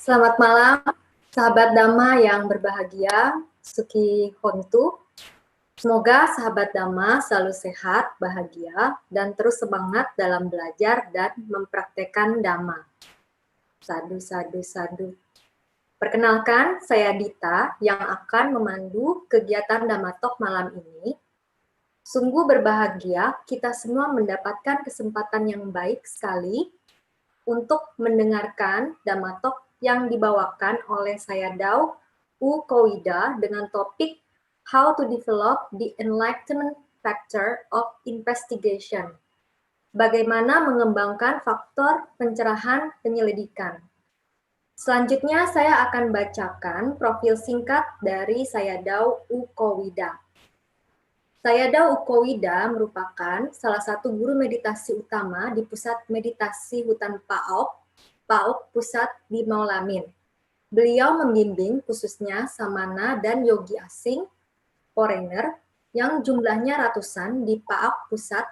Selamat malam, sahabat Dhamma yang berbahagia, Suki Hontu. Semoga sahabat Dhamma selalu sehat, bahagia, dan terus semangat dalam belajar dan mempraktekkan Dhamma. Sadu, sadu, sadu. Perkenalkan, saya Dita yang akan memandu kegiatan Dhammatalk malam ini. Sungguh berbahagia kita semua mendapatkan kesempatan yang baik sekali untuk mendengarkan Dhammatalk yang dibawakan oleh Sayadaw Kovida dengan topik How to Develop the Enlightenment Factor of Investigation. Bagaimana mengembangkan faktor pencerahan penyelidikan. Selanjutnya saya akan bacakan profil singkat dari Sayadaw Kovida. Sayadaw Kovida merupakan salah satu guru meditasi utama di Pusat Meditasi Hutan Paok Pusat di Maulamin. Beliau membimbing khususnya samana dan yogi asing, foreigner, yang jumlahnya ratusan di Paok Pusat,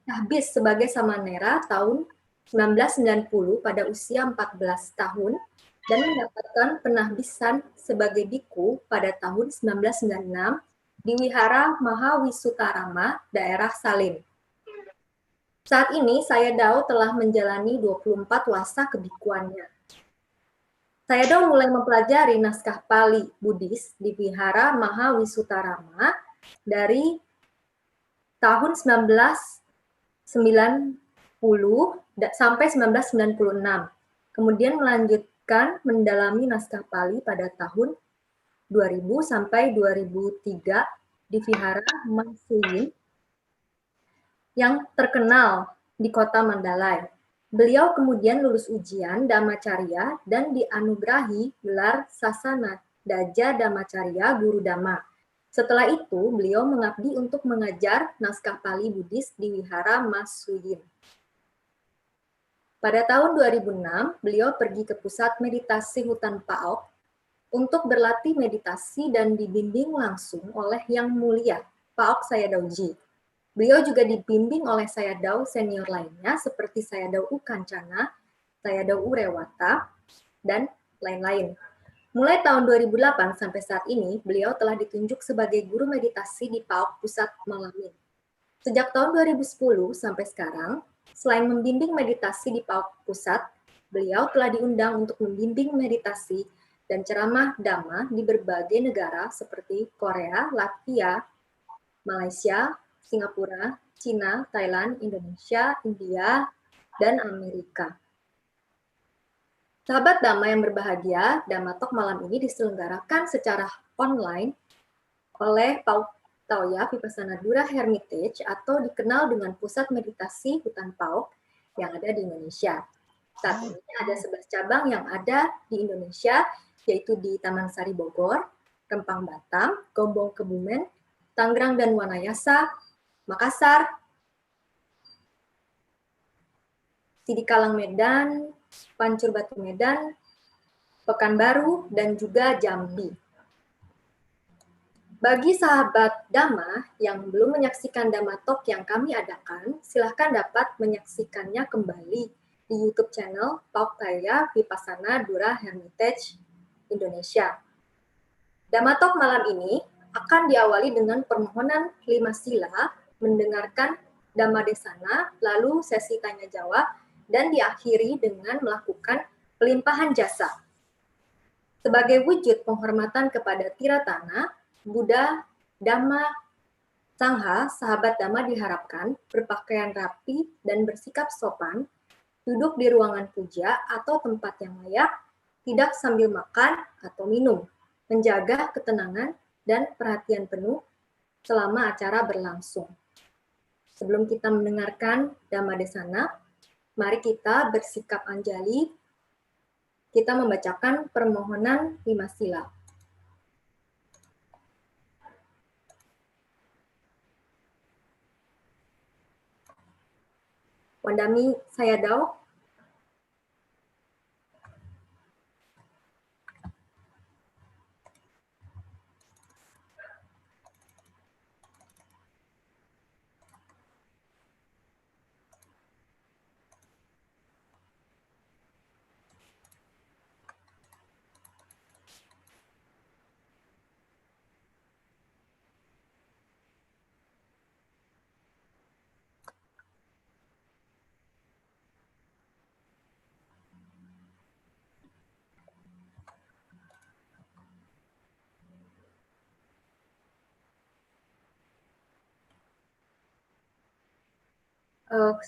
habis sebagai samanera tahun 1990 pada usia 14 tahun, dan mendapatkan penahbisan sebagai biku pada tahun 1996 di Wihara Mahawissutarama, daerah Salim. Saat ini Sayadaw telah menjalani 24 wasa kebikuannya. Sayadaw mulai mempelajari naskah Pali Buddhis di Wihara Mahawissutarama dari tahun 1990 sampai 1996. Kemudian melanjutkan mendalami naskah Pali pada tahun 2000 sampai 2003 di Vihara Mansuyin yang terkenal di kota Mandalay. Beliau kemudian lulus ujian Dhammacarya dan dianugerahi gelar Sasana Daja Dhammacarya Guru Dhamma. Setelah itu, beliau mengabdi untuk mengajar naskah Pali Buddhis di Wihara Mansuyin. Pada tahun 2006, beliau pergi ke Pusat Meditasi Hutan Paok untuk berlatih meditasi dan dibimbing langsung oleh Yang Mulia, Paok Sayadawji. Beliau juga dibimbing oleh Sayadaw senior lainnya seperti Sayadaw U Kancana, Sayadaw U Rewata, dan lain-lain. Mulai tahun 2008 sampai saat ini, beliau telah ditunjuk sebagai guru meditasi di Paok Pusat Maulamin. Sejak tahun 2010 sampai sekarang, selain membimbing meditasi di Paok Pusat, beliau telah diundang untuk membimbing meditasi dan ceramah Dhamma di berbagai negara seperti Korea, Latvia, Malaysia, Singapura, Cina, Thailand, Indonesia, India, dan Amerika. Sahabat Dhamma yang berbahagia, Dhammatalk malam ini diselenggarakan secara online oleh Pautauya Vipassana Dura Hermitage atau dikenal dengan Pusat Meditasi Hutan Paok yang ada di Indonesia. Saat ini ada 11 cabang yang ada di Indonesia, yaitu di Taman Sari Bogor, Rempang Batam, Gombong Kebumen, Tangerang dan Wanayasa, Makassar, Sidikalang Medan, Pancur Batu Medan, Pekanbaru, dan juga Jambi. Bagi sahabat Dhamma yang belum menyaksikan Dhammatalk yang kami adakan, silahkan dapat menyaksikannya kembali di YouTube channel Pautauya Vipassana Dura Hermitage Indonesia. Dhammatalk malam ini akan diawali dengan permohonan 5 sila, mendengarkan Dhammadesana, lalu sesi tanya-jawab, dan diakhiri dengan melakukan pelimpahan jasa. Sebagai wujud penghormatan kepada Tiratana, Buddha, Dhamma, Sangha, sahabat Dhamma diharapkan berpakaian rapi dan bersikap sopan, duduk di ruangan puja atau tempat yang layak, tidak sambil makan atau minum, menjaga ketenangan dan perhatian penuh selama acara berlangsung. Sebelum kita mendengarkan Dhammadesana, mari kita bersikap anjali, kita membacakan permohonan 5 sila. Wandami Sayadaw.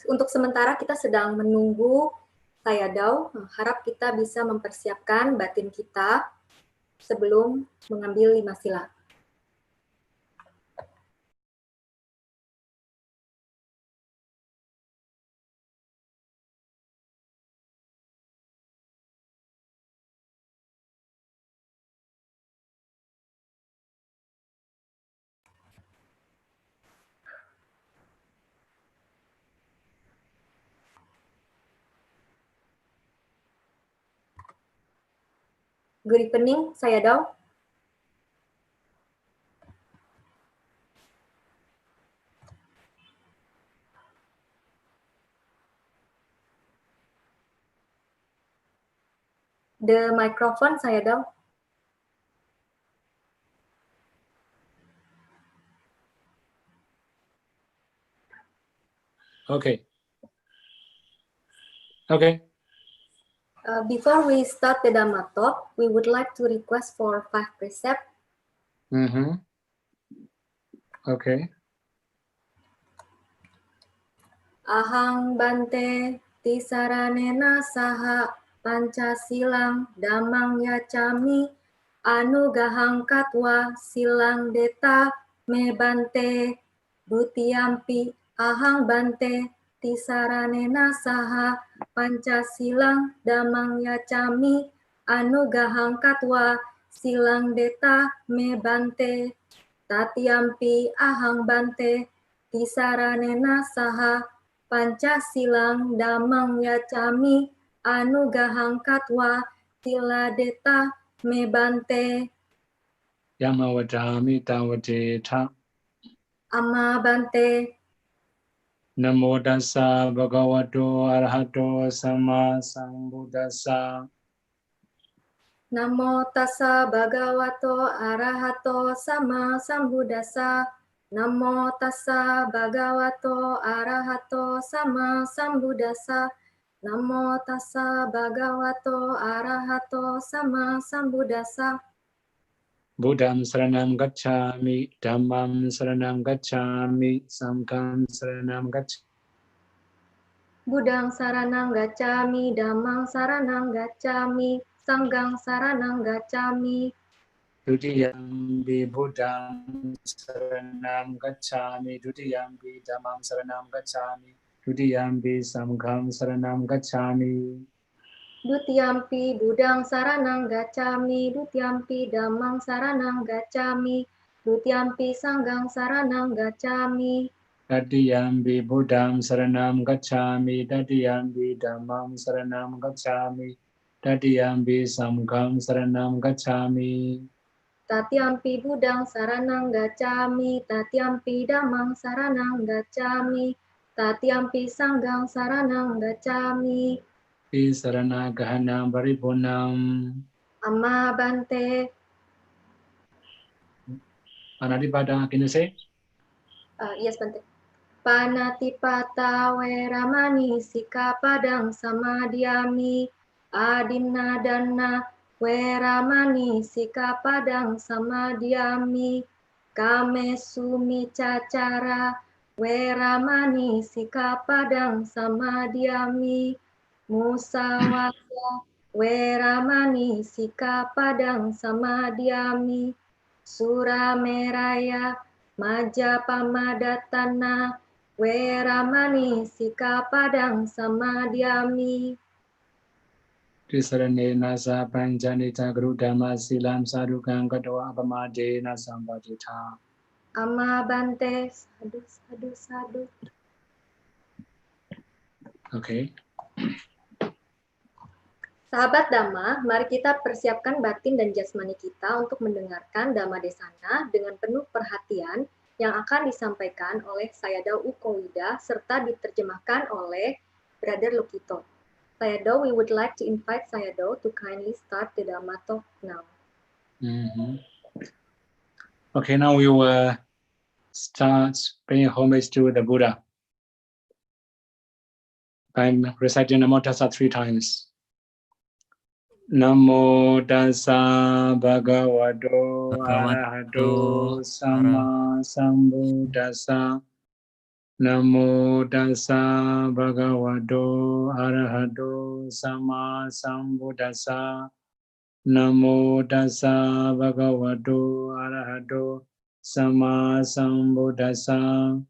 Untuk sementara kita sedang menunggu Sayadaw. Harap kita bisa mempersiapkan batin kita sebelum mengambil 5 sila. Good evening, Sayadaw. The microphone, Sayadaw. Okay. Okay. Before we start the Dhamma talk, we would like to request for 5 precepts. Okay. Ahang bante tisaranena saha pancasilang damang yacami anugahang katwa silang deta me bante dutiyampi ahang bante tisaranena saha pancasilang damang yacami anugahang katwa silang deta me bante tatiyampi ahang bante tisaranena saha Pancasilang damang yacami anugahang katwa sila deta me bante. Yamawadami tawadeta. Amma bante. Namo tassa bhagavato arahato sama sambuddhassa. Namo tassa bhagavato arahato sama sambuddhassa. Namo tassa bhagavato arahato sama sambuddhassa. Namo tassa bhagavato arahato sama sambuddhassa. Buddham saranam gacchami, dhammam saranam gacchami, sangham saranam gacchami. Buddhang saranang gacchami, dhammang saranang gacchami, sanghang saranang gacchami. Dutiyampi buddham saranam gacchami, dutiyampi dhammam saranam gacchami, dutiyampi sangham saranam gacchami. Dutiyampi buddhang saranang gacchami, dutiyampi dhammang saranang gacchami, dutiyampi sanghang saranang gacchami. Tatiyampi buddham saranam gacchami, tatiyampi dhammam saranam gacchami, tatiyampi sangham saranam gacchami. Tatiyampi buddhang saranang gacchami, tatiyampi dhammang saranang gacchami, tatiyampi sanghang saranang gacchami. Sarana gahanam paripurnam. Amma bante. Anadipada, can you say? Yes, bante. Panatipata weramani sikapadang samadhyami adinna danna weramani sikapadang samadhyami kame sumicacara weramani sikapadang samadhyami musawasa weramani sikapadang samadhyami surameraya Majapamadhatana weramani sikapadang samadhyami. Tisarane nasa panjanita guru dhamma silam sadukang katawa apamadena sambhajita. Amma bante, sadu, sadu, sadu. Okay. Sahabat Dhamma, mari kita persiapkan batin dan jasmani kita untuk mendengarkan Dhamma Desana dengan penuh perhatian yang akan disampaikan oleh Sayadaw Kovida serta diterjemahkan oleh Brother Lukito. Sayadaw, we would like to invite Sayadaw to kindly start the Dhamma talk now. Okay, now we will start paying homage to the Buddha by reciting Namo Tassa 3 times. Namo Tassa Bhagavato Arahato Sama Sambuddhassa. Namo tassa bhagavato arahato sama sambuddhassa. Namo tassa bhagavato arahato sama sambuddhassa.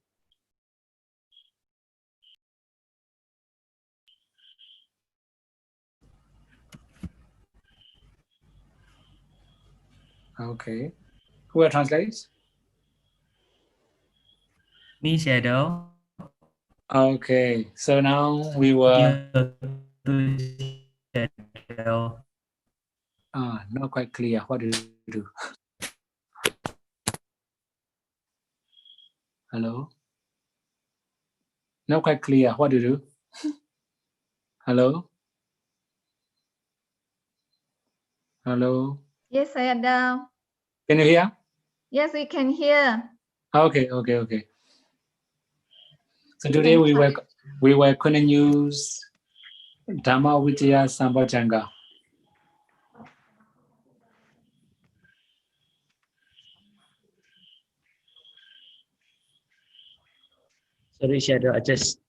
Okay. Who will translate? Me, Sayadaw. Okay. So now we will. Not quite clear. What do you do? Hello? Not quite clear. What do you do? Hello? Hello? Yes, Sayadaw. Can you hear? Yes, we can hear. Okay. So today we will continue Dhamma Vidya Sambhajanga. Sorry, Shadow. I just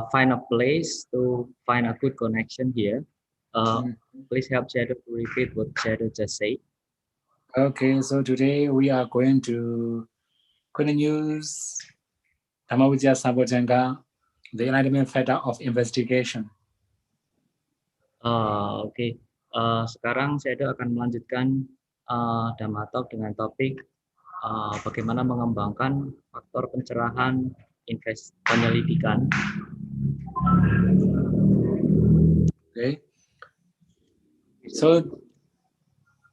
find a place to find a good connection here. Please help Shadow to repeat what Shadow just said. Okay, so today we are going to continue Dhamma Vidya Sambhajanga, the enlightenment factor of investigation. Oke. Sekarang Shadow akan melanjutkan Dhamma Talk dengan topik bagaimana mengembangkan faktor pencerahan penyelidikan. Okay. So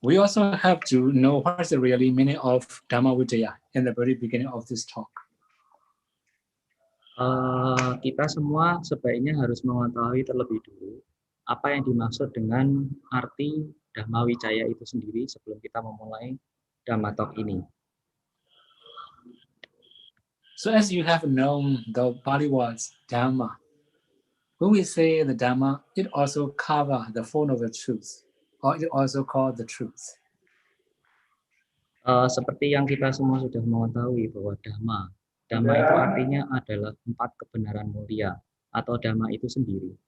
we also have to know what is the really meaning of Dhamma Vidya in the very beginning of this talk. Kita semua sebaiknya harus mengetahui terlebih dulu apa yang dimaksud dengan arti Dhamma Wijaya itu sendiri sebelum kita memulai Dhamma Talk ini. So as you have known the Pali words Dhamma, when we say the Dhamma, it also covers the Four Noble Truths, or it also called the truth. Seperti yang kita semua sudah mengetahui bahwa Dhamma itu artinya adalah 4 kebenaran mulia atau Dhamma itu sendiri.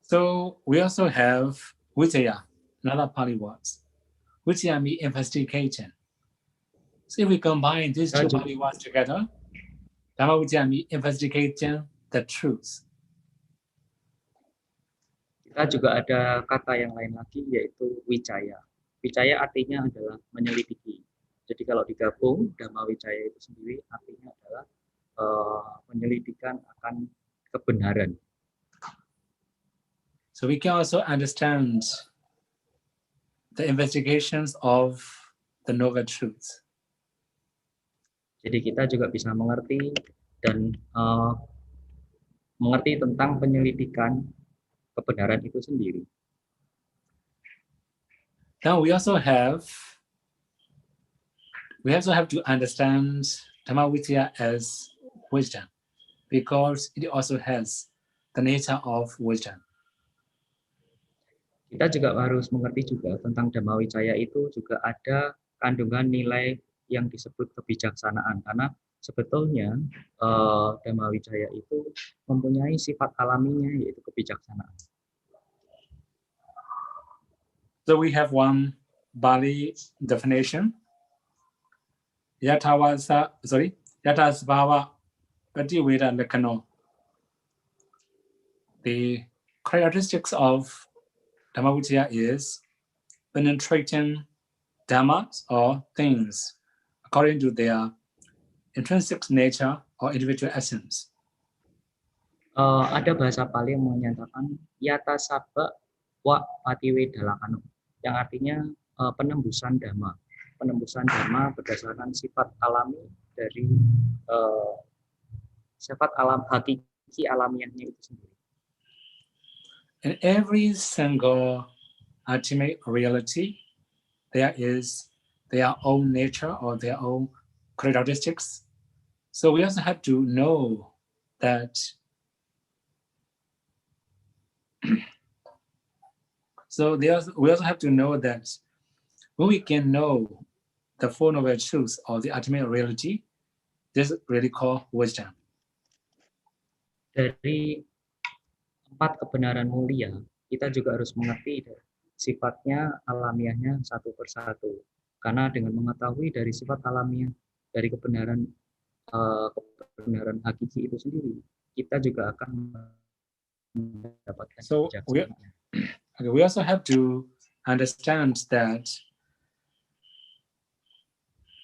So we also have Vijaya, another Pali words. Vijaya means investigation. So if we combine these two Pali words together, Dhamma Vijaya means investigation the truth. Kita juga ada kata yang lain lagi yaitu Wijaya. Wijaya artinya adalah menyelidiki. Jadi kalau digabung Dhamma Wijaya itu sendiri artinya adalah penyelidikan akan kebenaran. So we can also understand the investigations of the noble truths. Jadi kita juga bisa mengerti dan mengerti tentang penyelidikan kebenaran itu sendiri. Now we also have to understand Dhamma Vidya as wisdom, because it also has the nature of wisdom. Kita juga harus mengerti juga tentang Dhamma Wijaya itu juga ada kandungan nilai yang disebut kebijaksanaan, karena sebetulnya Dhamma Wijaya itu mempunyai sifat alaminya yaitu kebijaksanaan. So we have one Bali definition. Yatasbhava Pativeda Lakano. The characteristics of Dhamma Vidya is penetrating dhammas or things according to their intrinsic nature or individual essence. Ada bahasa Pali yang menyatakan yata sabba wa patiweda lakano, yang artinya penembusan dhamma berdasarkan sifat alami dari sifat hakiki alamiahnya itu sendiri. In every single ultimate reality, there is their own nature or their own characteristics. So we also have to know that we also have to know that when we can know the Four Noble Truths or the ultimate reality, This is really called wisdom. Dari 4 kebenaran mulia, kita juga harus mengerti sifatnya alamiahnya satu persatu. Karena dengan mengetahui dari sifat alamiah dari kebenaran hakiki itu sendiri, kita juga akan mendapatkan kebijaksanaan. We also have to understand that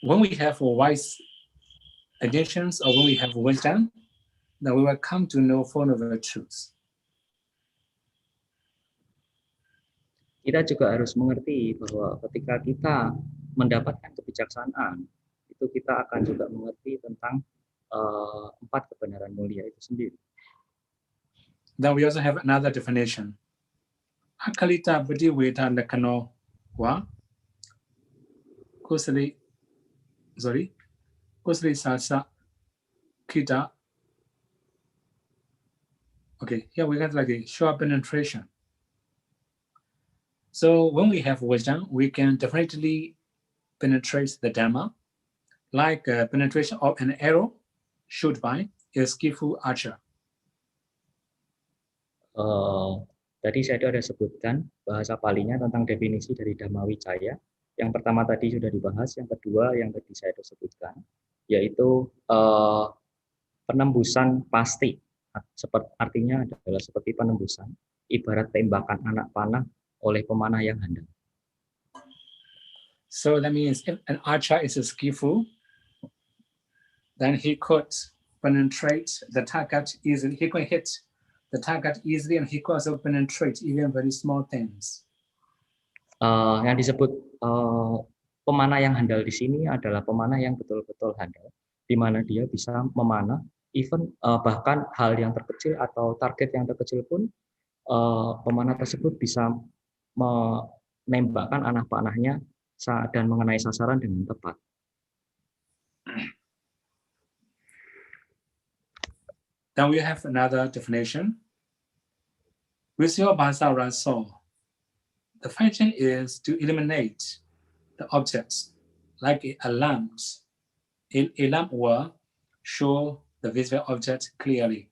when we have wise intentions or when we have wisdom, then we will come to know fundamental truths. Kita juga harus mengerti bahwa ketika kita mendapatkan kebijaksanaan, itu kita akan juga mengerti tentang 4 kebenaran mulia itu sendiri. Then we also have another definition. Akalita badiweta lakano wa kusali salsa kita. Okay, here we got like a short penetration. So when we have wisdom, we can definitely penetrate the Dhamma, like penetration of an arrow shot by a skillful archer. Tadi saya ada sebutkan bahasa palinya tentang definisi dari Dhamma Wicaya. Yang pertama tadi sudah dibahas, yang kedua yang tadi saya sudah sebutkan, yaitu penembusan pasti. Artinya adalah seperti penembusan, ibarat tembakan anak panah oleh pemanah yang handal. So that means if an archer is skillful, then he could penetrate the target easily. He could hit the target easily, and he could also penetrate even very small things. Yang disebut pemanah yang handal di sini adalah pemanah yang betul-betul handal, di mana dia bisa memanah even bahkan hal yang terkecil atau target yang terkecil pun pemanah tersebut bisa menembakkan anak panahnya dan mengenai sasaran dengan tepat. Then we have another definition. With your bhasa raso, the function is to eliminate the objects like a lamp. A lamp will show the visible object clearly.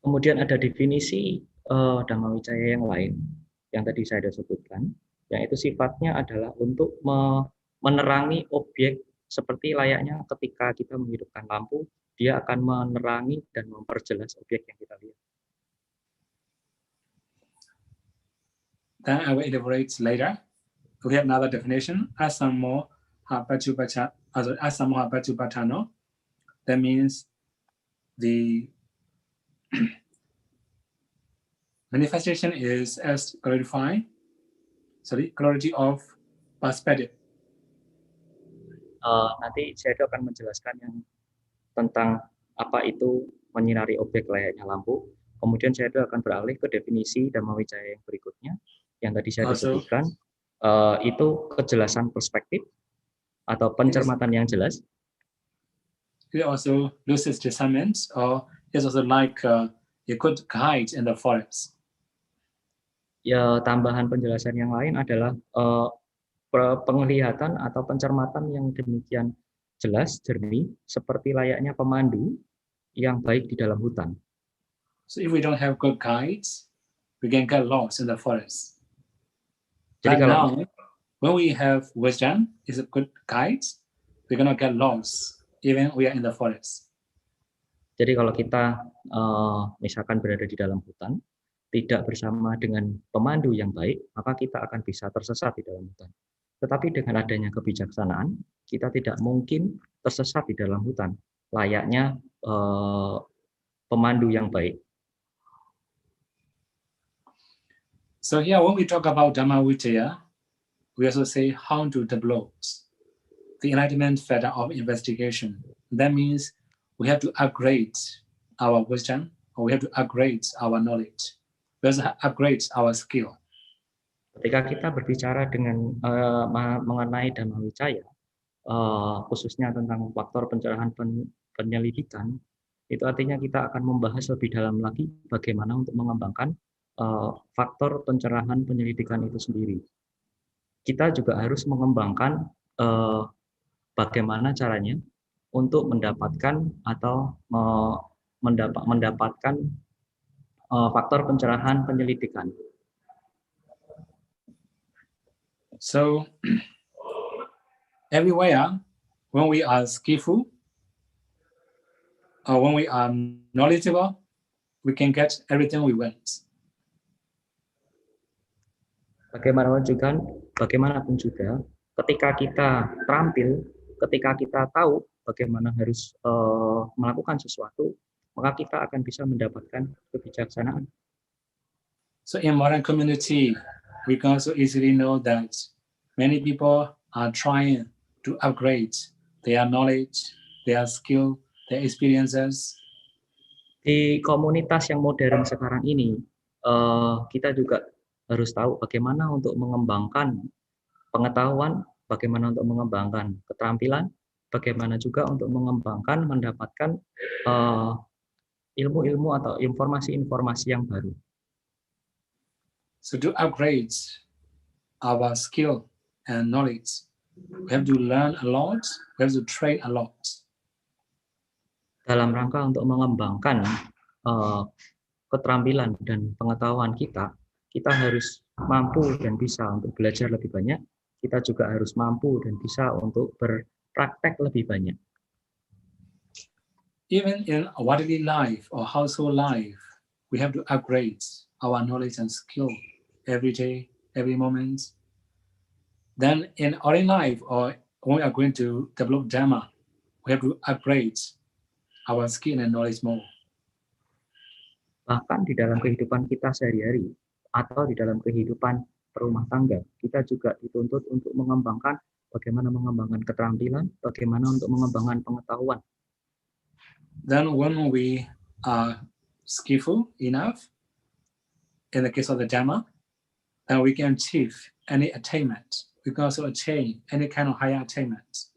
Kemudian ada definisi Dhamma Wicaya yang lain yang tadi saya sudah sebutkan, yaitu sifatnya adalah untuk menerangi objek seperti layaknya ketika kita menghidupkan lampu, dia akan menerangi dan memperjelas objek yang kita lihat. Then I will elaborate later. We have another definition, asamo hapatupatano. That means the manifestation is as clarity of perspective. Nanti saya akan menjelaskan yang tentang apa itu menyinari objek layaknya lampu. Kemudian saya akan beralih ke definisi Dhamma Wicaya yang berikutnya, yang tadi saya sebutkan, itu kejelasan perspektif atau pencermatan yang jelas. It also loses discernment, or it's also like a good guide in the forest. Ya, tambahan penjelasan yang lain adalah penglihatan atau pencermatan yang demikian jelas, jernih, seperti layaknya pemandu yang baik di dalam hutan. So if we don't have good guides, we can get lost in the forest. Jadi But kalau now, when we have wisdom, is a good guide, we're gonna get lost even we are in the forest. Jadi kalau kita misalkan berada di dalam hutan, tidak bersama dengan pemandu yang baik, maka kita akan bisa tersesat di dalam hutan. Tetapi dengan adanya kebijaksanaan, kita tidak mungkin tersesat di dalam hutan, layaknya pemandu yang baik. So here, when we talk about Dhamma Wicaya, we also say how to develop the enlightenment factor of investigation. That means we have to upgrade our wisdom, or we have to upgrade our knowledge. We also upgrade our skill. Ketika kita berbicara dengan mengenai Dhamma Wicaya, khususnya tentang faktor pencerahan penyelidikan, itu artinya kita akan membahas lebih dalam lagi bagaimana untuk mengembangkan faktor pencerahan penyelidikan itu sendiri. Kita juga harus mengembangkan bagaimana caranya untuk mendapatkan atau mendapatkan faktor pencerahan penyelidikan. So everywhere, when we are skillful, or when we are knowledgeable, we can get everything we want. Bagaimanapun juga, ketika kita terampil, ketika kita tahu bagaimana harus melakukan sesuatu, maka kita akan bisa mendapatkan kebijaksanaan. So in modern community, we can also easily know that many people are trying to upgrade their knowledge, their skill, their experiences. Di komunitas yang modern sekarang ini, kita juga harus tahu bagaimana untuk mengembangkan pengetahuan, bagaimana untuk mengembangkan keterampilan, bagaimana juga untuk mengembangkan, mendapatkan ilmu-ilmu atau informasi-informasi yang baru. So to upgrade our skill and knowledge, we have to learn a lot, we have to train a lot. Dalam rangka untuk mengembangkan keterampilan dan pengetahuan kita harus mampu dan bisa untuk belajar lebih banyak. Kita juga harus mampu dan bisa untuk berpraktek lebih banyak. Even in our daily life or household life, we have to upgrade our knowledge and skill every day, every moment. Then in our life, or when we are going to develop Dhamma, we have to upgrade our skill and knowledge more. Bahkan di dalam kehidupan kita sehari-hari atau di dalam kehidupan rumah tangga, kita juga dituntut untuk mengembangkan bagaimana mengembangkan keterampilan, bagaimana untuk mengembangkan pengetahuan. Then when we are skillful enough, in the case of the Dhamma, then we can achieve any attainment. We can also attain any kind of higher attainment.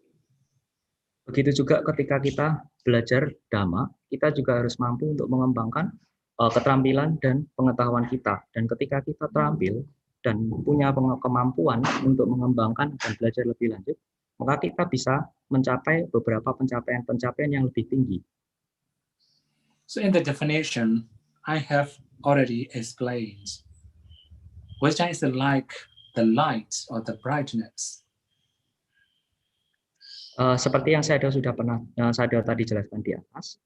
Begitu juga ketika kita belajar Dhamma, kita juga harus mampu untuk mengembangkan keterampilan dan pengetahuan kita. Dan ketika kita terampil dan punya kemampuan untuk mengembangkan dan belajar lebih lanjut, maka kita bisa mencapai beberapa pencapaian-pencapaian yang lebih tinggi. So in the definition, I have already explained. Wisdom is like the light or the brightness. Seperti yang Sayadaw sudah pernah Sayadaw tadi jelaskan di atas,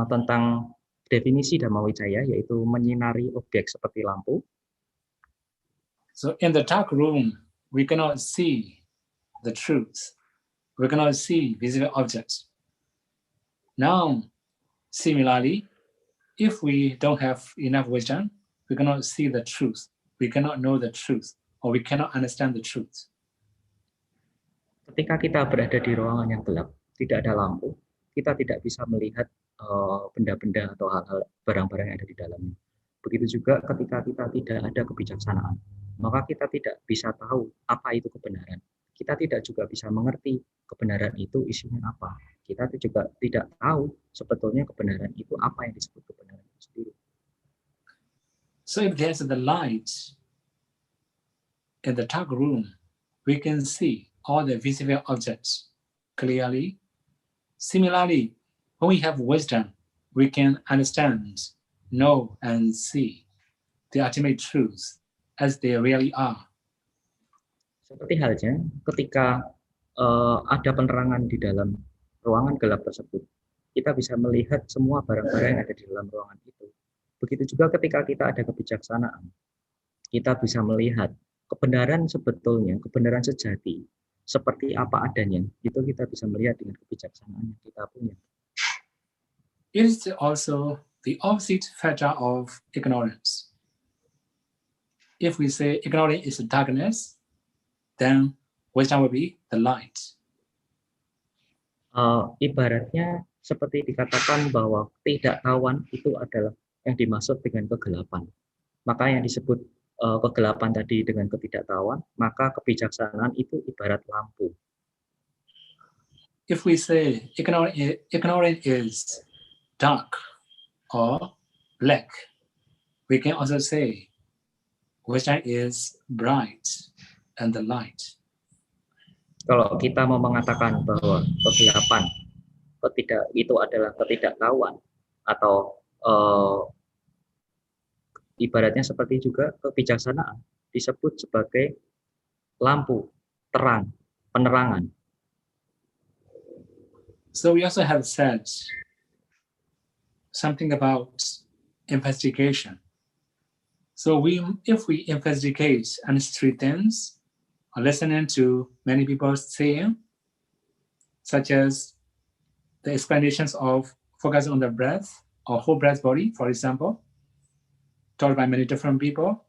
tentang definisi Dhamma Wijaya, yaitu menyinari objek seperti lampu. So in the dark room, we cannot see the truth. We cannot see visible objects. Now, similarly, if we don't have enough wisdom, we cannot see the truth. We cannot know the truth, or we cannot understand the truth. Ketika kita berada di ruangan yang gelap, tidak ada lampu, kita tidak bisa melihat benda-benda atau hal-hal barang-barang yang ada di dalamnya. Begitu juga ketika kita tidak ada kebijaksanaan, maka kita tidak bisa tahu apa itu kebenaran. Kita tidak juga bisa mengerti kebenaran itu isinya apa. Kita juga tidak tahu sebetulnya kebenaran itu apa yang disebut kebenaran itu sendiri. So if there's the light in the dark room, we can see all the visible objects clearly. Similarly, when we have wisdom, we can understand, know, and see the ultimate truth as they really are. Seperti halnya ketika ada penerangan di dalam ruangan gelap tersebut, kita bisa melihat semua barang-barang yang ada di dalam ruangan itu. Begitu juga ketika kita ada kebijaksanaan, kita bisa melihat kebenaran sebetulnya, kebenaran sejati, seperti apa adanya, itu kita bisa melihat dengan kebijaksanaan yang kita punya. It is also the opposite factor of ignorance. If we say ignorance is darkness, then wisdom will be the light. Ibaratnya seperti dikatakan bahwa ketidaktahuan itu adalah yang dimaksud dengan kegelapan. Maka yang disebut kegelapan tadi dengan ketidaktahuan, maka kebijaksanaan itu ibarat lampu. If we say ignorance is dark or black, we can also say wisdom is bright and the light. Kalau kita mau mengatakan bahwa kegelapan itu adalah ketidaktahuan atau ibaratnya seperti juga kebijaksanaan disebut sebagai lampu terang, penerangan. So we also have said something about investigation. So if we investigate and street things, or listening to many people saying, such as the explanations of focusing on the breath or whole breath body, for example, taught by many different people,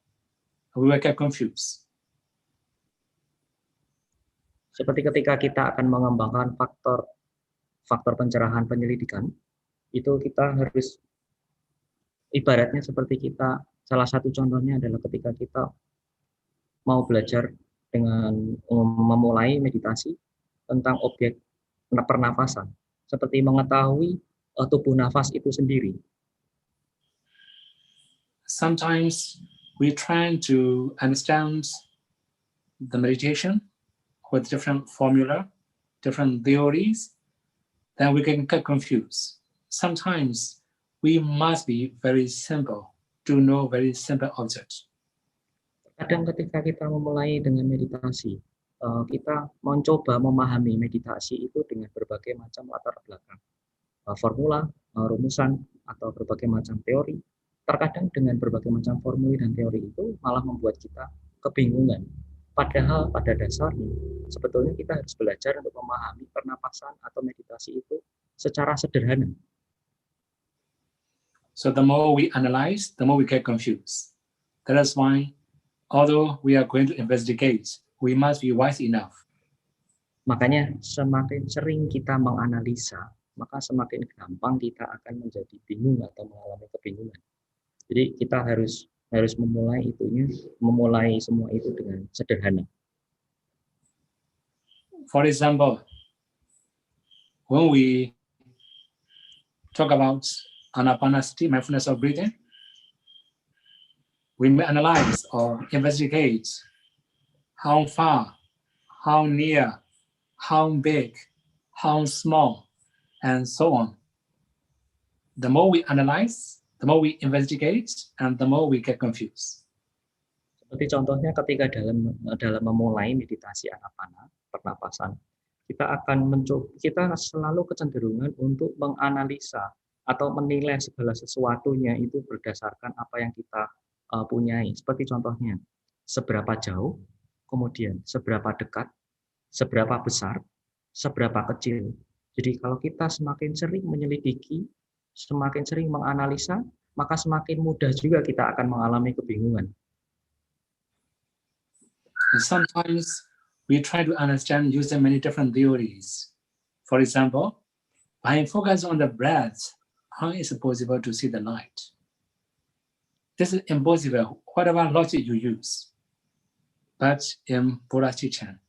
we will get confused. Seperti ketika kita akan mengembangkan faktor pencerahan penyelidikan, itu kita harus ibaratnya seperti kita, salah satu contohnya adalah ketika kita mau belajar dengan memulai meditasi tentang objek pernafasan, seperti mengetahui tubuh nafas itu sendiri. Sometimes we try to understand the meditation with different formula, different theories, then we can get confused. Sometimes we must be very simple to know very simple objects. Kadang ketika kita memulai dengan meditasi, kita mencoba memahami meditasi itu dengan berbagai macam latar belakang, formula, rumusan, atau berbagai macam teori. Terkadang dengan berbagai macam formula dan teori itu malah membuat kita kebingungan. Padahal pada dasarnya sebetulnya kita harus belajar untuk memahami pernapasan atau meditasi itu secara sederhana. So the more we analyze, the more we get confused. That is why, although we are going to investigate, we must be wise enough. Makanya semakin sering kita menganalisa, maka semakin gampang kita akan menjadi bingung atau mengalami kebingungan. Jadi kita harus memulai semua itu dengan sederhana. For example, when we talk about anapanasati, mindfulness of breathing, we may analyze or investigate how far, how near, how big, how small, and so on. The more we analyze, the more we investigate, and the more we get confused. Seperti contohnya ketika dalam memulai meditasi anapana, pernapasan, kita selalu kecenderungan untuk menganalisa atau menilai segala sesuatunya itu berdasarkan apa yang kita punyai. Seperti contohnya, seberapa jauh, kemudian seberapa dekat, seberapa besar, seberapa kecil. Jadi kalau kita semakin sering menyelidiki, semakin sering menganalisa, maka semakin mudah juga kita akan mengalami kebingungan. And sometimes we try to understand using many different theories. For example, by focusing on the breath, how is it possible to see the light? This is impossible, whatever logic you use. But in Buddha's teaching,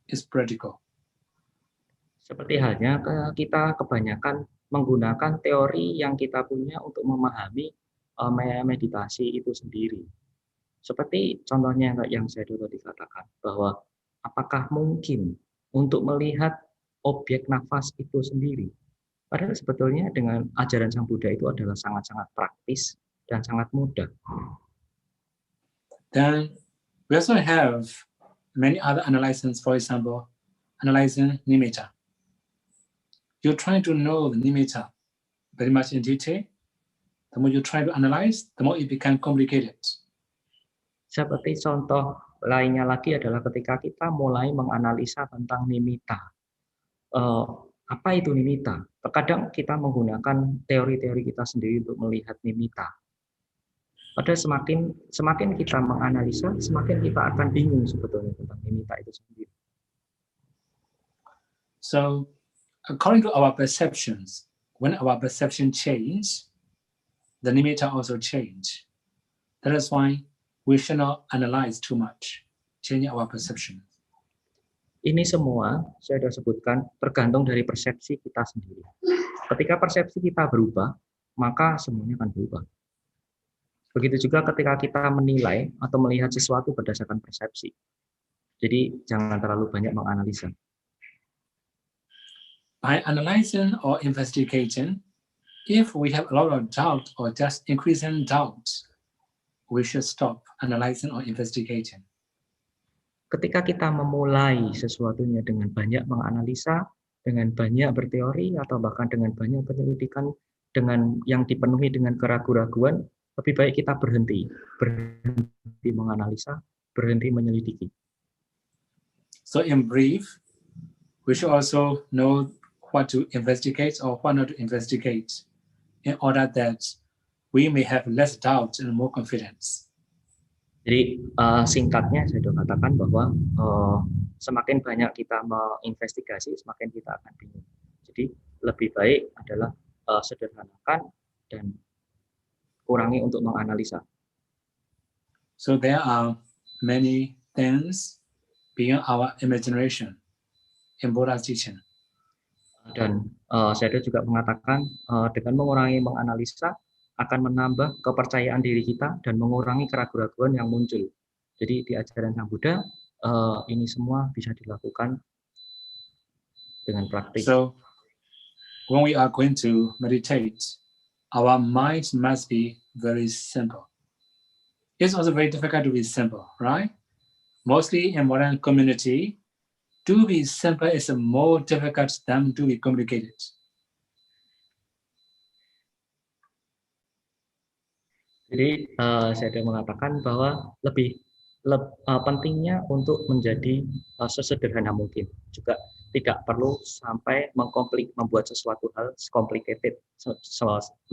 it's practical. Seperti halnya kita kebanyakan menggunakan teori yang kita punya untuk memahami meditasi itu sendiri. Seperti contohnya yang saya dulu dikatakan, bahwa apakah mungkin untuk melihat objek nafas itu sendiri? Padahal sebetulnya dengan ajaran Sang Buddha itu adalah sangat-sangat praktis dan sangat mudah. Then we also have many other analyses, for example, analyzing nimitta. You try to know the nimitta very much in detail. The more you try to analyze, the more it becomes complicated. Seperti contoh lainnya lagi adalah ketika kita mulai menganalisa tentang nimitta. Apa itu nimitta? Terkadang kita menggunakan teori-teori kita sendiri untuk melihat nimitta. Padahal semakin kita menganalisa, semakin kita akan bingung sebetulnya tentang nimitta itu sendiri. So, according to our perceptions, when our perception change, the nimitta also change. That is why we should not analyze too much, changing our perception. Ini semua saya sudah sebutkan tergantung dari persepsi kita sendiri. Ketika persepsi kita berubah, maka semuanya akan berubah. Begitu juga ketika kita menilai atau melihat sesuatu berdasarkan persepsi. Jadi jangan terlalu banyak menganalisa. By analyzing or investigating, if we have a lot of doubt or just increasing doubt, we should stop analyzing or investigating. Ketika kita memulai sesuatunya dengan banyak menganalisa, dengan banyak berteori, atau bahkan dengan banyak penyelidikan, dengan yang dipenuhi dengan keraguan-raguan, lebih baik kita berhenti menganalisa, berhenti menyelidiki. So in brief, we should also know what to investigate or what not to investigate in order that we may have less doubt and more confidence. Jadi singkatnya saya sudah katakan bahwa semakin banyak kita menginvestigasi, semakin kita akan bingung. Jadi lebih baik adalah sederhanakan dan kurangi untuk menganalisa. So there are many things beyond our imagination in Buddha's teaching. Dan Sayadaw juga mengatakan dengan mengurangi menganalisa akan menambah kepercayaan diri kita dan mengurangi keraguan-raguan yang muncul. Jadi di ajaran Sang Buddha ini semua bisa dilakukan dengan praktis. So when we are going to meditate, our mind must be very simple. It's also very difficult to be simple, right? Mostly in modern community, to be simple is more difficult than to be complicated. Jadi saya mengatakan bahwa lebih pentingnya untuk menjadi sesederhana mungkin. Juga tidak perlu sampai membuat sesuatu hal complicated,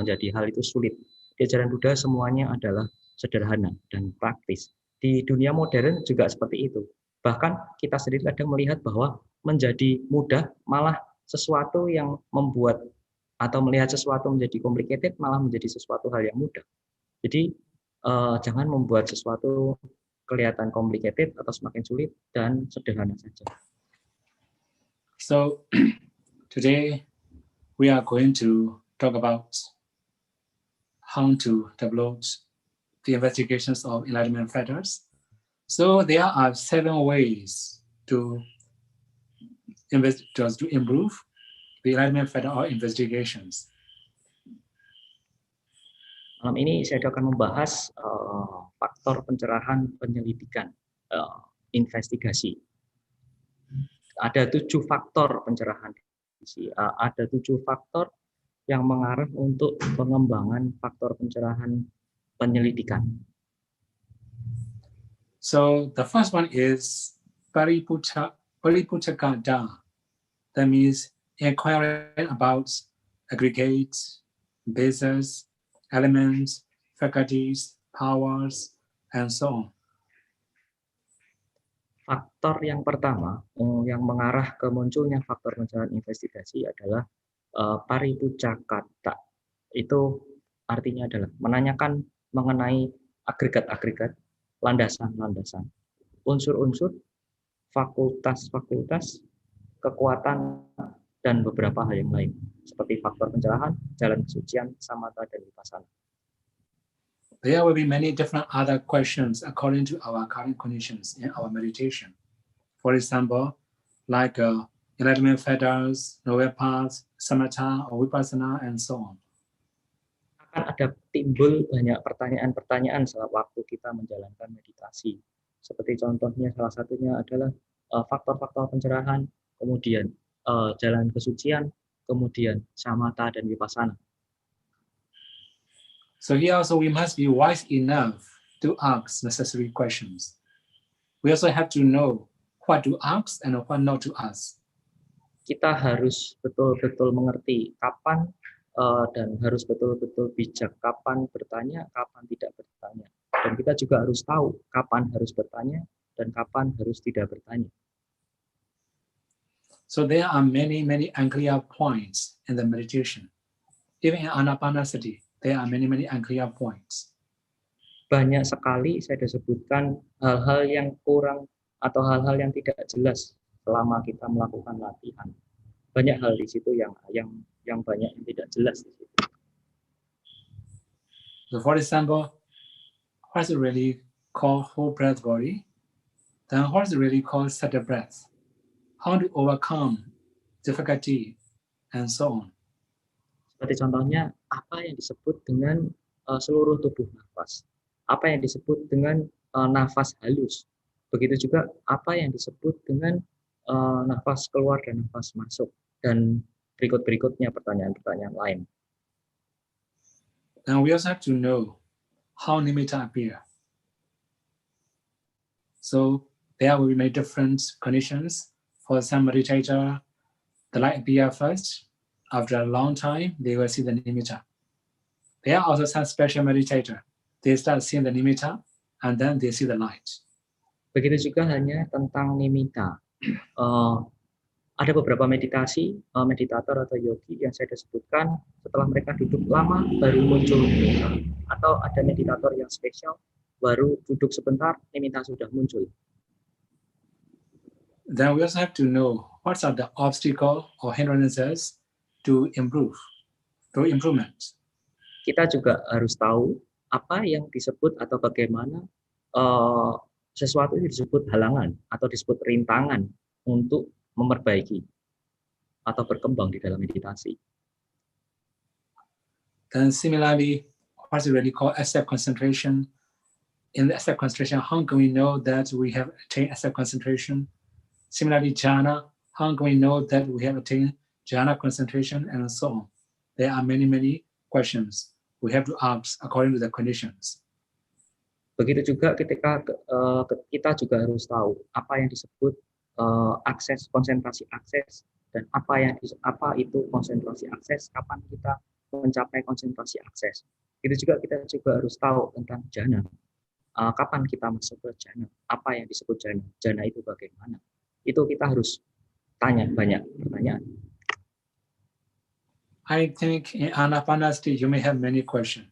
menjadi hal itu sulit. Di ajaran Buddha semuanya adalah sederhana dan praktis. Di dunia modern juga seperti itu. Bahkan kita sendiri kadang melihat bahwa menjadi mudah malah sesuatu yang membuat atau melihat sesuatu menjadi complicated malah menjadi sesuatu hal yang mudah. Jadi jangan membuat sesuatu kelihatan complicated atau semakin sulit dan sederhana saja. So today we are going to talk about how to develop the investigations of Enlightenment factors. So there are 7 ways to improve the Enlightenment factor or investigations. Malam ini saya akan membahas faktor pencerahan penyelidikan, investigasi. Ada 7 faktor pencerahan. Ada 7 faktor yang mengarah untuk pengembangan faktor pencerahan penyelidikan. So the first one is Paripuchakada. That means inquiring about aggregates, bases, elements, faculties, powers, and so on. Faktor yang pertama yang mengarah ke munculnya faktor pencerahan investigasi adalah paripuchakata. Itu artinya adalah menanyakan mengenai agregat-agregat, landasan-landasan, unsur-unsur, fakultas-fakultas, kekuatan, dan beberapa hal yang lain, seperti faktor pencerahan, jalan kesucian, samatha, dan vipassana. There will be many different other questions according to our current conditions in our meditation. For example, like Enlightenment factors, noble paths, samatha, or vipassana, and so on. Akan ada timbul banyak pertanyaan-pertanyaan sewaktu kita menjalankan meditasi. Seperti contohnya salah satunya adalah faktor-faktor pencerahan, kemudian jalan kesucian, kemudian samatha dan vipassana. So here also we must be wise enough to ask necessary questions. We also have to know what to ask and what not to ask. Kita harus betul-betul mengerti kapan dan harus betul-betul bijak kapan bertanya, kapan tidak bertanya. Dan kita juga harus tahu kapan harus bertanya dan kapan harus tidak bertanya. So there are many unclear points in the meditation. Even in Anapanasati, there are many unclear points. Banyak sekali saya disebutkan hal-hal yang kurang atau hal-hal yang tidak jelas selama kita melakukan latihan. Banyak hal di situ yang banyak yang tidak jelas di situ. So for example, what is really called whole breath body? Then what is really called subtle breath? How to overcome difficulty and so on. Seperti contohnya, apa yang disebut dengan seluruh tubuh nafas? Apa yang disebut dengan nafas halus? Begitu juga apa yang disebut dengan nafas keluar dan nafas masuk. Dan berikut-berikutnya pertanyaan-pertanyaan lain. And we also have to know how nimitta appear. So there will be many different conditions. For some meditator, the light appear first. After a long time, they will see the nimitta. There are also some special meditator. They start seeing the nimitta and then they see the light. Begitu juga hanya tentang nimitta. Ada beberapa meditator atau yogi yang saya sebutkan setelah mereka duduk lama baru muncul nimitta. Atau ada meditator yang spesial baru duduk sebentar nimitta sudah muncul. Then we also have to know what are the obstacles or hindrances to improvement. Kita juga harus tahu apa yang disebut atau bagaimana sesuatu yang disebut halangan atau disebut rintangan untuk memperbaiki atau berkembang di dalam meditasi. Then similarly, what's really called accept concentration? In the accept concentration, how can we know that we have attained accept concentration? Similarly, jhana, how can we know that we have attained jhana concentration, and so on? There are many questions we have to ask according to the conditions. Begitu juga ketika kita juga harus tahu apa yang disebut konsentrasi akses dan apa itu konsentrasi akses, kapan kita mencapai konsentrasi akses. Itu juga kita juga harus tahu tentang jhana. Kapan kita masuk ke jhana? Apa yang disebut jhana? Jhana itu bagaimana? Itu kita harus tanya banyak pertanyaan. I think in Anapanasati you may have many questions.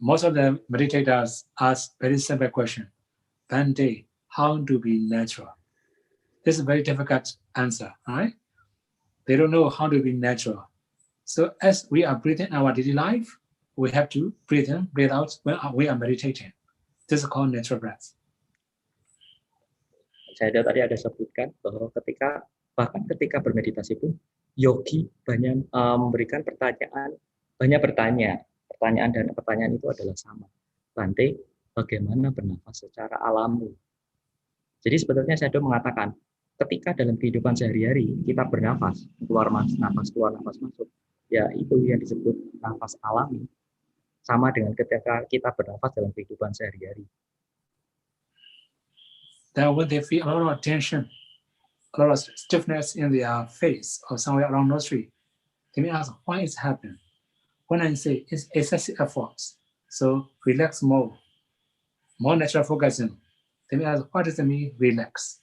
Most of the meditators ask very simple question. Bhante, how to be natural? This is a very difficult answer, right? They don't know how to be natural. So as we are breathing our daily life, we have to breathe in, breathe out when we are meditating. This is called natural breath. Saya tadi ada sebutkan bahwa bahkan ketika bermeditasi pun yogi banyak memberikan banyak pertanyaan dan pertanyaan itu adalah sama. Bhante, bagaimana bernafas secara alami? Jadi sebetulnya Sayadaw mengatakan ketika dalam kehidupan sehari-hari kita bernafas, nafas keluar, nafas masuk, ya itu yang disebut nafas alami. Sama dengan ketika kita bernafas dalam kehidupan sehari-hari. Then when they feel a lot of tension, a lot of stiffness in their face or somewhere around nostril, they may ask, why is it happening? When I say it's excessive efforts, so relax more natural focusing. They may ask, what does it mean, relax?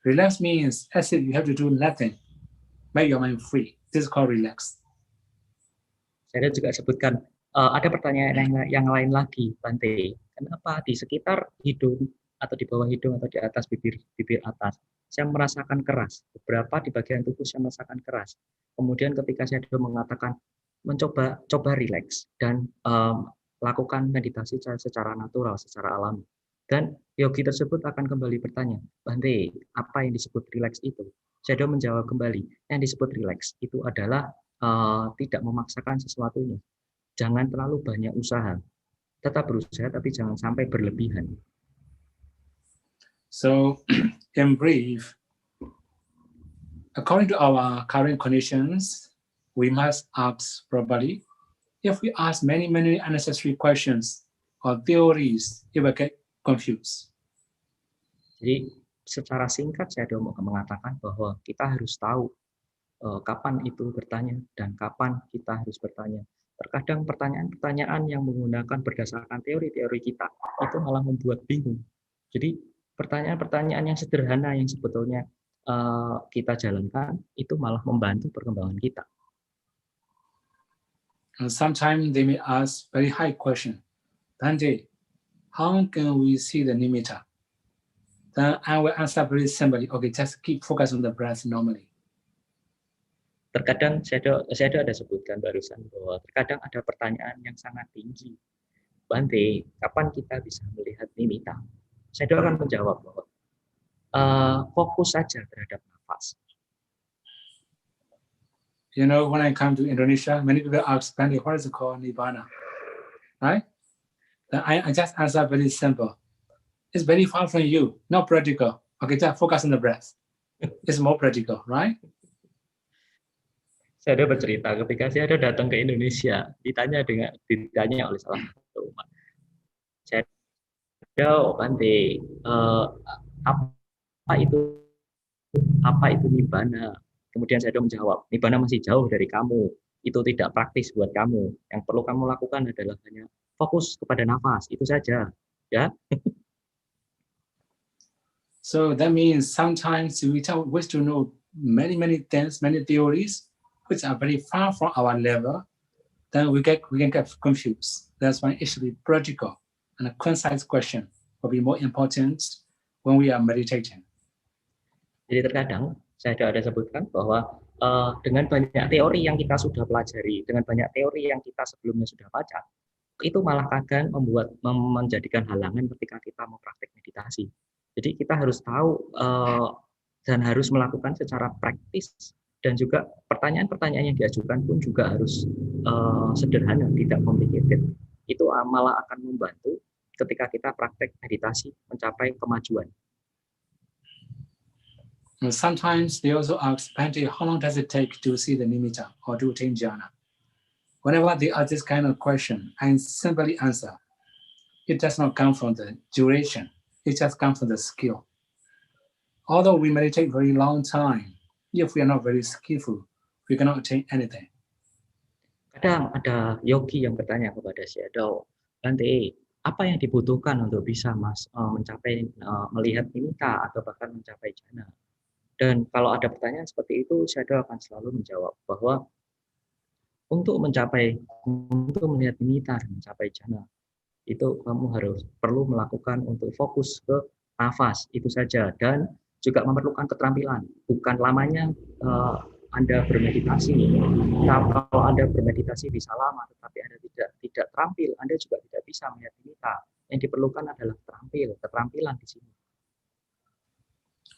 Relax means as if you have to do nothing, make your mind free. This is called relax. Saya juga sebutkan, ada pertanyaan yang lain lagi, Bhante. Kenapa di sekitar hidung, atau di bawah hidung, atau di atas bibir atas, saya merasakan keras. Beberapa di bagian tubuh saya merasakan keras. Kemudian ketika saya mengatakan, coba relax, dan lakukan meditasi secara natural, secara alami. Dan yogi tersebut akan kembali bertanya, Bhante, apa yang disebut relax itu? Sayadaw menjawab kembali, yang disebut relax itu adalah tidak memaksakan sesuatunya. Jangan terlalu banyak usaha. Tetap berusaha, tapi jangan sampai berlebihan. So, in brief, according to our current conditions, we must ask properly. If we ask many unnecessary questions or theories, it will get confused. Jadi, secara singkat saya mau mengatakan bahwa kita harus tahu kapan itu bertanya dan kapan kita harus bertanya. Terkadang pertanyaan-pertanyaan yang menggunakan berdasarkan teori-teori kita itu malah membuat bingung. Jadi pertanyaan-pertanyaan yang sederhana yang sebetulnya kita jalankan itu malah membantu perkembangan kita. And sometimes they may ask very high question. Bhante, how can we see the nimitta? Then I will answer very simply. Okay, just keep focus on the breath normally. Terkadang saya ada sebutkan barusan bahwa terkadang ada pertanyaan yang sangat tinggi. Bhante, kapan kita bisa melihat nimitta? Saya akan menjawab bahwa fokus saja terhadap nafas. You know, when I come to Indonesia, many people ask, Benny, what is it called Nibbana? Right? Then I just answer very simple. It's very far from you, not practical. Okay, just focus on the breath. It's more practical, right? Saya bercerita ketika saya datang ke Indonesia, ditanya oleh salah satu umat. Sayadaw, Bante, apa itu nibbana? Kemudian Sayadaw menjawab, nibbana masih jauh dari kamu. Itu tidak praktis buat kamu. Yang perlu kamu lakukan adalah hanya fokus kepada nafas, itu saja, ya. So that means sometimes we wish to know many things, many theories, which are very far from our level. Then we can get confused. That's why it should be practical and a concise question will be more important when we are meditating. Jadi terkadang saya ada sebutkan bahwa dengan banyak teori yang kita sudah pelajari, dengan banyak teori yang kita sebelumnya sudah baca, itu malah kadang menjadikan halangan ketika kita mau praktek meditasi. Jadi kita harus tahu dan harus melakukan secara praktis, dan juga pertanyaan-pertanyaan yang diajukan pun juga harus sederhana, tidak complicated. Itu malah akan membantu ketika kita praktek meditasi mencapai kemajuan. And sometimes they also ask, Bhante, how long does it take to see the nimitta or to attain jhana? Whenever they ask this kind of question, I simply answer, it does not come from the duration, it just comes from the skill. Although we meditate very long time, if we are not very skillful, we cannot attain anything. Kadang ada yogi yang bertanya kepada Sayadaw, Bhante, apa yang dibutuhkan untuk bisa mencapai melihat nimitta atau bahkan mencapai jhana? Dan kalau ada pertanyaan seperti itu, Sayadaw akan selalu menjawab bahwa untuk melihat nimitta dan mencapai jhana, itu kamu perlu melakukan untuk fokus ke nafas, itu saja, dan juga memerlukan keterampilan. Bukan lamanya Anda bermeditasi. Kalau Anda bermeditasi bisa lama, tetapi Anda tidak terampil, Anda juga tidak bisa melihat nimitta. Yang diperlukan adalah keterampilan di sini.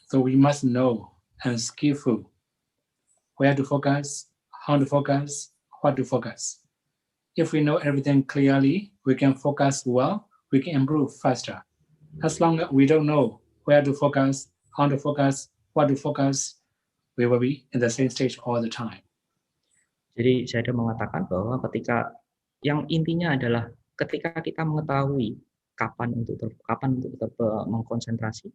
So we must know and skillful where to focus, how to focus, what to focus. If we know everything clearly, we can focus well, we can improve faster. As long as we don't know where to focus, how to focus, what to focus, we will be in the same stage all the time. Jadi saya ada mengatakan bahwa ketika yang intinya adalah ketika kita mengetahui kapan untuk mengkonsentrasi,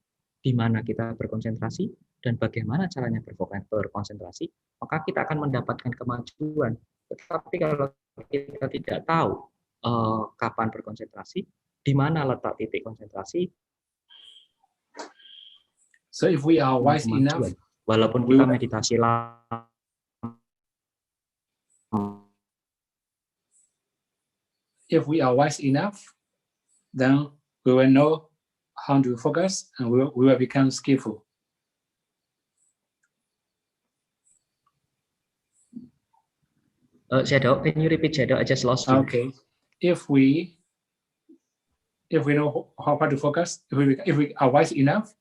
di mana kita berkonsentrasi, dan bagaimana caranya berkonsentrasi, maka kita akan mendapatkan kemajuan. Tetapi kalau kita tidak tahu kapan berkonsentrasi, di mana letak titik konsentrasi, so if we are wise enough, walaupun kita meditasi lama, if we are wise enough, then we will know how to focus and we will become skillful. Sayadaw, can you repeat, Sayadaw? I just lost you. Okay. If we know how to focus, if we are wise enough,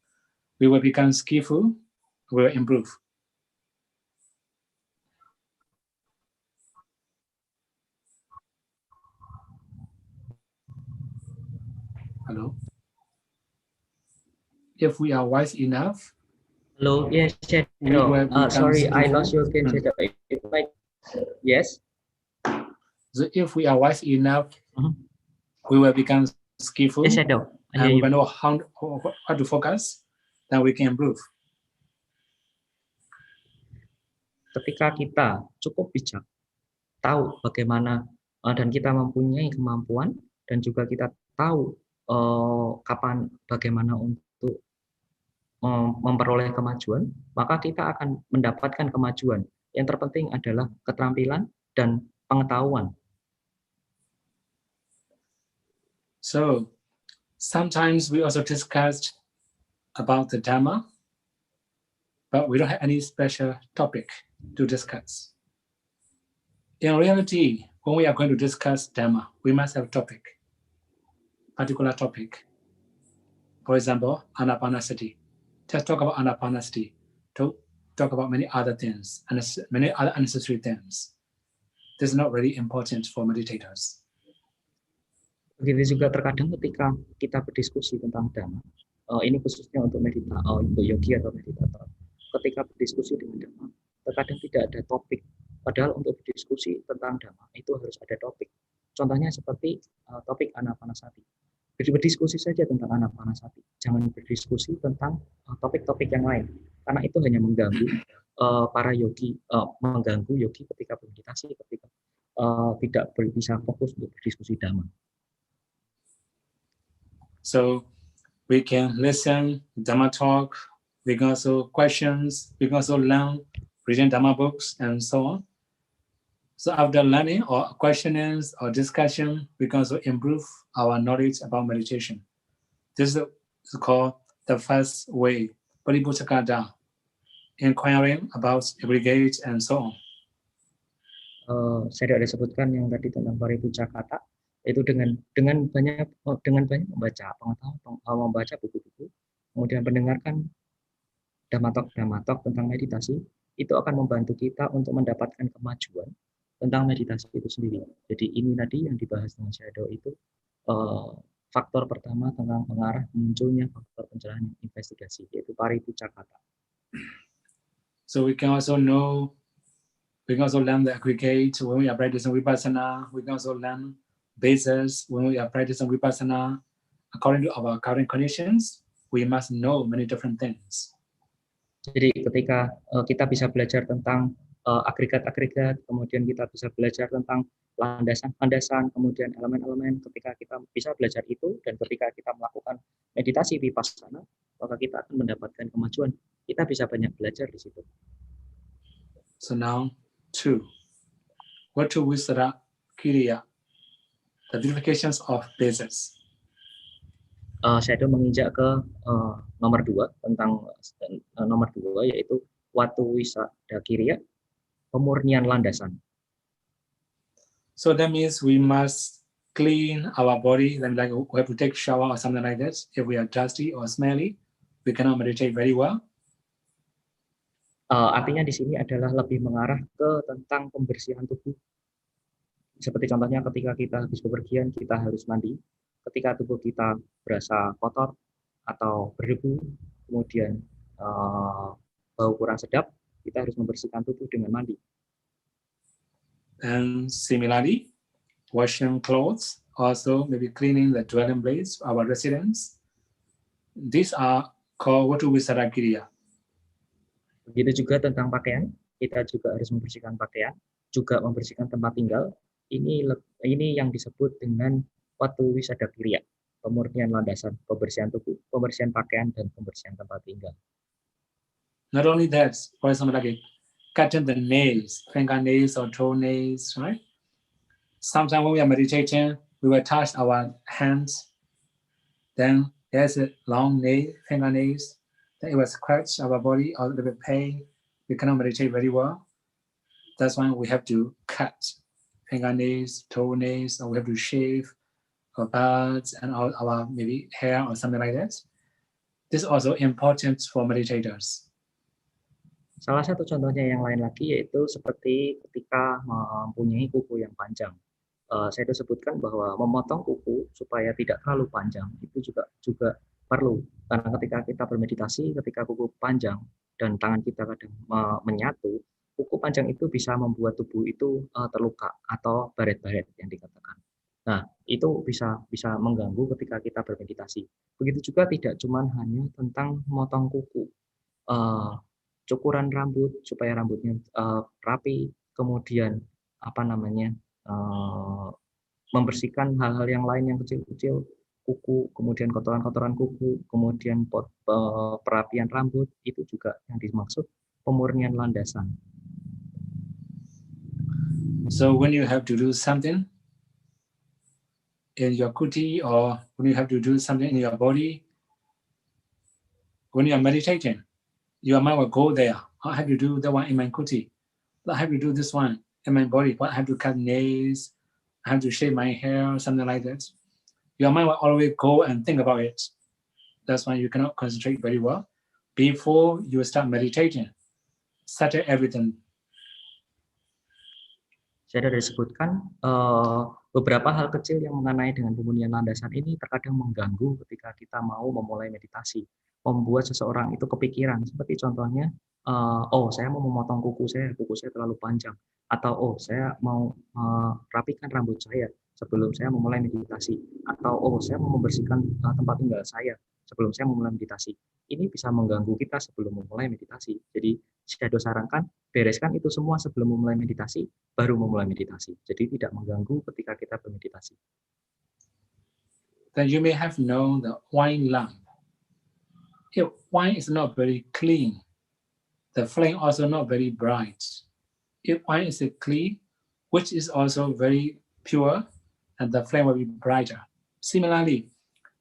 we will become skillful, we will improve. Hello? If we are wise enough, hello, yes, Sayadaw. Sorry, I lost you again, Sayadaw. Yes. So if we are wise enough, we will become skillful. Yes, Sayadaw. And we will know how to focus, then we can improve. Ketika kita cukup bijak, tahu bagaimana dan kita mempunyai kemampuan dan juga kita tahu bagaimana untuk memperoleh kemajuan, maka kita akan mendapatkan kemajuan. Yang terpenting adalah keterampilan dan pengetahuan. So sometimes we also discussed about the Dhamma, but we don't have any special topic to discuss. In reality, when we are going to discuss Dhamma, we must have a topic, particular topic. For example, Anapanasati. Just talk about Anapanasati. talk about many other things and many other unnecessary things. This is not really important for meditators. Begitu juga terkadang ketika kita berdiskusi tentang Dhamma, ini khususnya untuk untuk yogi atau meditator. Ketika berdiskusi dengan Dhamma, terkadang tidak ada topik. Padahal untuk berdiskusi tentang Dhamma itu harus ada topik. Contohnya seperti topik anapanasati. Berdiskusi saja tentang anapanasati. Jangan berdiskusi tentang topik-topik yang lain, karena itu hanya mengganggu para yogi, mengganggu yogi ketika bermeditasi, ketika tidak bisa fokus untuk berdiskusi Dhamma. So we can listen Dhamma talk, we can also questions, we can also learn reading Dhamma books and so on. So after learning or questionings or discussion, we can also improve our knowledge about meditation. This is called the first way, Paripusakada, inquiring about aggregate and so on. Saya ada sebutkan yang tadi tentang Paripusakata, itu dengan banyak membaca pengetahuan, membaca buku-buku, kemudian mendengarkan Dhammatalk tentang meditasi, itu akan membantu kita untuk mendapatkan kemajuan tentang meditasi itu sendiri. Jadi ini tadi yang dibahas dengan Sayadaw itu faktor pertama tentang mengarah munculnya faktor pencerahan investigasi, yaitu Paripusakata. So we can also learn the aggregate when we are practicing vipassana. We can also learn basis when we are practicing vipassana. According to our current conditions, we must know many different things. Jadi ketika kita bisa belajar tentang agregat-agregat, kemudian kita bisa belajar tentang landasan-landasan, kemudian elemen-elemen, ketika kita bisa belajar itu, dan ketika kita melakukan meditasi vipassana, maka kita akan mendapatkan kemajuan. Kita bisa banyak belajar di situ. So now, 2. What to Visara Kiriya, the purifications of basis. Saya menginjak ke nomor 2 tentang nomor 2, yaitu Watu Wisada Kiriya, pemurnian landasan. So that means we must clean our body, then like we have to take shower or something like that. If we are dusty or smelly, we cannot meditate very well. Artinya di sini adalah lebih mengarah ke tentang pembersihan tubuh. Seperti contohnya ketika kita habis bepergian, kita harus mandi. Ketika tubuh kita berasa kotor atau berdebu, kemudian bau kurang sedap, kita harus membersihkan tubuh dengan mandi. And similarly, washing clothes, also maybe cleaning the dwelling place, our residence. These are called Watu Visara Kiriya. Begitu juga tentang pakaian, kita juga harus membersihkan pakaian, juga membersihkan tempat tinggal. Ini yang disebut dengan Watu Wisada Kiriya, pemurnian landasan, pembersihan tubuh, pembersihan pakaian, dan pembersihan tempat tinggal. Not only that, for example, like cutting the nails, fingernails or toenails, right? Sometimes when we are meditating, we will touch our hands. Then there's a long nail, fingernails. Then it will scratch our body or a little bit pain. We cannot meditate very well. That's why we have to cut fingernails, toenails, or we have to shave our birds and our maybe hair or something like that. This is also important for meditators. Salah satu contohnya yang lain lagi yaitu seperti ketika mempunyai kuku yang panjang. Saya sebutkan bahwa memotong kuku supaya tidak terlalu panjang itu juga perlu, karena ketika kita bermeditasi, ketika kuku panjang dan tangan kita kadang menyatu, kuku panjang itu bisa membuat tubuh itu terluka atau baret-baret yang dikatakan. Nah, itu bisa mengganggu ketika kita bermeditasi. Begitu juga tidak cuma hanya tentang memotong kuku, cukuran rambut supaya rambutnya rapi, kemudian membersihkan hal-hal yang lain yang kecil-kecil, kuku, kemudian kotoran-kotoran kuku, kemudian perapian rambut, itu juga yang dimaksud pemurnian landasan. So when you have to do something in your kuti, or when you have to do something in your body, when you are meditating, your mind will go there. I have to do that one in my kuti. I have to do this one in my body. I have to cut nails. I have to shave my hair, something like that. Your mind will always go and think about it. That's why you cannot concentrate very well before you start meditating. settle everything. Saya sudah disebutkan beberapa hal kecil yang mengenai dengan pembunyian landasan ini terkadang mengganggu ketika kita mau memulai meditasi, membuat seseorang itu kepikiran. Seperti contohnya, oh saya mau memotong kuku saya terlalu panjang, atau oh saya mau rapikan rambut saya sebelum saya memulai meditasi, atau oh saya mau membersihkan tempat tinggal saya sebelum saya memulai meditasi. Ini bisa mengganggu kita sebelum memulai meditasi. Jadi Sayadaw sarankan bereskan itu semua sebelum memulai meditasi, baru memulai meditasi. Jadi tidak mengganggu ketika kita bermeditasi. Then you may have known the wine lamp. If wine is not very clean, the flame also not very bright. If wine is clean, which is also very pure, and the flame will be brighter. Similarly,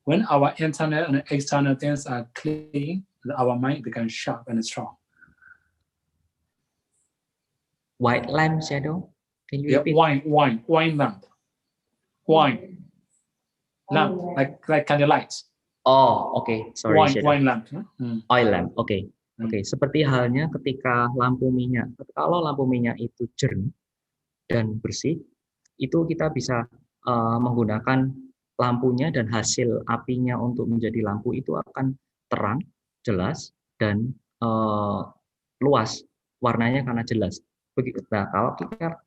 when our internal and external things are clean, our mind becomes sharp and strong. White lamp, Sayadaw? Can you repeat? Wine lamp. Wine. Lamp, like candlelight. Oh, okay. Sorry, wine lamp. Oil lamp, oke. Oke, seperti halnya ketika lampu minyak. Kalau lampu minyak itu jernih dan bersih, itu kita bisa menggunakan lampunya dan hasil apinya untuk menjadi lampu itu akan terang, jelas, dan luas warnanya karena jelas. Begitu. Nah, kalau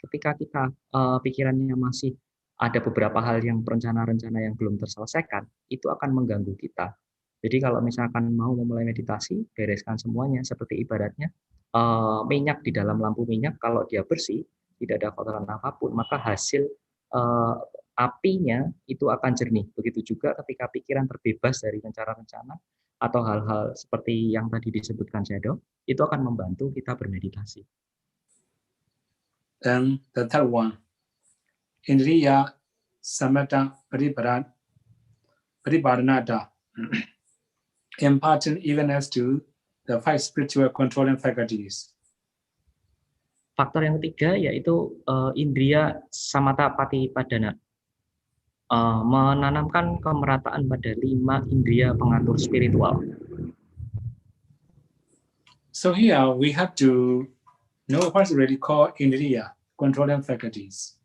ketika kita pikirannya masih ada beberapa hal yang rencana-rencana yang belum terselesaikan, itu akan mengganggu kita. Jadi kalau misalkan mau memulai meditasi, bereskan semuanya. Seperti ibaratnya minyak di dalam lampu minyak, kalau dia bersih, tidak ada kotoran apapun, maka hasil apinya itu akan jernih. Begitu juga ketika pikiran terbebas dari rencana-rencana atau hal-hal seperti yang tadi disebutkan Sayadaw, itu akan membantu kita bermeditasi. Then the third one, Indriya Samatha Pariparanada, imparting evenness to the 5 spiritual controlling faculties. Faktor yang ketiga yaitu Indriya Samatha Pariparanada, menanamkan kemerataan pada 5 indriya pengatur spiritual. So here we have to know what's really called Indriya, controlling faculties.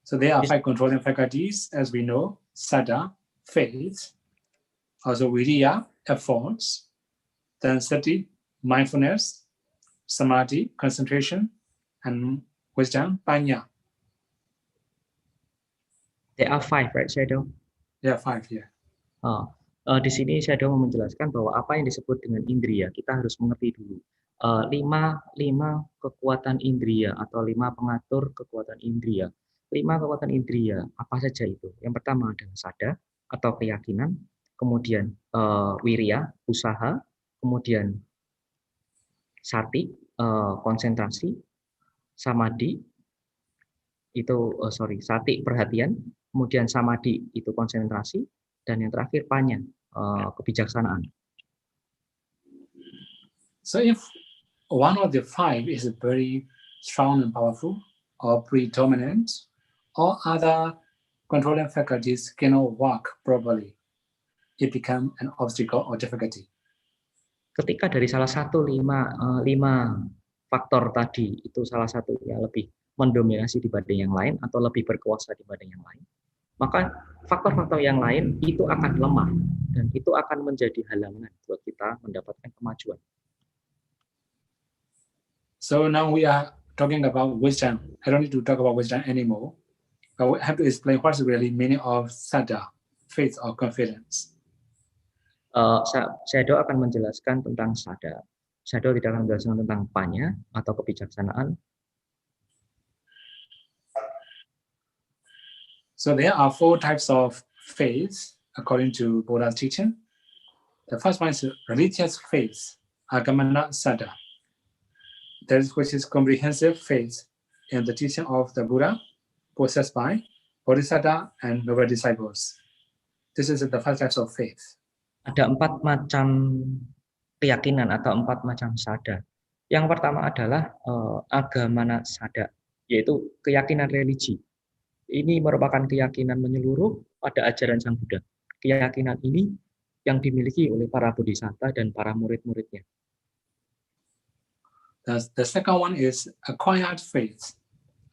So there are 5 controlling faculties, as we know: Saddha, faith, also Viriya, efforts, then Sati, mindfulness, Samadhi, concentration, and wisdom, Panya. There are 5, right, Sayadaw? There are 5 here. Di sini Sayadaw mau menjelaskan bahwa apa yang disebut dengan indriya, kita harus mengerti dulu. 5 kekuatan indriya atau 5 pengatur kekuatan indriya. 5 kekuatan indriya, apa saja itu? Yang pertama adalah saddha atau keyakinan, kemudian wirya, usaha, kemudian sati, konsentrasi, samadhi, sati perhatian, kemudian samadhi itu konsentrasi, dan yang terakhir panya, kebijaksanaan. So if one of the 5 is very strong and powerful or predominant, all other controlling faculties cannot work properly. It becomes an obstacle or difficulty. Ketika dari salah satu 5 faktor tadi itu salah satu yang lebih mendominasi dibanding yang lain atau lebih berkuasa dibanding yang lain, maka faktor-faktor yang lain itu akan lemah dan itu akan menjadi halangan buat kita mendapatkan kemajuan. So now we are talking about wisdom. I don't need to talk about wisdom anymore, but we have to explain what's really meaning of saddha, faith or confidence. Sayadaw akan menjelaskan tentang saddha. Sayadaw tidak akan menjelaskan tentang panya atau kebijaksanaan. So there are 4 types of faith according to Buddha's teaching. The first one is religious faith, agamana saddha. That is which is comprehensive faith in the teaching of the Buddha, possessed by Bodhisattva and noble disciples. This is the 5 types of faith. Ada 4 macam keyakinan atau 4 macam saddha. Yang pertama adalah agamana saddha, yaitu keyakinan religi. Ini merupakan keyakinan menyeluruh pada ajaran Sang Buddha. Keyakinan ini yang dimiliki oleh para bodhisatta dan para murid-muridnya. The second one is acquired faith,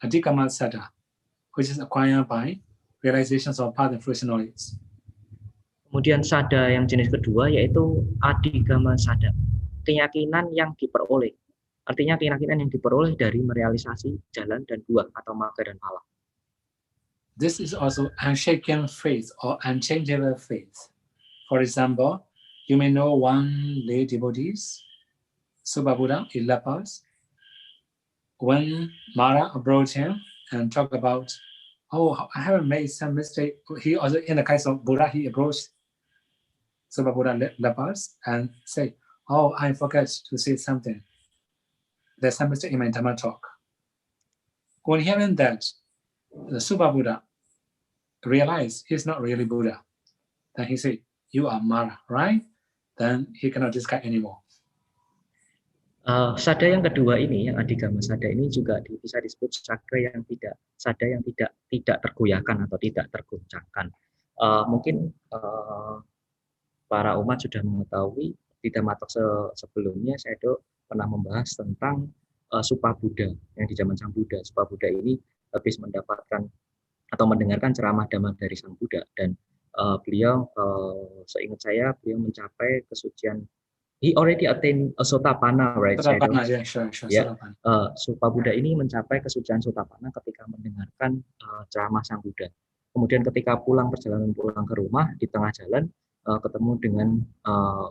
adhikama sada, which is acquired by realizations of path and fruition knowledge. Kemudian sada yang jenis kedua yaitu adhigama sada, keyakinan yang diperoleh. Artinya keyakinan yang diperoleh dari merealisasi jalan dan buah atau magga dan phala. This is also unshaken faith or unchangeable faith. For example, you may know one lay devotees, Subhabuddha in La Paz. When Mara approached him and talked about, oh, I haven't made some mistake. He also, in the case of Buddha, he approached Subhabuddha La Paz and say, oh, I forgot to say something. There's some mistake in my Dhamma talk. When hearing that, the Subhabuddha realized he's not really Buddha. Then he said, you are Mara, right? Then he cannot discard anymore. Sada yang kedua ini, yang adhigama sada ini juga bisa disebut sada yang tidak tergoyahkan atau tidak tergoncangkan. Mungkin para umat sudah mengetahui di Dhammatalk sebelumnya Sayadaw pernah membahas tentang Supa Buddha yang di zaman Sang Buddha. Supa Buddha ini habis mendapatkan atau mendengarkan ceramah Dhamma dari Sang Buddha dan beliau, seingat saya, beliau mencapai kesucian. He already attained a Sotapanna, right? Sotapanna, yeah, sure, Ya, Sotapanna. Supa Buddha ini mencapai kesucian Sotapanna ketika mendengarkan ceramah Sang Buddha. Kemudian ketika perjalanan pulang ke rumah, di tengah jalan ketemu dengan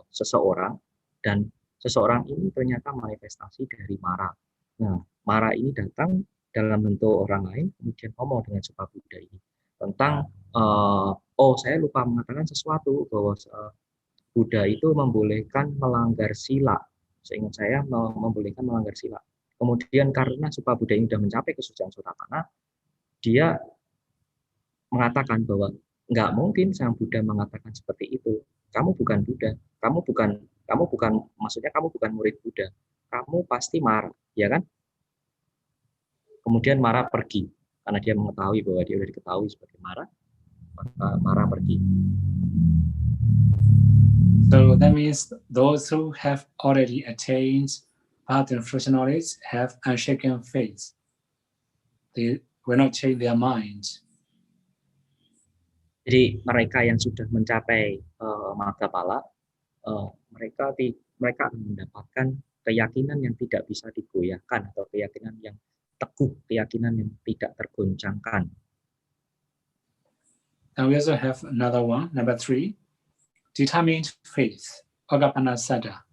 seseorang, dan seseorang ini ternyata manifestasi dari Mara. Nah, Mara ini datang dalam bentuk orang lain, kemudian ngomong dengan Supa Buddha ini tentang, oh saya lupa mengatakan sesuatu bahwa Buddha itu membolehkan melanggar sila. Seingat saya membolehkan melanggar sila. Kemudian karena Supa Buddha ini sudah mencapai kesucian Sotapanna, dia mengatakan bahwa nggak mungkin Sang Buddha mengatakan seperti itu. Kamu bukan Buddha. Kamu bukan murid Buddha. Kamu pasti Mara, ya kan? Kemudian Mara pergi karena dia mengetahui bahwa dia sudah diketahui sebagai Mara, maka Mara pergi. So that means those who have already attained path and fruition knowledge have unshaken faith. They will not change their mind. Jadi mereka yang sudah mencapai magga phala, mereka akan mendapatkan keyakinan yang tidak bisa digoyahkan atau keyakinan yang teguh, keyakinan yang tidak tergoncangkan. And we also have another one, number 3. Determined faith, Agapana Sada,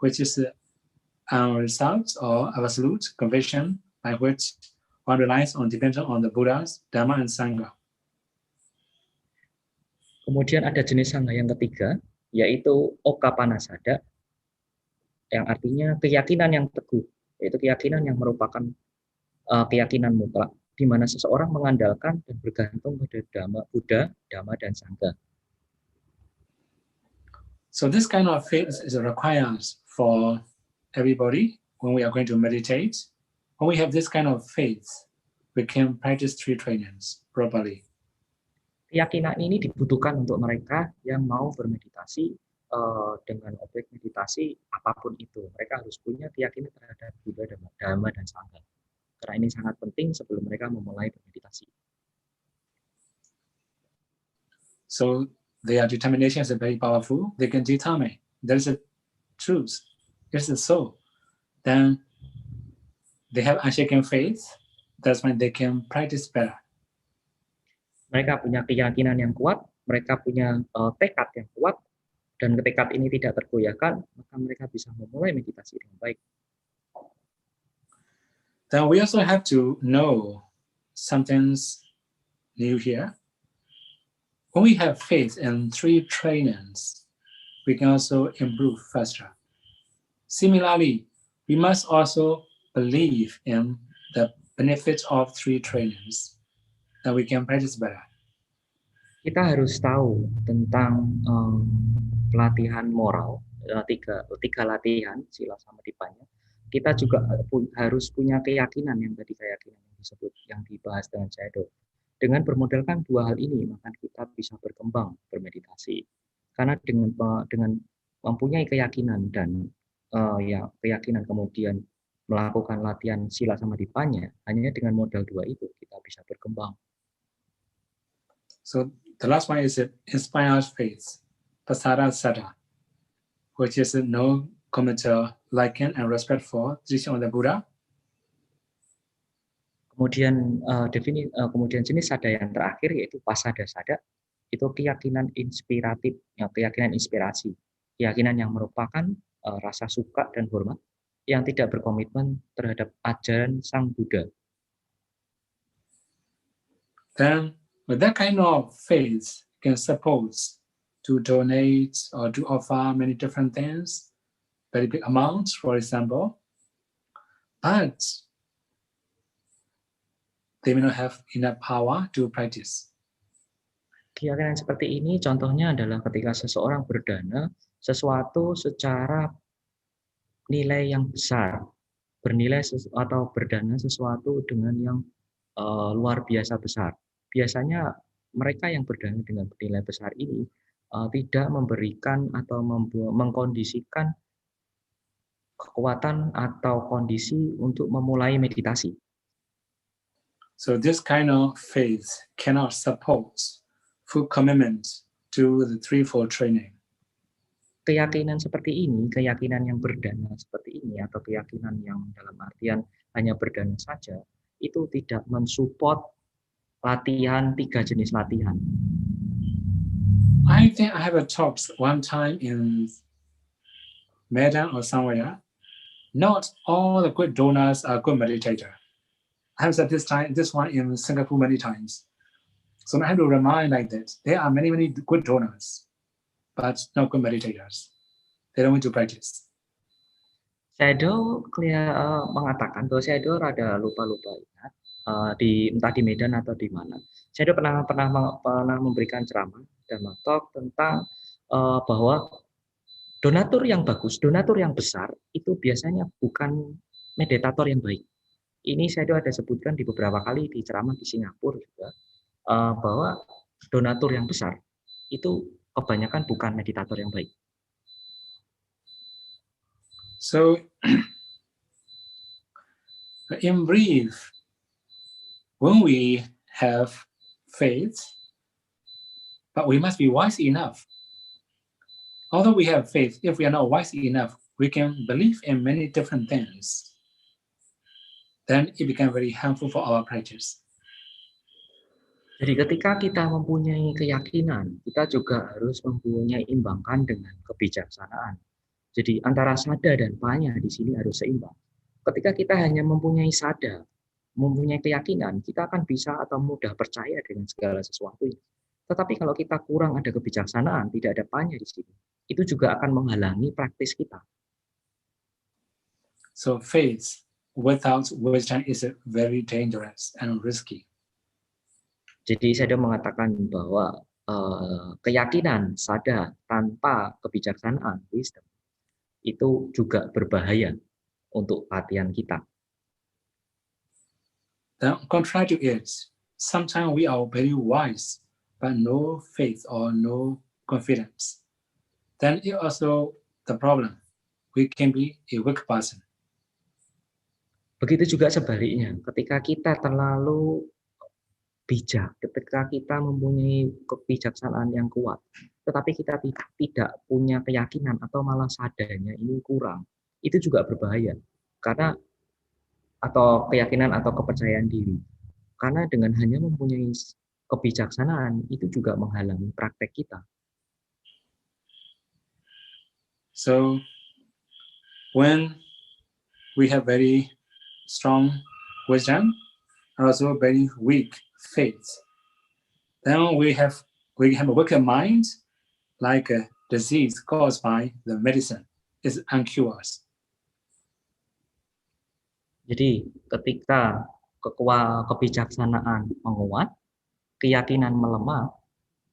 which is a result or absolute conviction by which one relies on dependent on the Buddhas, Dhamma, and Sangha. Kemudian ada jenis sangha yang ketiga, yaitu Okapana Sada, yang artinya keyakinan yang teguh, yaitu keyakinan yang merupakan keyakinan mutlak, di mana seseorang mengandalkan dan bergantung pada Buddha, Dhamma, dan Sangha. So this kind of faith is required for everybody when we are going to meditate. When we have this kind of faith, we can practice 3 trainings properly. Keyakinan ini dibutuhkan untuk mereka yang mau bermeditasi dengan objek meditasi apapun itu. Mereka harus punya keyakinan terhadap Buddha, Dhamma, dan Sangha. Karena ini sangat penting sebelum mereka memulai bermeditasi. So their determination is very powerful. They can determine there is a truth, it's a soul. Then they have unshaken faith. That's when they can practice better. Mereka punya keyakinan yang kuat, mereka punya tekad yang kuat, dan tekad ini tidak tergoyahkan, maka mereka bisa memulai meditasi dengan baik. Then we also have to know something's new here. When we have faith in 3 trainings, we can also improve faster. Similarly, we must also believe in the benefits of 3 trainings, that we can practice better. Kita harus tahu tentang pelatihan moral, tiga latihan, sila sama dipanya. Kita juga harus punya keyakinan yang tadi keyakinan yang disebut, yang dibahas dengan Sayadaw. Dengan bermodalkan 2 hal ini, maka kita bisa berkembang bermeditasi. Karena dengan mempunyai keyakinan dan keyakinan kemudian melakukan latihan sila samadhipanya, hanya dengan modal 2 itu kita bisa berkembang. So the last one is inspired faith, pasara sada, which is no commenter, liking and respect for teaching of the Buddha. Kemudian kemudian jenis sada yang terakhir yaitu pasada sada, itu keyakinan inspiratif, ya, keyakinan inspirasi, keyakinan yang merupakan rasa suka dan hormat yang tidak berkomitmen terhadap ajaran Sang Buddha. Then with that kind of faith, you can suppose to donate or to offer many different things, very big amounts, for example, but they may not have enough power to practice. Keyakinan seperti ini contohnya adalah ketika seseorang berdana sesuatu secara nilai yang besar, bernilai atau berdana sesuatu dengan yang luar biasa besar. Biasanya mereka yang berdana dengan nilai besar ini tidak memberikan atau mengkondisikan kekuatan atau kondisi untuk memulai meditasi. So this kind of faith cannot support full commitment to the threefold training. Keyakinan seperti ini, keyakinan yang berdana seperti ini, atau keyakinan yang dalam artian hanya berdana saja, itu tidak mensupport latihan 3 jenis latihan. I think I have a talk one time in Medan or somewhere. Not all the good donors are good meditator. I have said this one in Singapore many times. So I have to remind like that. There are many good donors, but not good meditators. They don't want to practice. Sayadaw mengatakan bahwa Sayadaw rada lupa-lupa ingat entah di Medan atau di mana. Sayadaw pernah memberikan ceramah Dhamma Talk tentang bahwa donatur yang bagus, donatur yang besar itu biasanya bukan meditator yang baik. Ini Sayadaw ada sebutkan di beberapa kali di ceramah di Singapura juga bahwa donatur yang besar itu kebanyakan bukan meditator yang baik. So, in brief, when we have faith, but we must be wise enough. Although we have faith, if we are not wise enough, we can believe in many different things. Then it becomes very harmful for our practice. Jadi ketika kita mempunyai keyakinan, kita juga harus mempunyai imbangkan dengan kebijaksanaan. Jadi antara sada dan panya di sini harus seimbang. Ketika kita hanya mempunyai sada, mempunyai keyakinan, kita akan bisa atau mudah percaya dengan segala sesuatu. Tetapi kalau kita kurang ada kebijaksanaan, tidak ada panya di sini, itu juga akan menghalangi praktis kita. So faith without wisdom is very dangerous and risky. Jadi saya mengatakan bahwa keyakinan sada tanpa kebijaksanaan, wisdom, itu juga berbahaya untuk latihan kita. The contrary to it, sometimes we are very wise, but no faith or no confidence. Then it also the problem. We can be a weak person. Begitu juga sebaliknya, ketika kita terlalu bijak, ketika kita mempunyai kebijaksanaan yang kuat, tetapi kita tidak punya keyakinan atau malah sadanya ini kurang, itu juga berbahaya. Karena atau keyakinan atau kepercayaan diri. Karena dengan hanya mempunyai kebijaksanaan itu juga menghalangi praktek kita. So when we have very strong wisdom and also very weak faith, then we have a weaker mind, like a disease caused by the medicine is uncured. Jadi ketika kebijaksanaan menguat, keyakinan melemah,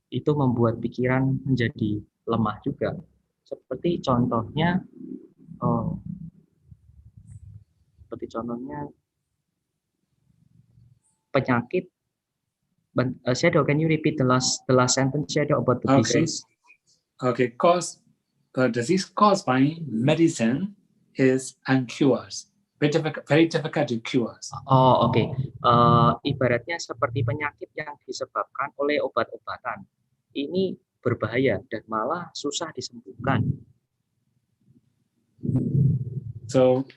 itu membuat pikiran menjadi lemah juga. Seperti contohnya penyakit. Sayadaw, can you repeat the last sentence, Sayadaw, about the disease? Okay, the disease caused by medicine is uncured, very difficult to cure. Oh, oke. Ibaratnya seperti penyakit yang disebabkan oleh obat-obatan. Ini berbahaya dan malah susah disembuhkan. So,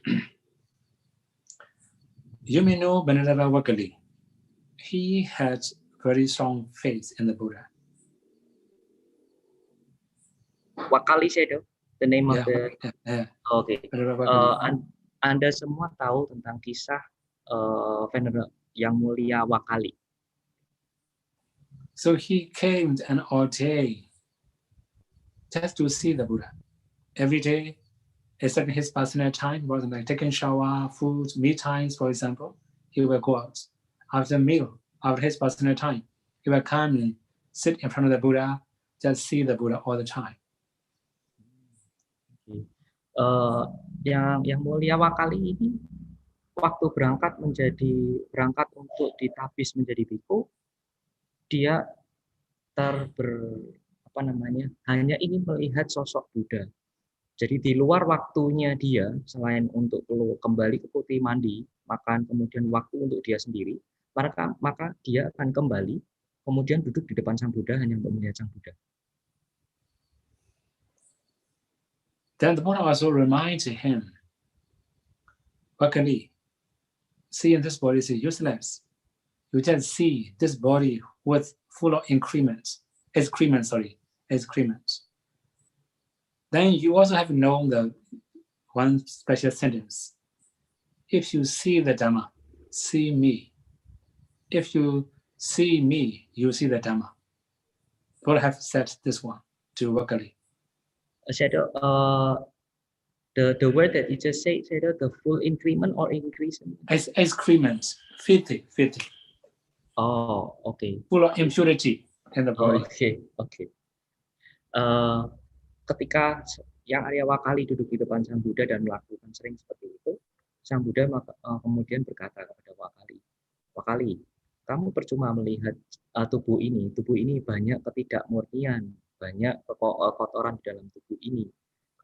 you may know Venerable Wakali. He had very strong faith in the Buddha. Wakali Sayadaw, the name of the... Oke. Anda semua tahu tentang kisah Venerable yang mulia Wakali. So he came and all day just to see the Buddha. Every day, except his personal time, wasn't like taking shower, food, meal times, for example, he will go out. After meal, after his personal time, he will come and sit in front of the Buddha, just see the Buddha all the time. Yang mulia Wakali ini waktu berangkat untuk ditapis menjadi biku, dia hanya ingin melihat sosok Buddha. Jadi di luar waktunya dia, selain untuk kembali ke putih mandi, makan, kemudian waktu untuk dia sendiri, maka dia akan kembali, kemudian duduk di depan Sang Buddha hanya untuk melihat Sang Buddha. Then the Buddha also reminded him, Wakali, seeing this body is useless. You just see this body with full of excrement. Then you also have known the one special sentence. If you see the Dhamma, see me. If you see me, you see the Dhamma. Buddha have said this one to Wakali. The word that you just said, the full increment or increasement? Excrement, filthy. Oh, okay. Full of impurity in the body. Okay. Ketika yang Arya Wakali duduk di depan Sang Buddha dan melakukan sering seperti itu, Sang Buddha kemudian berkata kepada Wakali, kamu percuma melihat tubuh ini banyak ketidakmurnian, banyak kotoran di dalam tubuh ini.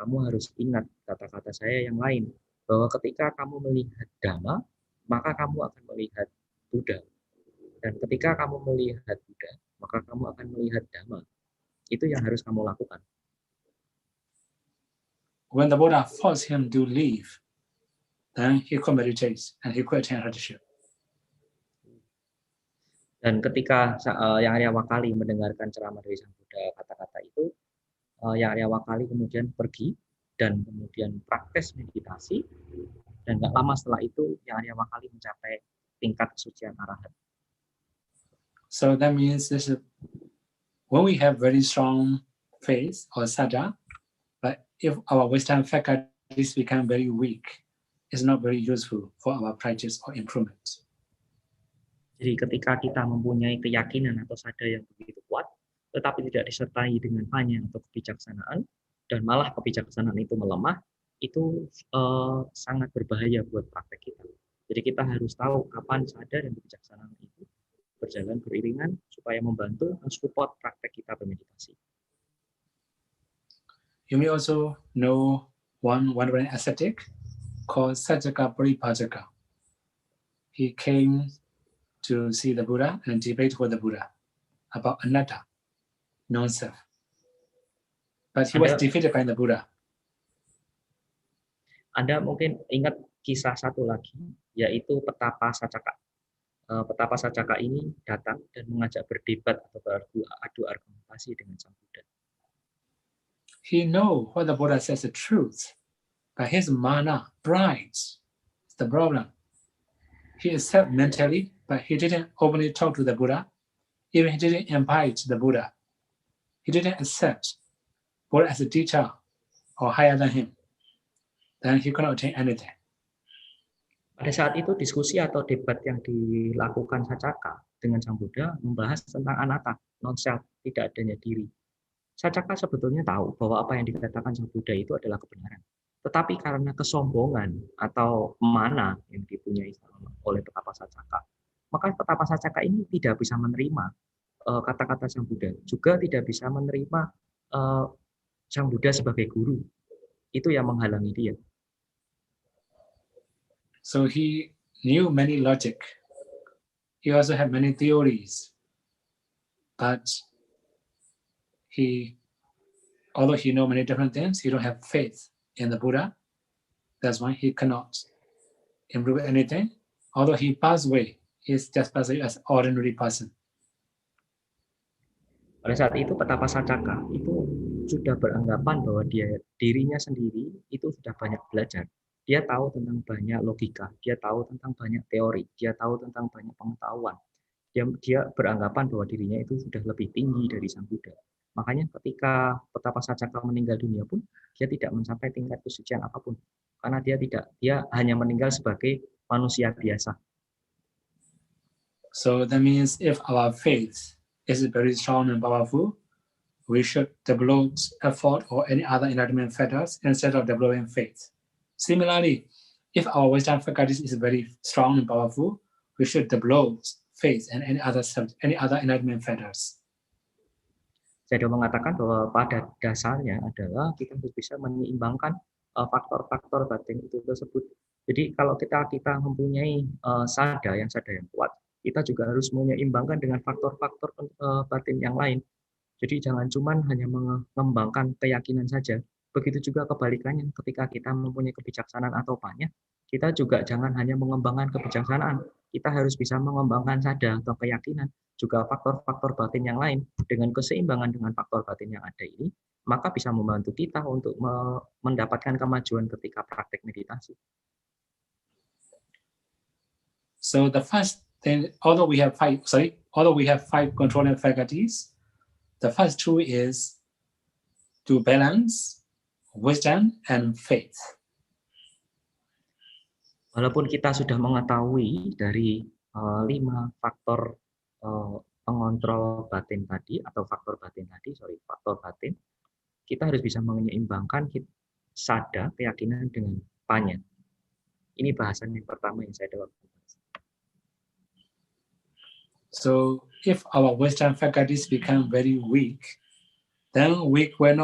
Kamu harus ingat kata-kata saya yang lain, bahwa ketika kamu melihat Dhamma, maka kamu akan melihat Buddha. Dan ketika kamu melihat Buddha, maka kamu akan melihat Dhamma. Itu yang harus kamu lakukan. When the Buddha forced him to leave, then he could meditate and he could attain hardship. Dan ketika yang Arya Wakali mendengarkan ceramah dari Sang Buddha kata-kata itu, yang Arya Wakali kemudian pergi dan kemudian praktis meditasi, dan nggak lama setelah itu yang Arya Wakali mencapai tingkat kesucian arahat. So that means this is when we have very strong faith or saddha, but if our wisdom faculties become very weak, it's not very useful for our practice or improvement. Jadi ketika kita mempunyai keyakinan atau sadar yang begitu kuat, tetapi tidak disertai dengan hanya atau kebijaksanaan, dan malah kebijaksanaan itu melemah, itu sangat berbahaya buat praktek kita. Jadi kita harus tahu kapan sadar dan kebijaksanaan itu berjalan beriringan supaya membantu mensupport praktek kita bermeditasi. You may also know one ascetic called Sajjaka Paripajaka. He came to see the Buddha and debate with the Buddha about anatta, non-self. But he was defeated by the Buddha. Anda mungkin ingat kisah satu lagi, yaitu petapa Sajjaka. Petapa Sajjaka ini datang dan mengajak berdebat atau beradu argumentasi dengan Sang Buddha. He know what the Buddha says the truth, but his mana, pride, is the problem. He accept mentally, but he didn't openly talk to the Buddha. Even he didn't invite the Buddha. He didn't accept Buddha as a teacher or higher than him. Then he cannot attain anything. Pada saat itu diskusi atau debat yang dilakukan Sajjaka dengan Sang Buddha membahas tentang anatta, non-self, tidak adanya diri. Sajjaka sebetulnya tahu bahwa apa yang dikatakan Sang Buddha itu adalah kebenaran. Tetapi karena kesombongan atau mana yang dipunyai oleh petapa Sajjaka, maka petapa Sajjaka ini tidak bisa menerima kata-kata Sang Buddha, juga tidak bisa menerima Sang Buddha sebagai guru. Itu yang menghalangi dia. So he knew many logic. He also had many theories, but although he know many different things, he don't have faith in the Buddha. That's why he cannot improve anything. Although he passed away, he's just passed away as ordinary person. Pada saat itu petapa Sacaka itu sudah beranggapan bahwa dirinya sendiri itu sudah banyak belajar. Dia tahu tentang banyak logika, dia tahu tentang banyak teori, dia tahu tentang banyak pengetahuan. Dia beranggapan bahwa dirinya itu sudah lebih tinggi dari Sang Buddha. Makanya ketika petapa Sacaka meninggal dunia pun dia tidak mencapai tingkat kesucian apapun, karena dia hanya meninggal sebagai manusia biasa. So that means if our faith is very strong and powerful, we should develop effort or any other enlightenment factors instead of developing faith. Similarly, if our wisdom faculties is very strong and powerful, we should develop faith and any other enlightenment factors. Sayadaw mengatakan bahwa pada dasarnya adalah kita harus bisa menyeimbangkan faktor-faktor batin itu tersebut. Jadi kalau kita mempunyai sada yang kuat, kita juga harus menyeimbangkan dengan faktor-faktor batin yang lain. Jadi jangan cuma hanya mengembangkan keyakinan saja. Begitu juga kebalikannya, ketika kita mempunyai kebijaksanaan atau panya, kita juga jangan hanya mengembangkan kebijaksanaan. Kita harus bisa mengembangkan sada atau keyakinan, juga faktor-faktor batin yang lain. Dengan keseimbangan dengan faktor batin yang ada ini, maka bisa membantu kita untuk mendapatkan kemajuan ketika praktek meditasi. So the first thing, although we have five controlling faculties, the first two is to balance wisdom and faith. Walaupun kita sudah mengetahui dari 5 faktor pengontrol batin tadi atau faktor batin, kita harus bisa menyeimbangkan sada keyakinan dengan panya. Ini bahasan yang pertama yang saya dapat. So if our wisdom faculties become very weak, then we will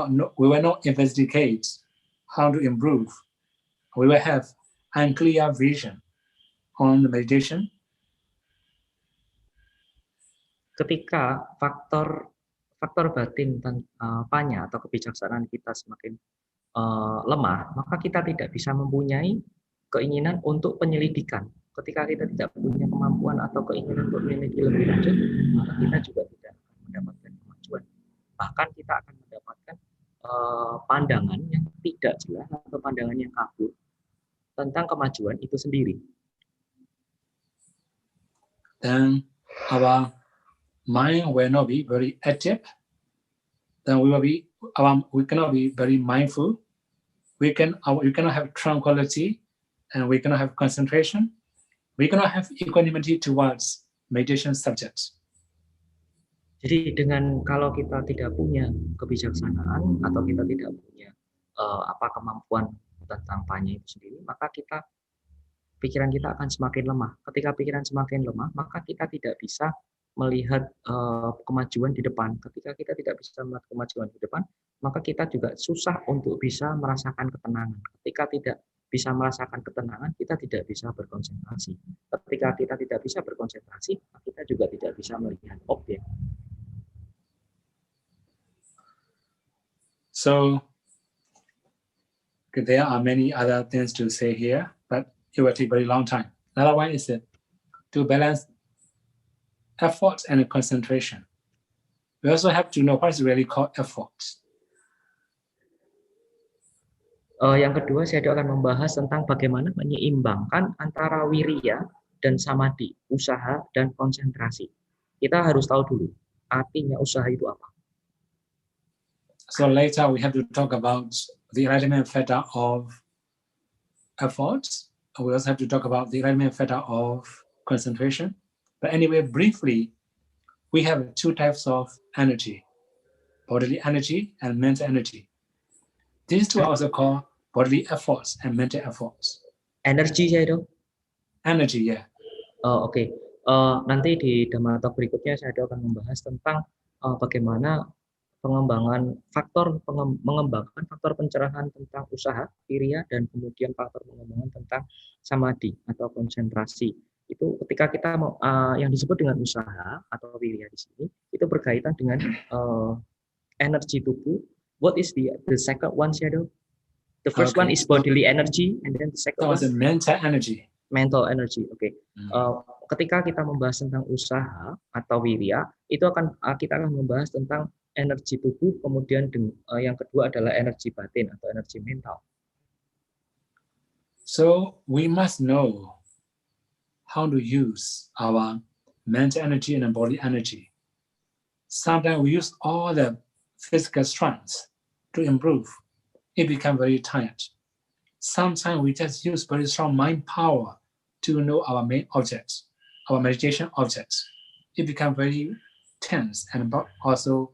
not investigate how to improve. We will have unclear vision on the meditation. Ketika faktor batin panya atau kebijaksanaan kita semakin lemah, maka kita tidak bisa mempunyai keinginan untuk penyelidikan. Ketika kita tidak punya kemampuan atau keinginan untuk menyelidiki lebih lanjut, maka kita juga tidak akan mendapatkan kemajuan. Bahkan kita akan mendapatkan pandangan yang tidak jelas atau pandangan yang kabur tentang kemajuan itu sendiri. Then our mind will not be very active. Then we cannot be very mindful. We cannot have tranquility, and we cannot have concentration. We cannot have equanimity towards meditation subjects. Jadi kalau kita tidak punya kebijaksanaan atau kita tidak punya kemampuan tentang panya itu sendiri, maka pikiran kita akan semakin lemah. Ketika pikiran semakin lemah, maka kita tidak bisa melihat kemajuan di depan. Ketika kita tidak bisa melihat kemajuan di depan, maka kita juga susah untuk bisa merasakan ketenangan. Ketika tidak bisa merasakan ketenangan, kita tidak bisa berkonsentrasi. Ketika kita tidak bisa berkonsentrasi, kita juga tidak bisa melihat objek. So there are many other things to say here, but it will take very long time. Another one is to balance effort and concentration. We also have to know what is really called effort. Yang kedua, saya akan membahas tentang bagaimana menyeimbangkan antara wirya dan samadhi, usaha dan konsentrasi. Kita harus tahu dulu artinya usaha itu apa. So later we have to talk about the enlightenment factor of effort. We also have to talk about the enlightenment factor of concentration. But anyway, briefly, we have two types of energy: bodily energy and mental energy. These two are also called bodily efforts and mental efforts. Energi, Sayadaw? Energy, yeah. Oke. Nanti di Dhammatalk berikutnya saya akan membahas tentang bagaimana mengembangkan faktor pencerahan tentang usaha, wirya, dan kemudian faktor pengembangan tentang samadhi atau konsentrasi. Itu ketika kita yang disebut dengan usaha atau wirya di sini itu berkaitan dengan energi tubuh. What is the second one, Sayadaw? The first one is bodily energy, and then the second one mental energy. Mental energy. Oke. Ketika kita membahas tentang usaha atau wirya, itu kita akan membahas tentang energi tubuh, kemudian yang kedua adalah energi batin atau energi mental. So we must know how to use our mental energy and body energy. Sometimes we use all the physical strength to improve. It becomes very tired. Sometimes we just use very strong mind power to know our main objects, our meditation objects. It becomes very tense and also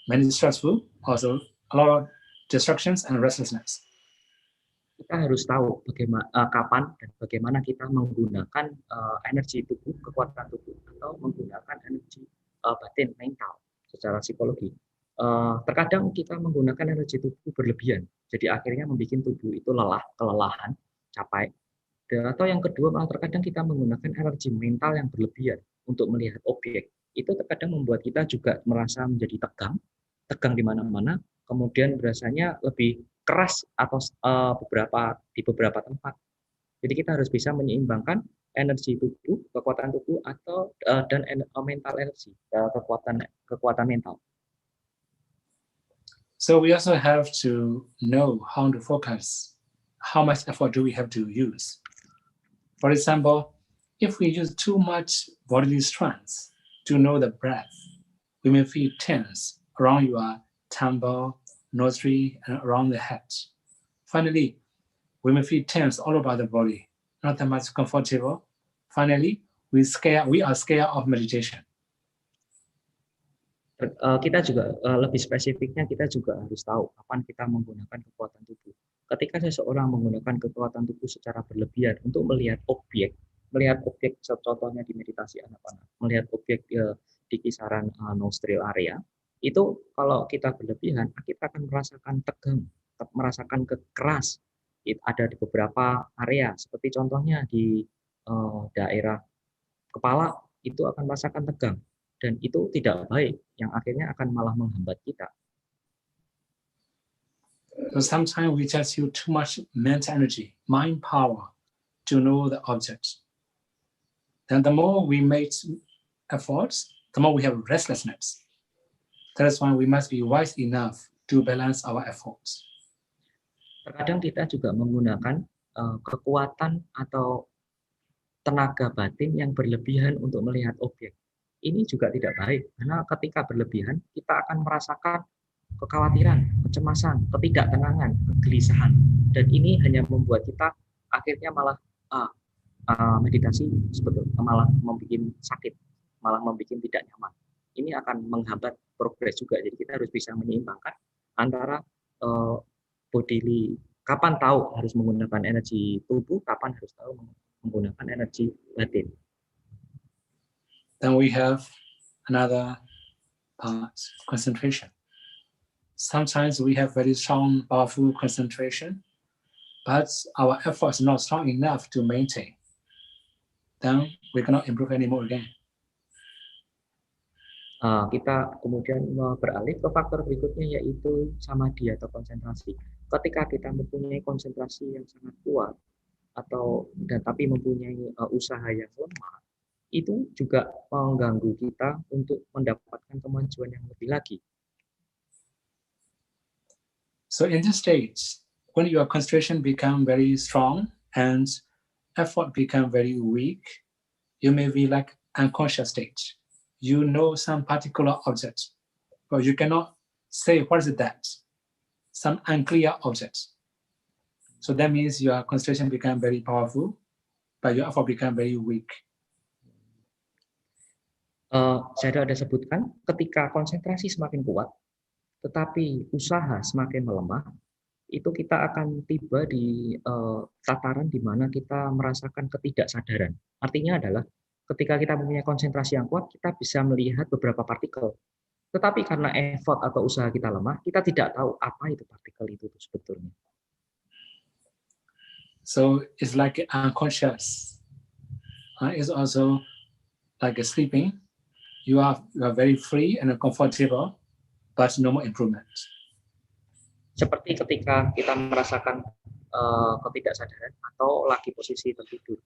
many stressful, also a lot of distractions and restlessness. Kita harus tahu kapan dan bagaimana kita menggunakan energi tubuh, kekuatan tubuh, atau menggunakan energi batin, mental, secara psikologi. Terkadang kita menggunakan energi tubuh berlebihan, jadi akhirnya membuat tubuh itu kelelahan, capek. Atau yang kedua, malah terkadang kita menggunakan energi mental yang berlebihan untuk melihat objek. Itu terkadang membuat kita juga merasa menjadi tegang di mana-mana, kemudian berasanya lebih keras atau di beberapa tempat. Jadi kita harus bisa menyeimbangkan energi tubuh, kekuatan tubuh dan mental energi, kekuatan mental. So we also have to know how to focus. How much effort do we have to use? For example, if we use too much bodily strength to know the breath, we may feel tense around your temple, nostril, and around the head. Finally, we may feel tense all over the body, not that much comfortable. Finally, we are scared of meditation. Kita juga lebih spesifiknya kita juga harus tahu kapan kita menggunakan kekuatan tubuh. Ketika seseorang menggunakan kekuatan tubuh secara berlebihan untuk melihat objek contohnya di meditasi anapana, melihat objek di kisaran nostril area, itu kalau kita berlebihan, kita akan merasakan tegang, merasakan keras. Ada di beberapa area, seperti contohnya di daerah kepala, itu akan merasakan tegang. Dan itu tidak baik, yang akhirnya akan malah menghambat kita. So sometimes we just use too much mental energy, mind power, to know the object. Then the more we make efforts, the more we have restlessness. That is why we must be wise enough to balance our efforts. Terkadang kita juga menggunakan kekuatan atau tenaga batin yang berlebihan untuk melihat objek. Ini juga tidak baik, karena ketika berlebihan, kita akan merasakan kekhawatiran, kecemasan, ketidaktenangan, kegelisahan. Dan ini hanya membuat kita akhirnya malah meditasi sebetulnya malah membuat sakit, malah membuat tidak nyaman. Ini akan menghambat progres juga. Jadi kita harus bisa menyeimbangkan antara bodily, kapan tahu harus menggunakan energi tubuh, kapan harus tahu menggunakan energi batin. Then we have another part, concentration. Sometimes we have very strong, powerful concentration, but our effort is not strong enough to maintain. Then we cannot improve anymore again. Kita kemudian beralih ke faktor berikutnya, yaitu samadhi atau konsentrasi. Ketika kita mempunyai konsentrasi yang sangat kuat tapi mempunyai usaha yang lemah, itu juga mengganggu kita untuk mendapatkan kemajuan yang lebih lagi. So in this stage, when your concentration become very strong and effort become very weak, you may be like unconscious state. You know some particular object, but you cannot say what is that. Some unclear object. So that means your concentration become very powerful, but your effort become very weak. Saya ada sebutkan, ketika konsentrasi semakin kuat, tetapi usaha semakin melemah, itu kita akan tiba di tataran di mana kita merasakan ketidaksadaran. Artinya adalah ketika kita mempunyai konsentrasi yang kuat, kita bisa melihat beberapa partikel. Tetapi karena effort atau usaha kita lemah, kita tidak tahu apa itu partikel itu sebetulnya. So it's like unconscious. It's also like sleeping. You are very free and comfortable, but no more improvement. Seperti ketika kita merasakan ketidaksadaran atau lagi posisi tertidur.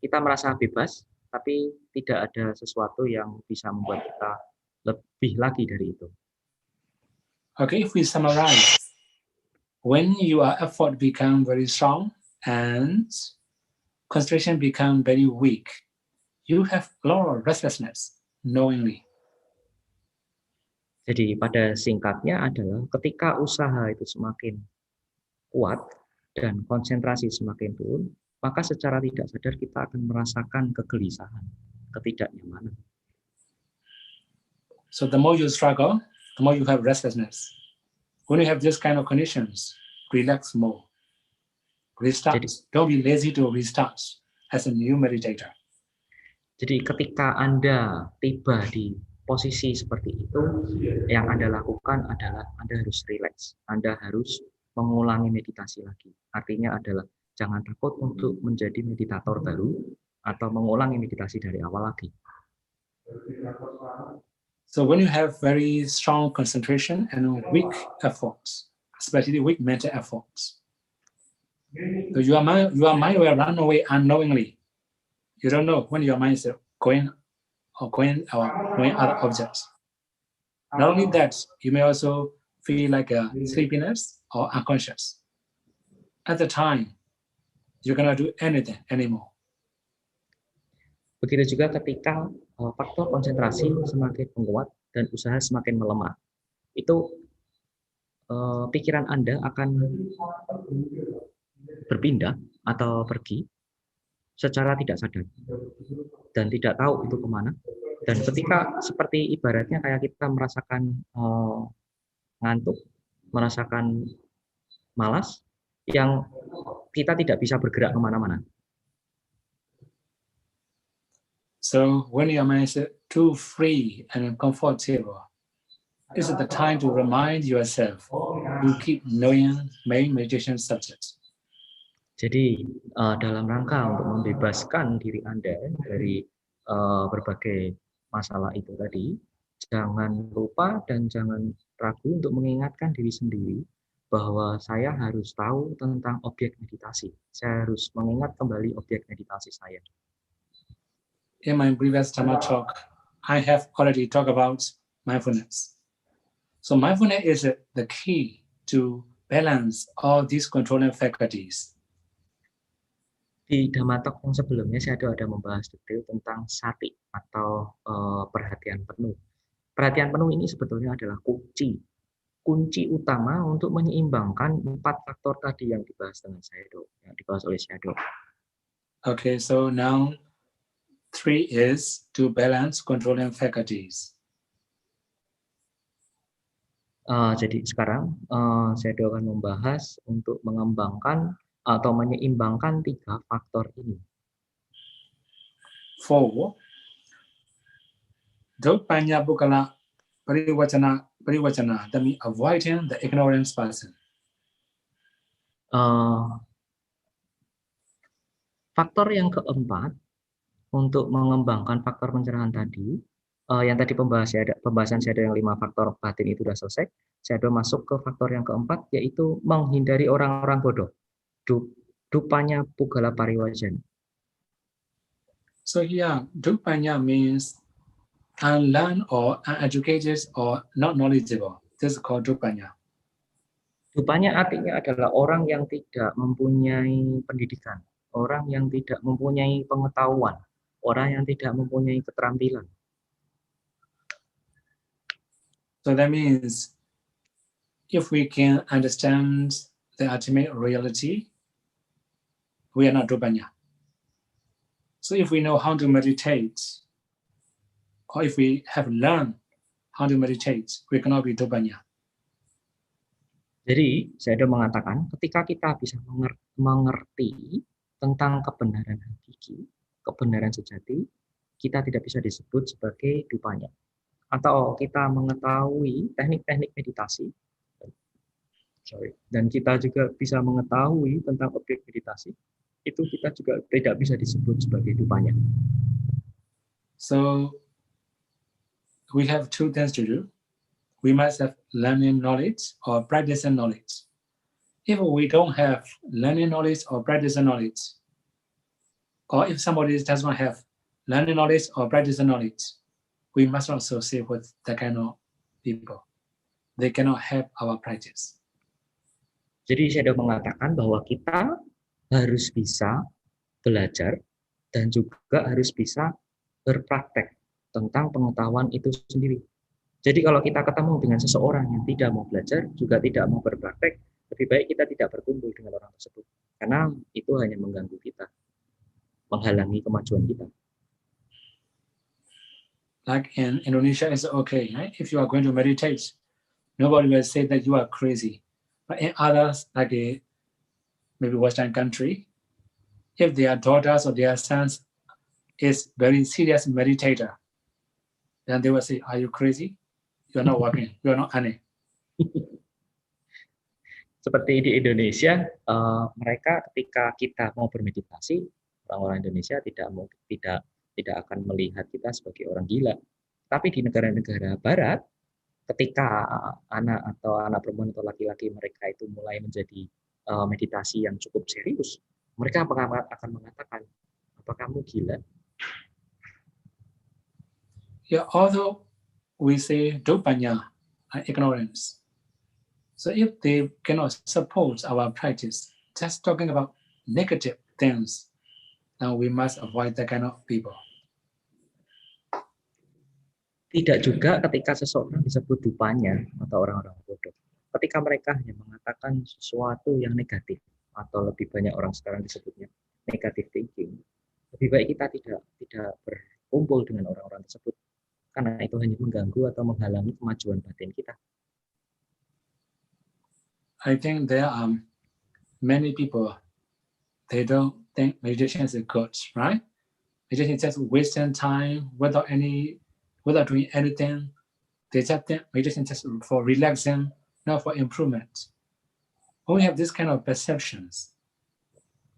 Kita merasa bebas, tapi tidak ada sesuatu yang bisa membuat kita lebih lagi dari itu. Okay, if we summarize, when your effort become very strong and concentration become very weak, you have a lot of restlessness knowingly. Jadi pada singkatnya adalah ketika usaha itu semakin kuat dan konsentrasi semakin turun, maka secara tidak sadar kita akan merasakan kegelisahan, ketidaknyamanan. So the more you struggle, the more you have restlessness. When you have this kind of conditions, relax more. Restart. Don't be lazy to restart as a new meditator. Jadi ketika Anda tiba di posisi seperti itu, yang Anda lakukan adalah Anda harus relax. Anda harus mengulangi meditasi lagi. Artinya adalah jangan takut untuk menjadi meditator baru atau mengulangi meditasi dari awal lagi. So when you have very strong concentration and weak efforts, especially weak mental efforts, so your mind will run away unknowingly. You don't know when your mind is going or knowing other objects. Not only that, you may also feel like a sleepiness or unconscious. At the time, you cannot do anything anymore. Begitu juga ketika faktor konsentrasi semakin menguat dan usaha semakin melemah. Itu pikiran Anda akan berpindah atau pergi secara tidak sadar dan tidak tahu itu kemana. Dan ketika seperti ibaratnya kayak kita merasakan ngantuk, merasakan malas, yang kita tidak bisa bergerak kemana-mana. So when your mind is too free and comfortable, this is the time to remind yourself to keep knowing main meditation subjects. Jadi dalam rangka untuk membebaskan diri Anda dari berbagai masalah itu tadi, jangan lupa dan jangan ragu untuk mengingatkan diri sendiri bahwa saya harus tahu tentang objek meditasi. Saya harus mengingat kembali objek meditasi saya. In my previous Dhamma talk, I have already talked about mindfulness. So mindfulness is the key to balance all these controlling faculties. Di Dhammatalk yang sebelumnya saya ada membahas detail tentang sati atau perhatian penuh. Perhatian penuh ini sebetulnya adalah kunci utama untuk menyeimbangkan 4 faktor tadi yang dibahas dengan Sayadaw, yang dibahas oleh Sayadaw. Okay, so now 3 is to balance controlling faculties. Jadi sekarang Sayadaw akan membahas untuk mengembangkan atau menyeimbangkan 3 faktor ini. 4. Dopanya bukala pariwachana, that means avoiding the ignorant person. Faktor yang keempat untuk mengembangkan faktor pencerahan tadi, yang tadi pembahasan Sayadaw yang 5 faktor batin itu sudah selesai. Sayadaw masuk ke faktor yang keempat, yaitu menghindari orang-orang bodoh. Dupanya pugala pariwajan. So here, dupanya means unlearned or uneducated or not knowledgeable. This is called dupanya. Dupanya artinya adalah orang yang tidak mempunyai pendidikan, orang yang tidak mempunyai pengetahuan, orang yang tidak mempunyai keterampilan. So that means if we can understand the ultimate reality, we are not dupanya. So if we know how to meditate, or if we have learned how to meditate, we cannot be dupanya. Jadi, Sayadaw mengatakan ketika kita bisa mengerti tentang kebenaran hakiki, kebenaran sejati, kita tidak bisa disebut sebagai dupanya. atau kita mengetahui teknik-teknik meditasi, dan kita juga bisa mengetahui tentang objek meditasi, itu kita juga tidak bisa disebut sebagai dupanya. So we have two things to do. We must have learning knowledge or practicing knowledge. If we don't have learning knowledge or practicing knowledge, or if somebody does not have learning knowledge or practicing knowledge, we must not associate with that kind of people. They cannot help our practice. Jadi saya sudah mengatakan bahwa kita harus bisa belajar dan juga harus bisa berpraktek tentang pengetahuan itu sendiri. Jadi kalau kita ketemu dengan seseorang yang tidak mau belajar, juga tidak mau berpraktek, lebih baik kita tidak berkumpul dengan orang tersebut. Karena itu hanya mengganggu kita, menghalangi kemajuan kita. Like in Indonesia, it's okay, right? If you are going to meditate, nobody will say that you are crazy. But in others, like maybe Western country, if their daughters or their sons is very serious meditator, then they will say, "Are you crazy? You are not working. You are not earning." Seperti di Indonesia, mereka ketika kita mau bermeditasi, orang-orang Indonesia tidak akan melihat kita sebagai orang gila. Tapi di negara-negara Barat, ketika anak atau anak perempuan atau laki-laki mereka itu mulai menjadi meditasi yang cukup serius, mereka akan mengatakan, apa kamu gila? Yeah, although we say dopanya, ignorance. So if they cannot support our practice, just talking about negative things, then we must avoid that kind of people. Tidak juga ketika seseorang disebut dupanya atau orang-orang bodoh. Ketika mereka hanya mengatakan sesuatu yang negatif, atau lebih banyak orang sekarang disebutnya negative thinking, lebih baik kita tidak berkumpul dengan orang-orang tersebut, karena itu hanya mengganggu atau menghalangi kemajuan batin kita. I think there are many people, they don't think meditation is good, right? Meditation is just wasting time without doing anything. They just think meditation is just for relaxing, not for improvement. When we have this kind of perceptions,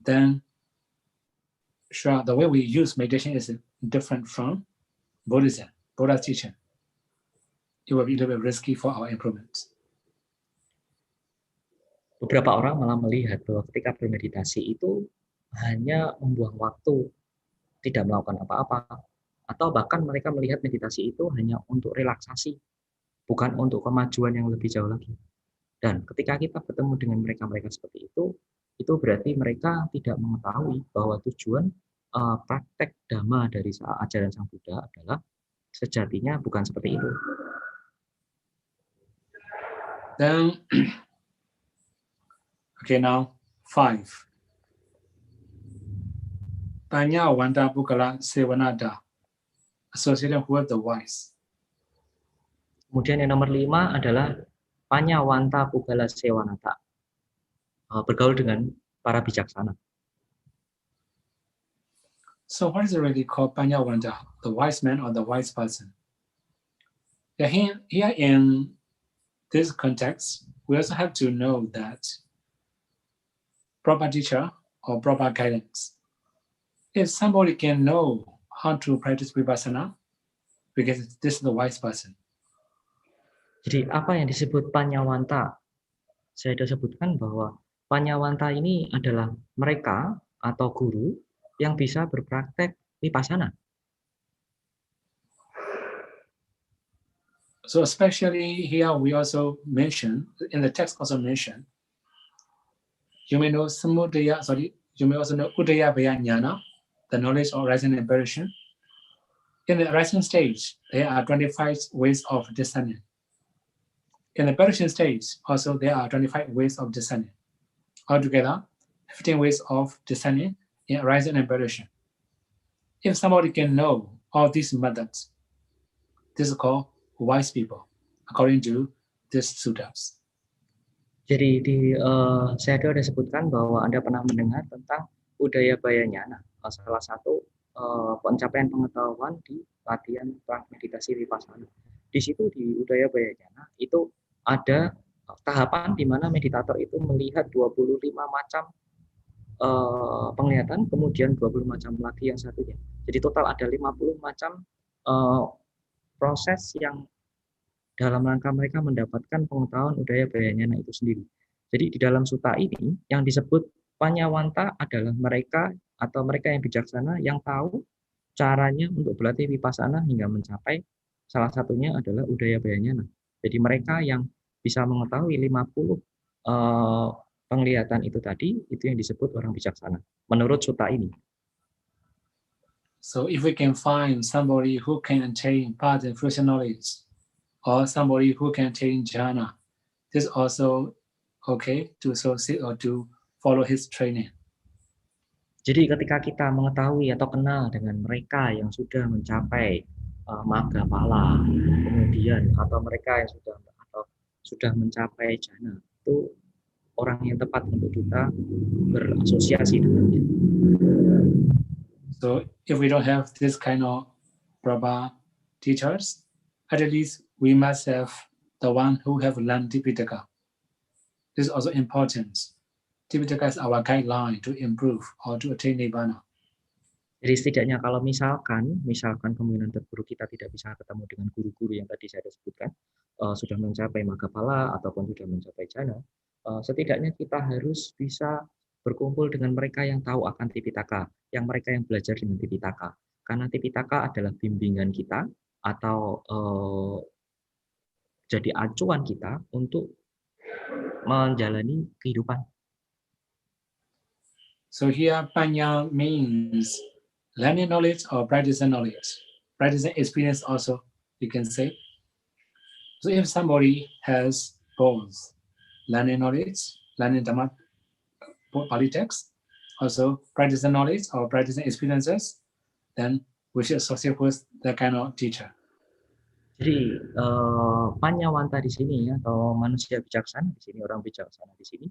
then sure, the way we use meditation is different from Buddha's teaching. It will be a little bit risky for our improvement. Beberapa orang malah melihat bahwa ketika bermeditasi itu hanya membuang waktu, tidak melakukan apa-apa, atau bahkan mereka melihat meditasi itu hanya untuk relaksasi, bukan untuk kemajuan yang lebih jauh lagi. Dan ketika kita bertemu dengan mereka-mereka seperti itu berarti mereka tidak mengetahui bahwa tujuan praktek Dhamma dari ajaran Sang Buddha adalah sejatinya bukan seperti itu. Then, okay, now 5. Panya Wanda Bukala Sevanada, associated with the wise. Kemudian yang nomor 5 adalah Panyawanta Pugala Sewanata, bergaul dengan para bijaksana. So what is it really called Panyawanta, the wise man or the wise person? Yeah, here in this context, we also have to know that proper teacher or proper guidance. If somebody can know how to practice vipassana, because this is the wise person. Jadi apa yang disebut Panyawanta? Saya sudah sebutkan bahwa Panyawanta ini adalah mereka atau guru yang bisa berpraktek vipassana. So especially here we also mention, in the text also mention, you may know you may also know Udaya Jnana, the knowledge of rising and perishing. In the rising stage, there are 25 ways of discerning. In the perishing stage, also there are 25 ways of discerning. Altogether, 15 ways of discerning in rising and perishing. If somebody can know all these methods, this is called wise people, according to these suttas. Jadi saya sudah sebutkan bahwa Anda pernah mendengar tentang Udaya Jnana, salah satu pencapaian pengetahuan di latihan meditasi vipassana. Di situ di Udaya Bayajana itu ada tahapan di mana meditator itu melihat 25 macam penglihatan, kemudian 20 macam lagi yang satunya. Jadi total ada 50 macam proses yang dalam rangka mereka mendapatkan pengetahuan Udaya Bayajana itu sendiri. Jadi di dalam sutta ini yang disebut Panyawanta adalah mereka atau mereka yang bijaksana yang tahu caranya untuk berlatih vipassana hingga mencapai salah satunya adalah Udaya Bayajana. Jadi mereka yang bisa mengetahui 50 penglihatan itu tadi, itu yang disebut orang bijaksana menurut sutta ini. So if we can find somebody who can attain past and future knowledge, or somebody who can attain jhana, this is also okay to associate or to follow his training. Jadi ketika kita mengetahui atau kenal dengan mereka yang sudah mencapai Maggapala, kemudian atau mereka yang sudah mencapai jhana, itu orang yang tepat untuk kita berasosiasi dengannya. So if we don't have this kind of proper teachers, at least we must have the one who have learned Tipitaka. This is also important. Tipitaka is our guideline to improve or to attain Nibbana. Jadi setidaknya kalau misalkan kemungkinan terburuk kita tidak bisa ketemu dengan guru-guru yang tadi saya sebutkan, sudah mencapai Maggapala ataupun sudah mencapai jhana, setidaknya kita harus bisa berkumpul dengan mereka yang tahu akan Tipitaka, yang mereka yang belajar dengan Tipitaka. Karena Tipitaka adalah bimbingan kita atau jadi acuan kita untuk menjalani kehidupan. So here Panya means learning knowledge or practicing knowledge. Practicing experience also, you can say. So if somebody has both learning knowledge, learning Dhamma Pali text, also practicing knowledge or practicing experiences, then we should associate with that kind of teacher. Jadi Panyawanta di sini atau manusia bijaksana di sini, orang bijaksana di sini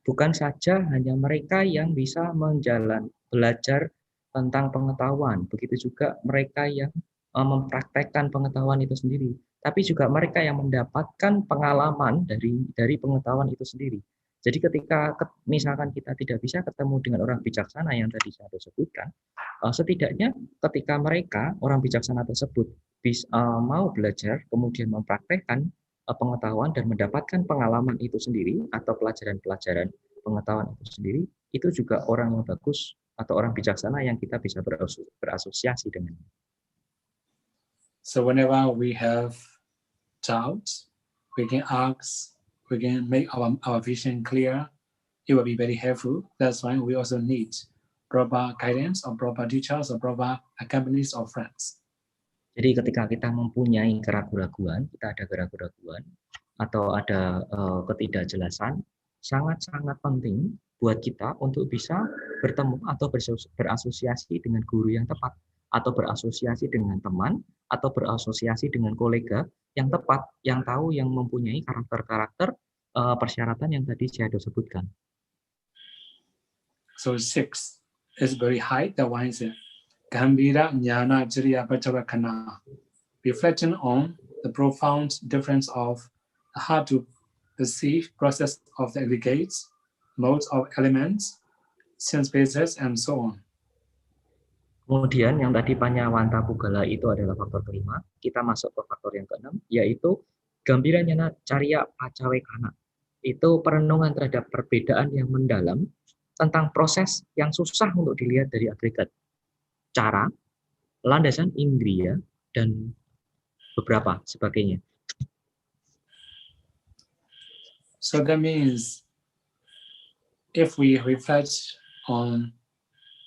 bukan saja hanya mereka yang bisa belajar tentang pengetahuan, begitu juga mereka yang mempraktekkan pengetahuan itu sendiri, tapi juga mereka yang mendapatkan pengalaman dari pengetahuan itu sendiri. Jadi ketika misalkan kita tidak bisa ketemu dengan orang bijaksana yang tadi saya sebutkan, setidaknya ketika mereka, orang bijaksana tersebut, mau belajar, kemudian mempraktekkan pengetahuan dan mendapatkan pengalaman itu sendiri atau pelajaran-pelajaran pengetahuan itu sendiri, itu juga orang yang bagus atau orang bijaksana yang kita bisa berasosiasi dengan. So whenever we have doubts, we can ask, we can make our vision clear. It will be very helpful. That's why we also need proper guidance or proper teachers or proper accompanies or friends. Jadi ketika kita mempunyai keraguan-raguan, kita ada keraguan-raguan atau ada ketidakjelasan, sangat-sangat penting buat kita untuk bisa bertemu atau berasosiasi dengan guru yang tepat, atau berasosiasi dengan teman, atau berasosiasi dengan kolega yang tepat, yang tahu, yang mempunyai karakter-karakter persyaratan yang tadi saya sudah sebutkan. So 6 is very high, the one is Gambira Jnana Jiriya Pachavakana, reflecting on the profound difference of how to perceive process of the aggregates, modes of elements, sense bases, and so on. Kemudian yang tadi Panyawanta Pugala itu adalah faktor kelima, kita masuk ke faktor yang keenam, yaitu Gambira Jnana Cariya Pachavekana. Itu perenungan terhadap perbedaan yang mendalam tentang proses yang susah untuk dilihat dari agregat. Cara, landasan indria, dan beberapa sebagainya. So that means if we reflect on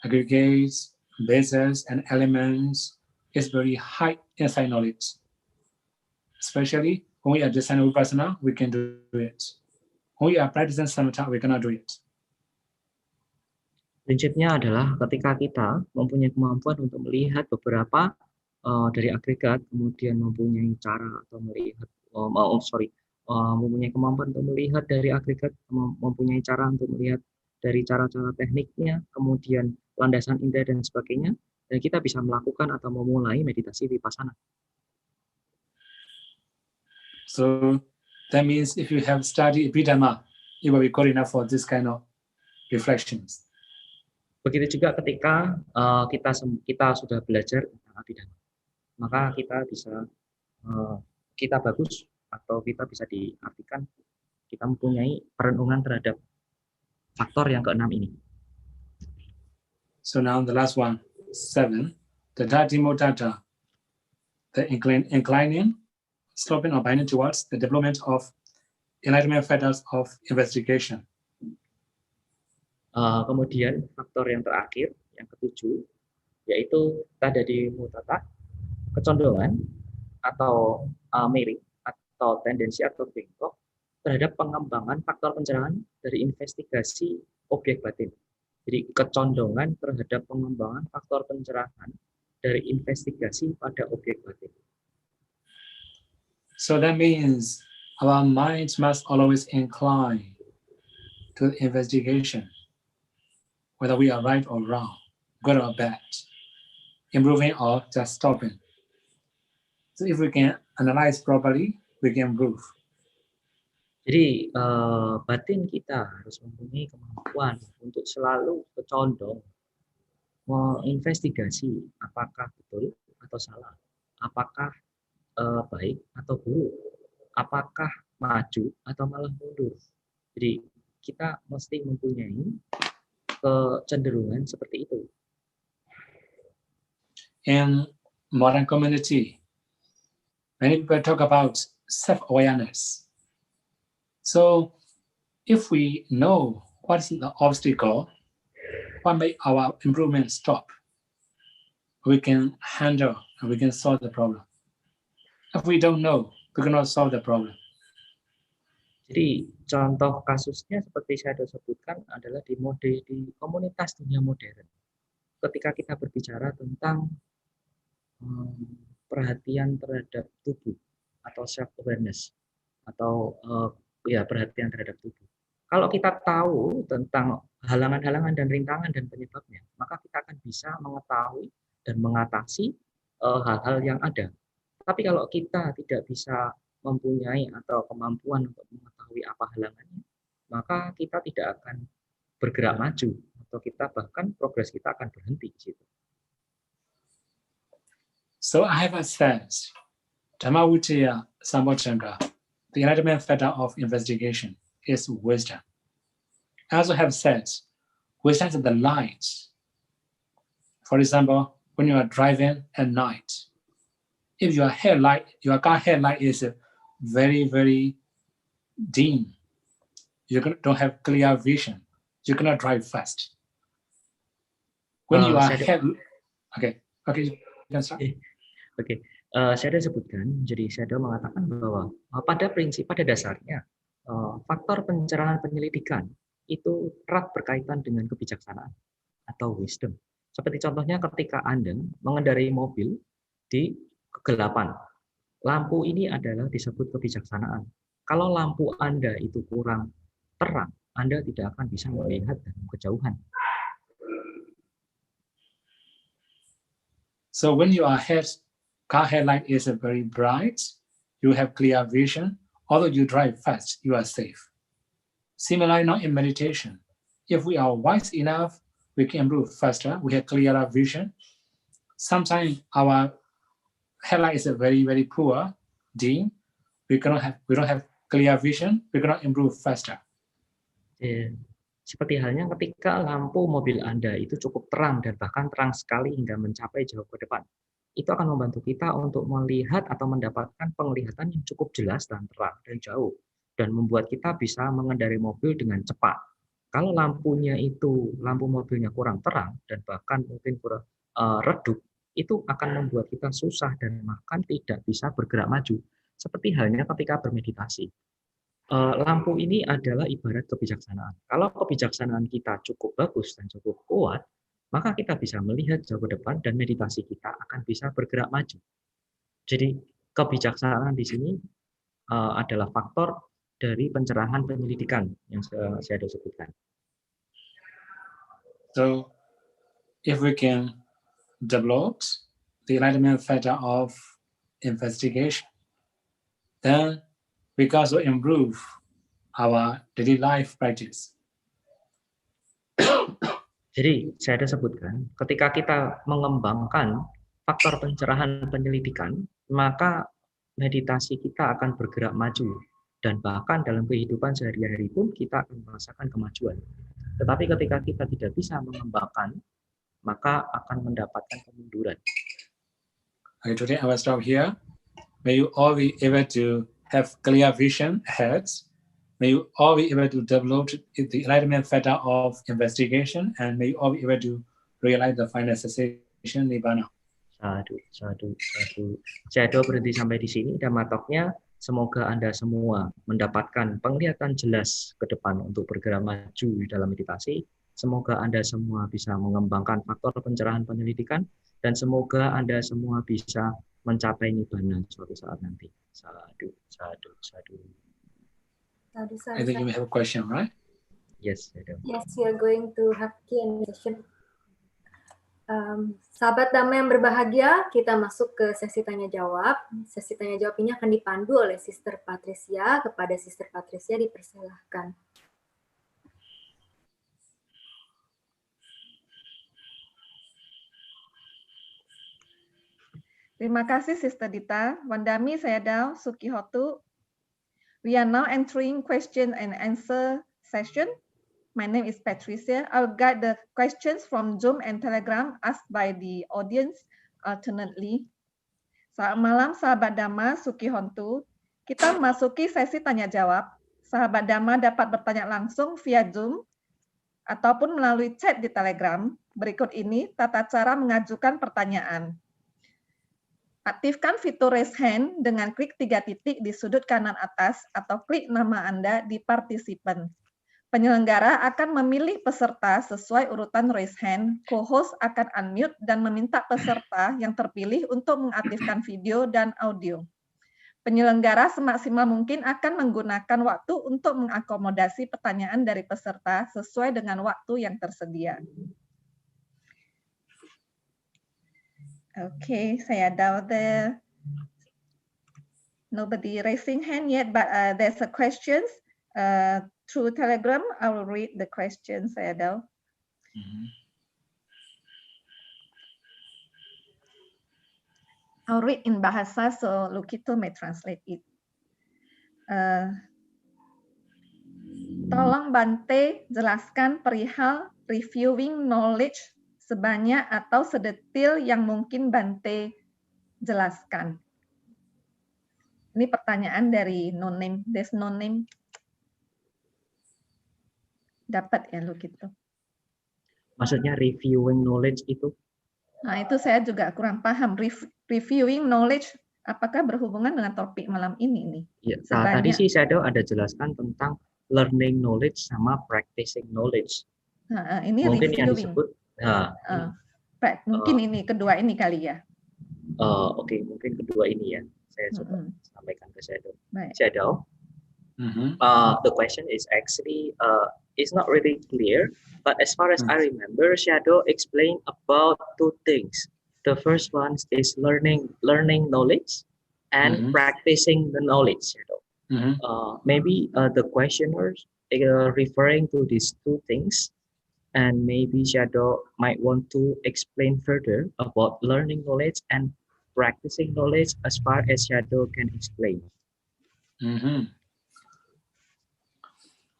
aggregates, bases, and elements, it's very high insight knowledge. Especially when we are designing vipassana, we can do it. When we are practicing samatha, we cannot do it. Prinsipnya adalah ketika kita mempunyai kemampuan untuk melihat beberapa dari agregat, kemudian mempunyai cara atau melihat, mempunyai kemampuan untuk melihat dari agregat, mempunyai cara untuk melihat dari cara-cara tekniknya, kemudian landasan indera dan sebagainya, dan kita bisa melakukan atau memulai meditasi vipassana. So that means if you have studied Abhidhamma, it will be good enough for this kind of reflections. Begitu juga ketika kita sudah belajar tentang Abhidhamma, maka kita bisa kita bagus atau kita bisa diartikan kita mempunyai perenungan terhadap faktor yang keenam ini. So now the last one, 7, the Dhatimodata, the inclining, sloping or binding towards the development of enlightenment factors of investigation. Kemudian faktor yang terakhir, yang ketujuh, yaitu Tadadimodata, kecondongan atau miring atau tendensi atau bengkok terhadap pengembangan faktor pencerahan dari investigasi objek batin. Jadi kecondongan terhadap pengembangan faktor pencerahan dari investigasi pada objek batin. So that means our minds must always incline to the investigation, whether we are right or wrong, good or bad, improving or just stopping. So if we can analyze properly, we can improve. Jadi batin kita harus mempunyai kemampuan untuk selalu kecondong menginvestigasi apakah betul atau salah, apakah baik atau buruk, apakah maju atau malah mundur. Jadi kita mesti mempunyai kecenderungan seperti itu. In modern community, many people talk about self-awareness. So if we know what is the obstacle, what make our improvement stop, we can handle and we can solve the problem. If we don't know, we cannot solve the problem. Jadi contoh kasusnya seperti saya sudah sebutkan adalah di komunitas dunia modern. Ketika kita berbicara tentang perhatian terhadap tubuh atau self awareness atau perhatian terhadap tubuh. Kalau kita tahu tentang halangan-halangan dan rintangan dan penyebabnya, maka kita akan bisa mengetahui dan mengatasi hal-hal yang ada. Tapi kalau kita tidak bisa mempunyai atau kemampuan untuk mengetahui apa halangannya, maka kita tidak akan bergerak maju atau kita bahkan progres kita akan berhenti di situ. So I have said, Dhammavicaya Sambojjhanga, the enlightenment factor of investigation, is wisdom. I also have said, wisdom is the light. For example, when you are driving at night, if your car headlight is very, very dim, you don't have clear vision, you cannot drive fast. When you are okay, you can start. Saya sudah sebutkan, jadi saya sudah mengatakan bahwa pada dasarnya faktor pencerahan penyelidikan itu erat berkaitan dengan kebijaksanaan atau wisdom. Seperti contohnya ketika Anda mengendarai mobil di kegelapan, lampu ini adalah disebut kebijaksanaan. Kalau lampu Anda itu kurang terang, Anda tidak akan bisa melihat dalam kejauhan. So when your car headlight is very bright, you have clear vision. Although you drive fast, you are safe. Similarly, now in meditation, if we are wise enough, we can improve faster. We have clearer vision. Sometimes our headlight is very, very poor, dim. We don't have clear vision. We cannot improve faster. Seperti halnya ketika lampu mobil Anda itu cukup terang dan bahkan terang sekali hingga mencapai jauh ke depan. Itu akan membantu kita untuk melihat atau mendapatkan penglihatan yang cukup jelas dan terang dan jauh, dan membuat kita bisa mengendarai mobil dengan cepat. Kalau lampu mobilnya kurang terang dan bahkan mungkin kurang redup, itu akan membuat kita susah dan bahkan tidak bisa bergerak maju. Seperti halnya ketika bermeditasi. Lampu ini adalah ibarat kebijaksanaan. Kalau kebijaksanaan kita cukup bagus dan cukup kuat, maka kita bisa melihat jauh ke depan dan meditasi kita akan bisa bergerak maju. Jadi kebijaksanaan di sini adalah faktor dari pencerahan penyelidikan yang saya sudah sebutkan. So if we can develop the enlightenment factor of investigation, then we can also improve our daily life practice. Jadi saya ada sebutkan, ketika kita mengembangkan faktor pencerahan penyelidikan, maka meditasi kita akan bergerak maju. Dan bahkan dalam kehidupan sehari-hari pun kita akan merasakan kemajuan. Tetapi ketika kita tidak bisa mengembangkan, maka akan mendapatkan kemunduran. Okay, today I will stop here. May you all be able to have clear vision ahead. May you all be able to develop the enlightenment factor of investigation, and may you all be able to realize the final cessation nibbana. Sadu, sadu, sadu. Sayadaw berhenti sampai di sini. Dhammatalknya, semoga Anda semua mendapatkan penglihatan jelas ke depan untuk bergerak maju di dalam meditasi. Semoga Anda semua bisa mengembangkan faktor pencerahan penyelidikan, dan semoga Anda semua bisa mencapai nibbana suatu saat nanti. Sadu, sadu, sadu. I think you may have a question, right? Yes, Sayadaw. Yes, we are going to have Q&A session. Sahabat Dhamma yang berbahagia, kita masuk ke sesi tanya jawab. Sesi tanya jawab ini akan dipandu oleh Sister Patricia. Kepada Sister Patricia dipersilahkan. Terima kasih Sister Dita. Wandami Sayadaw, Sukihotu. We are now entering question and answer session. My name is Patricia. I'll guide the questions from Zoom and Telegram asked by the audience alternately. Selamat malam sahabat Dhamma, Sukihontu. Kita memasuki sesi tanya jawab. Sahabat Dhamma dapat bertanya langsung via Zoom ataupun melalui chat di Telegram. Berikut ini tata cara mengajukan pertanyaan. Aktifkan fitur raise hand dengan klik 3 titik di sudut kanan atas atau klik nama Anda di partisipan. Penyelenggara akan memilih peserta sesuai urutan raise hand, co-host akan unmute dan meminta peserta yang terpilih untuk mengaktifkan video dan audio. Penyelenggara semaksimal mungkin akan menggunakan waktu untuk mengakomodasi pertanyaan dari peserta sesuai dengan waktu yang tersedia. Okay, Sayadaw, nobody raising hand yet, but there's a questions through Telegram. I will read the questions, Sayadaw. I'll read in Bahasa, so Lukito may translate it. Tolong Bante jelaskan perihal reviewing knowledge sebanyak atau sedetil yang mungkin Bante jelaskan. Ini pertanyaan dari no name. There's no name. Dapat ya lu gitu. Maksudnya reviewing knowledge itu? Nah itu saya juga kurang paham. Reviewing knowledge apakah berhubungan dengan topik malam ini nih? Ya, tadi sih Sayadaw ada jelaskan tentang learning knowledge sama practicing knowledge. Nah, ini mungkin reviewing. Yang disebut mungkin ini kedua ini kali ya. Oke, mungkin kedua ini ya. Saya coba sampaikan ke Sayadaw. Sayadaw, the question is actually it's not really clear, but as far as I remember, Sayadaw explained about 2 things. The first one is learning knowledge and practicing the knowledge. Sayadaw. Maybe the questioners referring to these 2 things. And maybe Sayadaw might want to explain further about learning knowledge and practicing knowledge as far as Sayadaw can explain.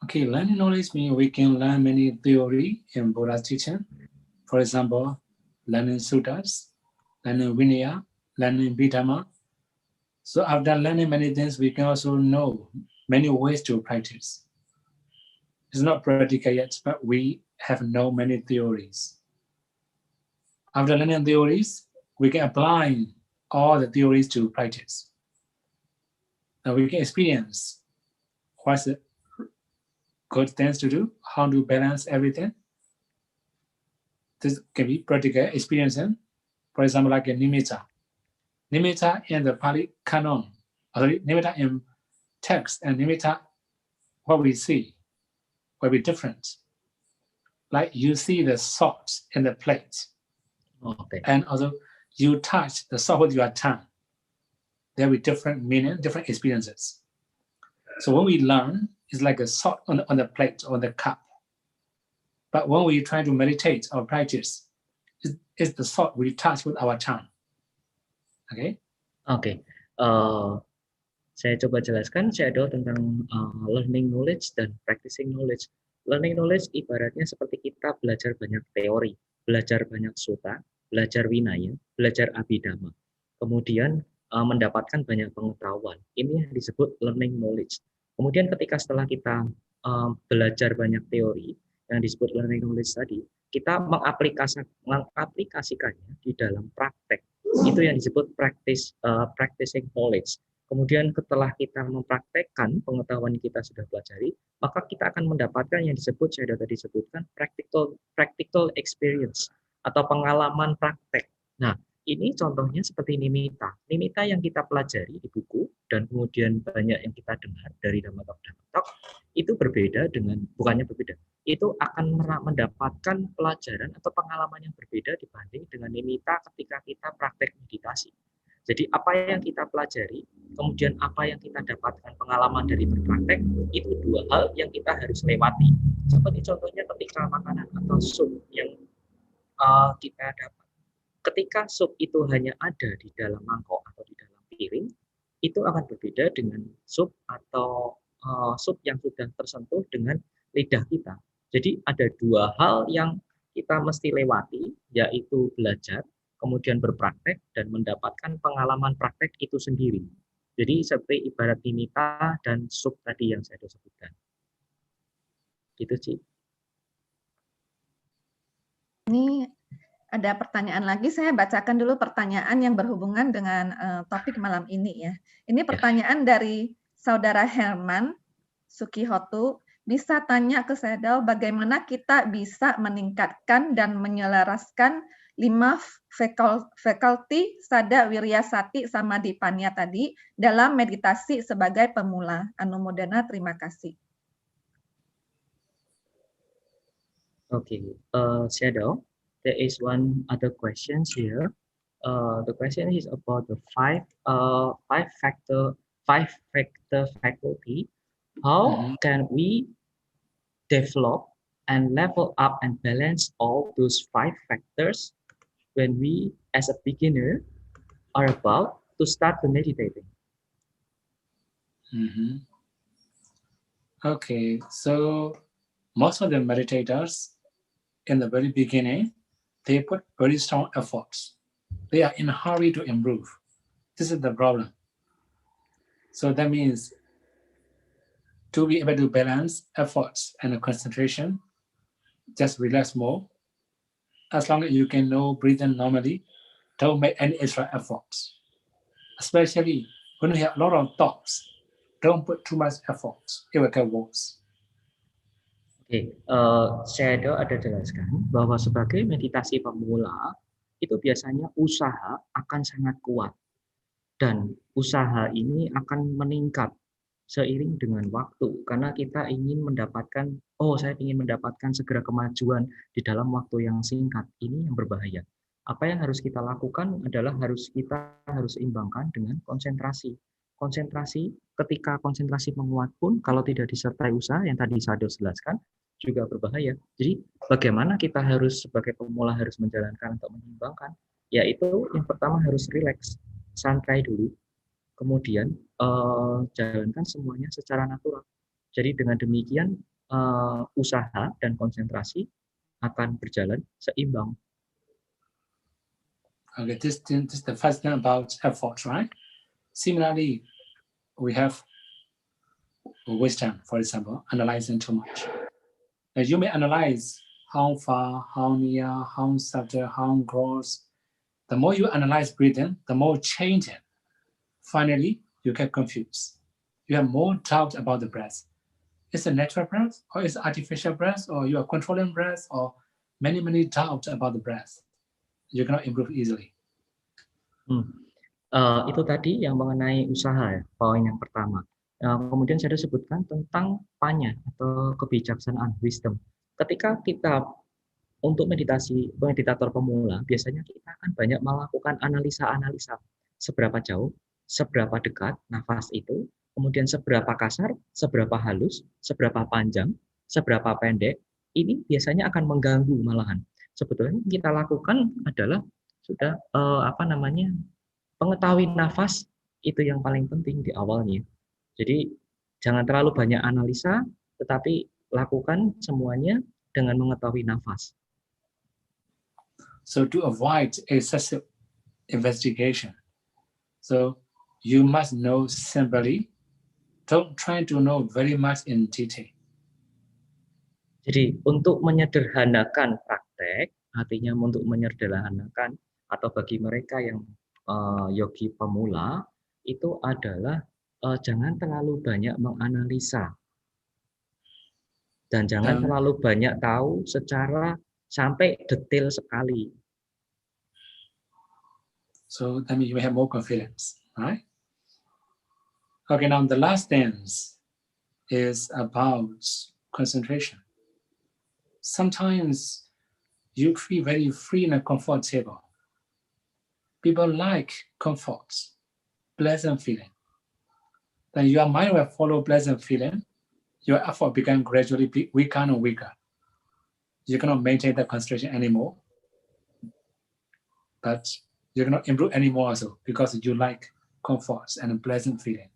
Okay, learning knowledge means we can learn many theory in Buddha's teaching. For example, learning suttas, learning Vinaya, learning Bidhamma. So after learning many things, we can also know many ways to practice. It's not practical yet, but we have known many theories. After learning theories, we can apply all the theories to practice. Now we can experience what's the good things to do, how to balance everything. This can be practical experience. For example, like a nimitta. Nimitta in the Pali canon, nimitta in text and nimitta, what we see will be different. Like you see the salt in the plate, and also you touch the salt with your tongue. There will be different meaning, different experiences. So when we learn, it's like a salt on the plate or the cup. But when we try to meditate or practice, it's the salt we touch with our tongue. Okay? Oke, saya coba jelaskan Sayadaw tentang learning knowledge dan practicing knowledge. Learning knowledge ibaratnya seperti kita belajar banyak teori, belajar banyak sutta, belajar winaya, belajar abhidhamma. Kemudian mendapatkan banyak pengetahuan. Ini yang disebut learning knowledge. Kemudian ketika setelah kita belajar banyak teori, yang disebut learning knowledge tadi, kita mengaplikasikannya di dalam praktek. Itu yang disebut practicing knowledge. Kemudian setelah kita mempraktekkan pengetahuan yang kita sudah pelajari, maka kita akan mendapatkan yang disebut, saya tadi sebutkan, practical experience atau pengalaman praktek. Nah, ini contohnya seperti nimita. Nimita yang kita pelajari di buku dan kemudian banyak yang kita dengar dari Dhammatalk, itu berbeda dengan, bukannya berbeda, itu akan mendapatkan pelajaran atau pengalaman yang berbeda dibanding dengan nimita ketika kita praktek meditasi. Jadi apa yang kita pelajari, kemudian apa yang kita dapatkan pengalaman dari berpraktek, itu dua hal yang kita harus lewati. Seperti contohnya ketika makanan atau sup yang kita dapat. Ketika sup itu hanya ada di dalam mangkok atau di dalam piring, itu akan berbeda dengan sup atau sup yang sudah tersentuh dengan lidah kita. Jadi ada dua hal yang kita mesti lewati, yaitu belajar, kemudian berpraktek dan mendapatkan pengalaman praktek itu sendiri. Jadi seperti ibarat nimita dan sup tadi yang saya sudah sebutkan. Gitu sih. Ini ada pertanyaan lagi, saya bacakan dulu pertanyaan yang berhubungan dengan topik malam ini ya. Ini pertanyaan dari Saudara Herman Sukihotu. Bisa tanya ke Sayadaw bagaimana kita bisa meningkatkan dan menyelaraskan 5 faculty Sada Wiryasati sama Dipanya tadi dalam meditasi sebagai pemula. Anumodana, terima kasih. Okay, Sayadaw, there is one other question here. The question is about the five factor faculty. How can we develop and level up and balance all those 5 factors when we, as a beginner, are about to start the meditating? Okay, so most of the meditators in the very beginning, they put very strong efforts. They are in a hurry to improve. This is the problem. So that means to be able to balance efforts and concentration, just relax more. As long as you can know breathing normally, don't make any extra efforts. Especially when you have a lot of thoughts, don't put too much efforts. It will get worse. Oke, Sayadaw ada jelaskan bahwa sebagai meditasi pemula, itu biasanya usaha akan sangat kuat. Dan usaha ini akan meningkat seiring dengan waktu, karena kita ingin mendapatkan, saya ingin mendapatkan segera kemajuan di dalam waktu yang singkat. Ini yang berbahaya. Apa yang harus kita lakukan adalah kita harus imbangkan dengan konsentrasi. Konsentrasi, ketika konsentrasi menguat pun, kalau tidak disertai usaha yang tadi Sayadaw jelaskan, juga berbahaya. Jadi bagaimana kita harus sebagai pemula harus menjalankan untuk menyeimbangkan? Yaitu yang pertama harus rileks, santai dulu. Kemudian jalankan semuanya secara natural. Jadi dengan demikian usaha dan konsentrasi akan berjalan seimbang. Okay, this is the first thing about effort, right? Similarly, we have wisdom, for example, analyzing too much. Now you may analyze how far, how near, how subtle, how gross. The more you analyze breathing, the more changing. Finally, you get confused. You have more doubt about the breath. Is it natural breath, or is it artificial breath, or you are controlling breath, or many doubts about the breath. You cannot improve easily. Itu tadi yang mengenai usaha, ya, poin yang pertama. Kemudian saya sebutkan tentang panya atau kebijaksanaan, wisdom. Ketika kita untuk meditator pemula, biasanya kita akan banyak melakukan analisa-analisa seberapa jauh, seberapa dekat nafas itu, kemudian seberapa kasar, seberapa halus, seberapa panjang, seberapa pendek, ini biasanya akan mengganggu malahan. Sebetulnya yang kita lakukan adalah sudah mengetahui nafas itu yang paling penting di awalnya. Jadi jangan terlalu banyak analisa, tetapi lakukan semuanya dengan mengetahui nafas. So to avoid excessive investigation, so you must know simply. Don't try to know very much in detail. Jadi untuk menyederhanakan praktek, artinya untuk menyederhanakan atau bagi mereka yang yogi pemula itu adalah jangan terlalu banyak menganalisa dan jangan terlalu banyak tahu secara sampai detail sekali. So that means you have more confidence, right? Okay, now the last dance is about concentration. Sometimes you feel very free and comfortable. People like comfort, pleasant feeling. Then your mind will follow pleasant feeling. Your effort becomes gradually weaker and weaker. You cannot maintain the concentration anymore, but you cannot improve anymore also because you like comfort and pleasant feeling.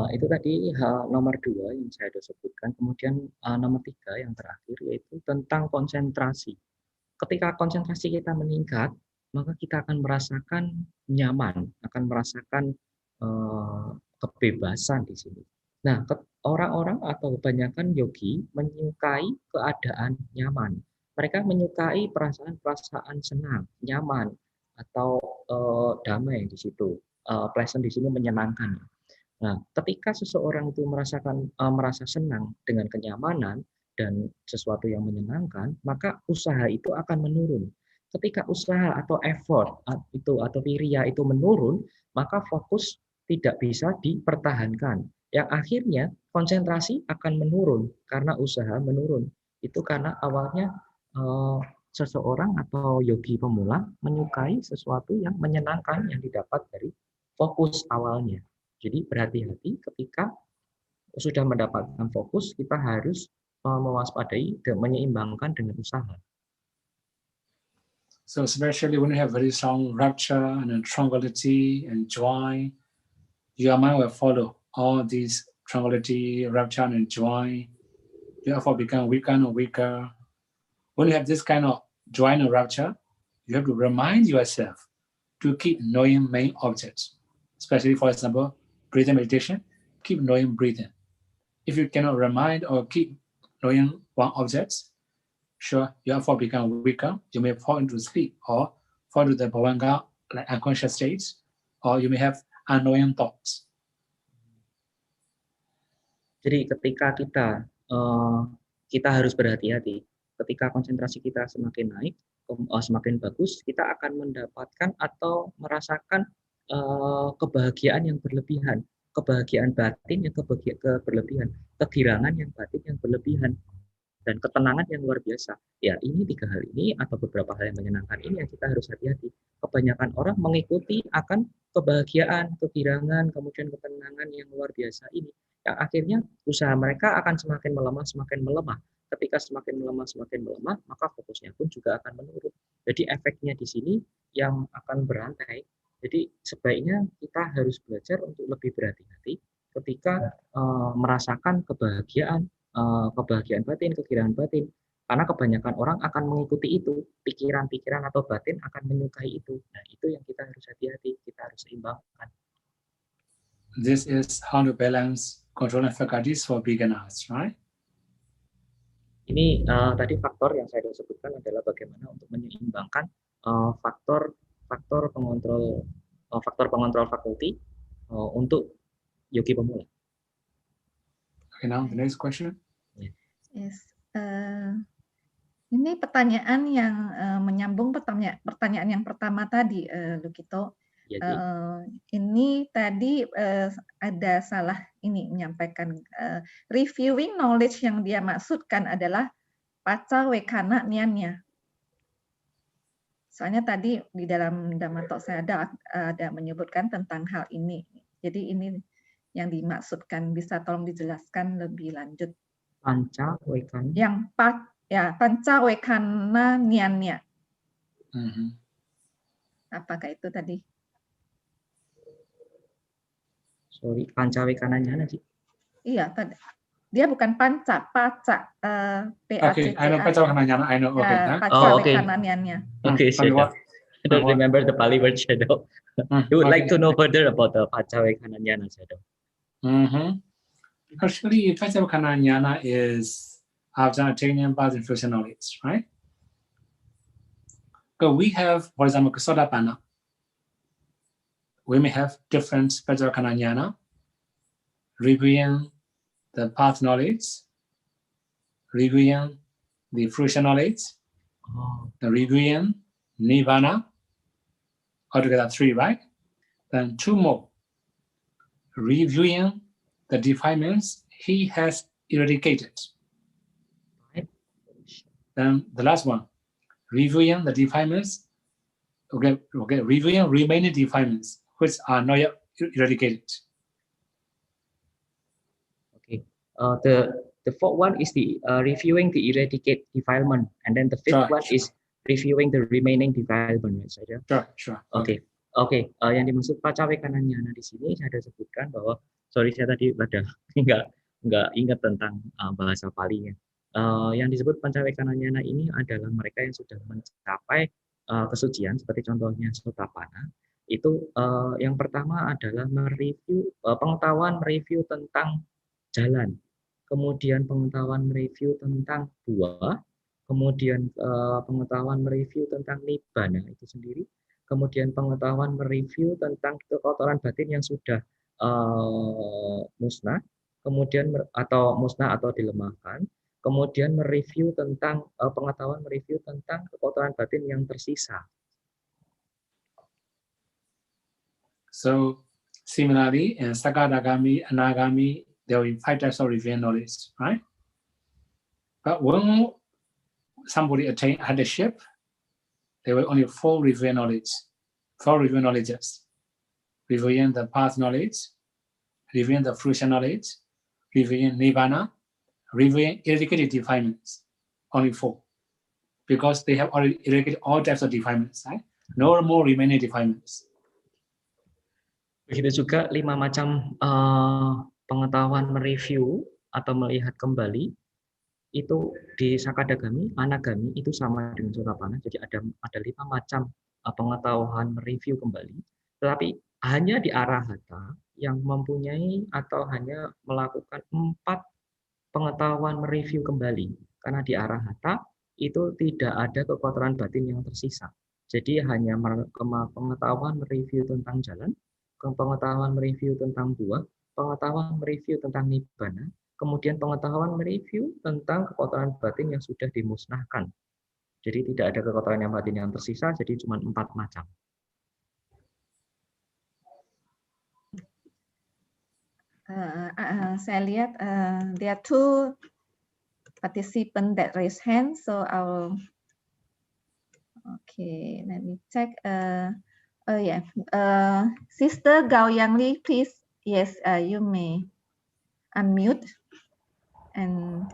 Itu tadi nomor 2 yang saya sudah sebutkan. Kemudian nomor 3 yang terakhir yaitu tentang konsentrasi. Ketika konsentrasi kita meningkat, maka kita akan merasakan nyaman, akan merasakan kebebasan di sini. Nah, orang-orang atau kebanyakan yogi menyukai keadaan nyaman. Mereka menyukai perasaan-perasaan senang, nyaman, atau damai di situ. Pleasant di sini menyenangkan. Nah, ketika seseorang itu merasa senang dengan kenyamanan dan sesuatu yang menyenangkan, maka usaha itu akan menurun. Ketika usaha atau effort itu atau wirya itu menurun, maka fokus tidak bisa dipertahankan. Yang akhirnya konsentrasi akan menurun karena usaha menurun. Itu karena awalnya seseorang atau yogi pemula menyukai sesuatu yang menyenangkan yang didapat dari fokus awalnya. Jadi berhati-hati ketika sudah mendapatkan fokus, kita harus mewaspadai dan menyeimbangkan dengan usaha. So especially when you have very strong rapture and tranquility and joy, your mind will follow all these tranquility, rapture and joy. Therefore become weaker and weaker. When you have this kind of joy and rapture, you have to remind yourself to keep knowing main objects. Especially, for example, breathing meditation, keep knowing breathing. If you cannot remind or keep knowing one object, sure, your effort become weaker. You may fall into sleep or fall to the bhavanga, like unconscious states, or you may have unknowing thoughts. Jadi ketika kita harus berhati-hati. Ketika konsentrasi kita semakin naik, semakin bagus, kita akan mendapatkan atau merasakan kebahagiaan yang berlebihan, kebahagiaan batin yang berlebihan, kegirangan yang batin yang berlebihan, dan ketenangan yang luar biasa. Ya, ini 3 hal ini atau beberapa hal yang menyenangkan ini yang kita harus hati-hati. Kebanyakan orang mengikuti akan kebahagiaan, kegirangan, kemudian ketenangan yang luar biasa ini. Yang akhirnya usaha mereka akan semakin melemah. Ketika semakin melemah, maka fokusnya pun juga akan menurun. Jadi efeknya di sini yang akan berantai. Jadi sebaiknya kita harus belajar untuk lebih berhati-hati ketika merasakan kebahagiaan batin, kegirangan batin. Karena kebanyakan orang akan mengikuti itu, pikiran-pikiran atau batin akan menyukai itu. Nah, itu yang kita harus hati-hati, kita harus seimbangkan. This is how to balance control and faculties for beginners, right? Ini tadi faktor yang saya sudah sebutkan adalah bagaimana untuk menyeimbangkan faktor pengontrol fakulti untuk yogi pemula. Okay, now the next question. Yes. Ini pertanyaan yang menyambung pertanyaan yang pertama tadi, Lukito. Ini tadi ada salah ini menyampaikan reviewing knowledge yang dia maksudkan adalah paca wekana niannya. Soalnya tadi di dalam Dhammatalk Sayadaw ada menyebutkan tentang hal ini. Jadi ini yang dimaksudkan, bisa tolong dijelaskan lebih lanjut. Panca wekana. Yang panca wekana niannya. Apakah itu tadi? Sorry, panca wekana nyana sih. Iya, tadi. Dia bukan panca, paca. Okay, I know panca wekana nyana. I know. Okay. Panca wekana niannya. Okay, Sayadaw. I don't remember the Pali word, Sayadaw. You would like to know further about the panca wekana nyana, Sayadaw. Actually, panca wekana nyana is after attaining path and fusion knowledge, right? So we have, for example, Sotapanna. We may have different panca wekana nyana, reviewing the path knowledge, reviewing the fruition knowledge, the reviewing nirvana, altogether 3, right? Then 2 more, reviewing the defilements he has eradicated. Then the last one, reviewing the defilements, reviewing remaining defilements which are not yet eradicated. Okay. The fourth one is the reviewing the eradicate defilement, and then the fifth one is reviewing the remaining defilement, right? Sure. Oke. Yang dimaksud panca wekana nyana di sini saya ada sebutkan bahwa, sorry saya tadi ada nggak ingat tentang bahasa Palinya. Yang disebut panca wekana nyana ini adalah mereka yang sudah mencapai kesucian, seperti contohnya Sotapanna. Itu yang pertama adalah mereview pengetahuan mereview tentang jalan, kemudian pengetahuan mereview tentang buah, kemudian pengetahuan mereview tentang nibbana itu sendiri, kemudian pengetahuan mereview tentang kekotoran batin yang sudah musnah, kemudian atau musnah atau dilemahkan, kemudian mereview tentang pengetahuan mereview tentang kekotoran batin yang tersisa. So similarly, in Sakadagami, Anagami, there will be 5 types of revealed knowledge, right? But when somebody attain headship, there will only 4 revealed knowledge, 4 revealed knowledges, revealing the path knowledge, revealing the fruition knowledge, revealing nirvana, revealing eradicated defilements, only 4, because they have already eradicated all types of defilements, right? No more remaining defilements. Begitu juga 5 macam pengetahuan mereview atau melihat kembali itu di Sakadagami, Anagami itu sama dengan Sotapanna. Jadi ada 5 macam pengetahuan mereview kembali, tetapi hanya di Arahata yang mempunyai atau hanya melakukan 4 pengetahuan mereview kembali, karena di Arahata itu tidak ada kekotoran batin yang tersisa. Jadi hanya pengetahuan mereview tentang jalan, pengetahuan mereview tentang buah, pengetahuan mereview tentang nibbana, kemudian pengetahuan mereview tentang kekotoran batin yang sudah dimusnahkan. Jadi tidak ada kekotoran yang batin yang tersisa, jadi cuma 4 macam. Saya lihat there are 2 participants that raise hands, so I'll okay, let me check. Sister Gao Yangli, please. Yes, you may unmute and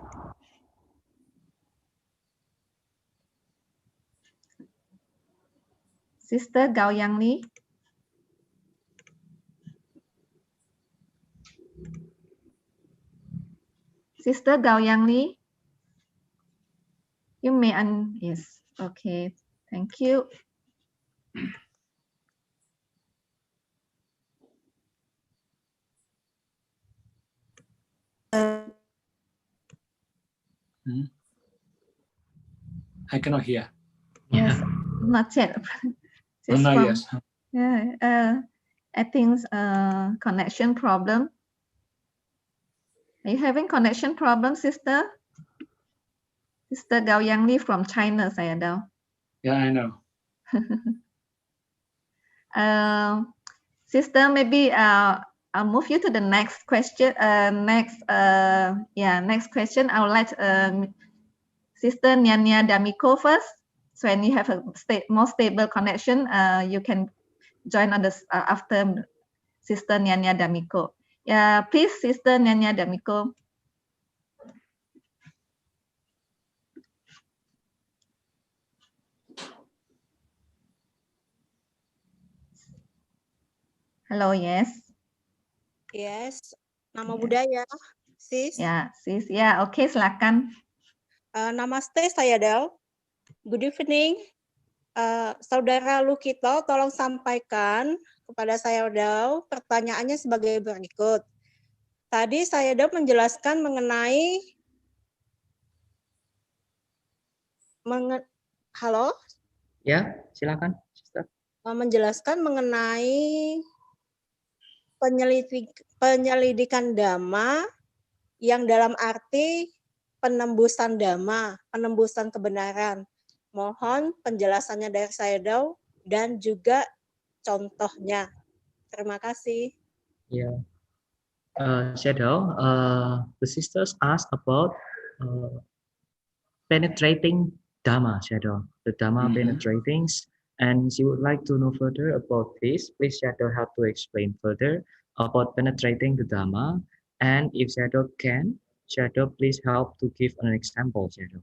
Sister Gao Yangli. Sister Gao Yangli, you may yes. Okay, thank you. I cannot hear. Yes, not yet. Not yet. Yeah, I think connection problem. Are you having connection problem, sister? Sister Gao Yangli from China, Sayadaw. Yeah, I know. Sister, maybe I'll move you to the next question. Next question. I would like Sister Nyanya Damiko first. So when you have a more stable connection, you can join on this after Sister Nyanya Damiko. Yeah, please, Sister Nyanya Damiko. Halo, yes. Yes, nama Yes. budaya, sis. Ya, sis. Ya, oke, silakan. Namaste, Sayadaw. Good evening. Saudara Lukito, tolong sampaikan kepada Sayadaw pertanyaannya sebagai berikut. Tadi Sayadaw menjelaskan mengenai halo? Ya, silakan, Sister. Menjelaskan mengenai penyelidikan Dhamma yang dalam arti penembusan Dhamma, penembusan kebenaran. Mohon penjelasannya dari Sayadaw dan juga contohnya. Terima kasih. Yeah. Sayadaw, the sisters asked about penetrating Dhamma, Sayadaw, the Dhamma penetrating, and she would like to know further about this. Please, Sayadaw, help to explain further about penetrating the Dhamma, and if Sayadaw can, Sayadaw, please help to give an example, Sayadaw.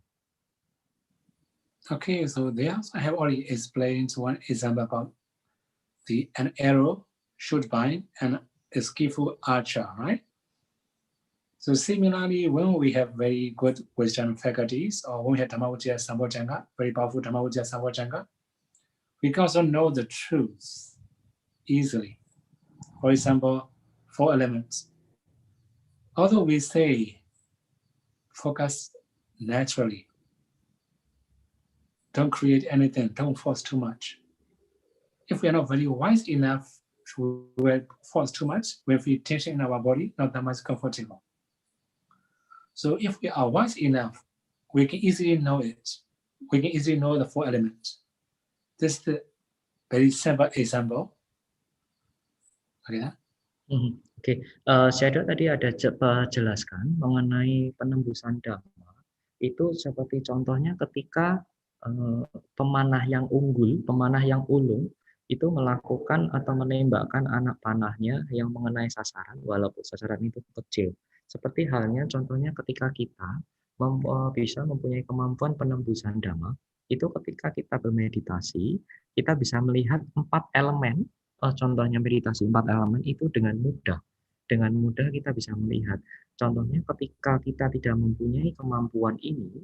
Okay, so there I have already explained one example about an arrow shoot by an skillful archer, right? So similarly, when we have very good wisdom faculties, or when we have Dhammavicaya Sambhojjhanga, very powerful Dhammavicaya Sambhojjhanga, we can also know the truth easily. For example, 4 elements. Although we say focus naturally, don't create anything, don't force too much. If we are not very wise enough to force too much, we feel tension in our body, not that much comfortable. So if we are wise enough, we can easily know it. We can easily know the 4 elements. This is the very simple example. Okay. Oke, Sayadaw tadi ada jelaskan mengenai penembusan Dhamma. Itu seperti contohnya ketika pemanah yang unggul, pemanah yang ulung, itu melakukan atau menembakkan anak panahnya yang mengenai sasaran, walaupun sasaran itu kecil. Seperti halnya contohnya ketika kita bisa mempunyai kemampuan penembusan Dhamma, itu ketika kita bermeditasi, kita bisa melihat 4 elemen. Contohnya meditasi 4 elemen itu dengan mudah kita bisa melihat. Contohnya ketika kita tidak mempunyai kemampuan ini,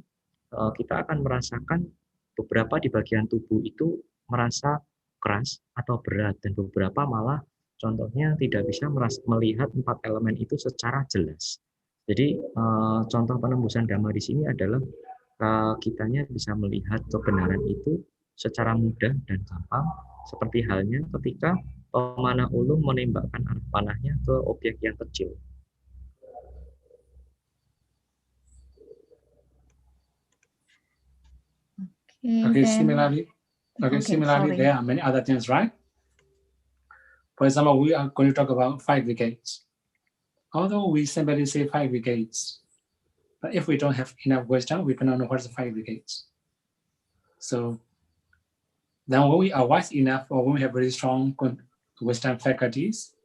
kita akan merasakan beberapa di bagian tubuh itu merasa keras atau berat, dan beberapa malah contohnya tidak bisa melihat 4 elemen itu secara jelas. Jadi contoh penembusan Dhamma di sini adalah kitanya bisa melihat kebenaran itu secara mudah dan gampang, seperti halnya ketika pemanah ulung menembakkan anak panahnya ke objek yang kecil. Okay, similarly, there are many other things, right? For example, we are going to talk about 5 decades. Although we simply say 5 decades, but if we don't have enough wisdom, we cannot know what is 5 decades. So then when we are wise enough, or when we have very strong wisdom faculties,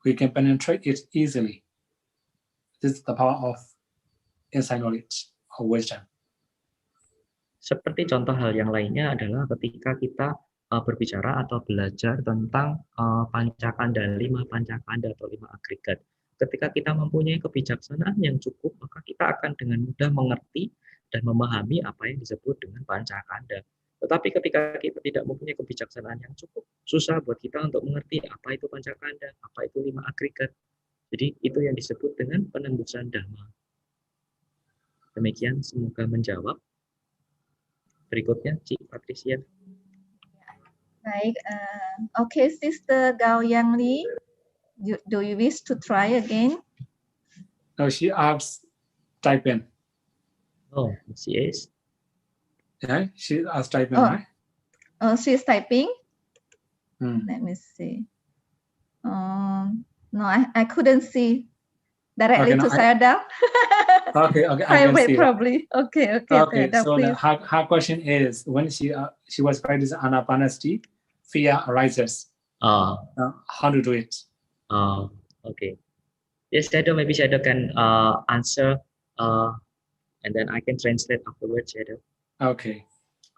we can penetrate it easily. This is the power of insight knowledge or wisdom. Seperti contoh hal yang lainnya adalah ketika kita berbicara atau belajar tentang pancakanda, 5 pancakanda atau 5 agregat. Ketika kita mempunyai kebijaksanaan yang cukup, maka kita akan dengan mudah mengerti dan memahami apa yang disebut dengan pancakanda. Tetapi ketika kita tidak mempunyai kebijaksanaan yang cukup, susah buat kita untuk mengerti apa itu pancakanda, apa itu 5 agregat. Jadi itu yang disebut dengan penembusan Dhamma. Demikian, semoga menjawab. Berikutnya, Cik Patricia. Baik, okay, Sister Gao Yang Li, do you wish to try again? No, she asks type in. Oh, she is. Yeah, she asks type in, right? Oh, she's typing. Let me see. No, I couldn't see directly to Sayadaw. Okay, I can see probably. Okay, Sayadaw, so please. her question is, when she was practicing anapanasati, fear arises. How to do it? Okay. Yes, Sayadaw, maybe Sayadaw can answer, and then I can translate afterwards, Sayadaw. Okay.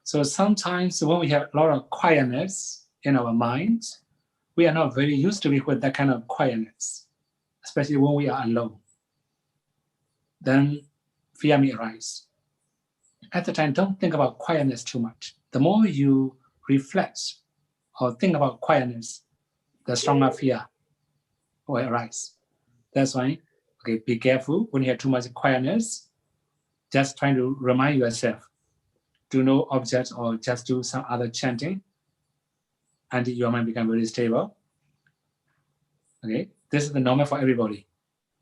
So sometimes when we have a lot of quietness in our minds, we are not very used to be with that kind of quietness, especially when we are alone. Then fear may arise. At the time, don't think about quietness too much. The more you reflect or think about quietness, the stronger fear will arise. That's why, okay, be careful when you have too much quietness. Just trying to remind yourself, do no objects or just do some other chanting until your mind becomes very stable. Okay, this is the normal for everybody.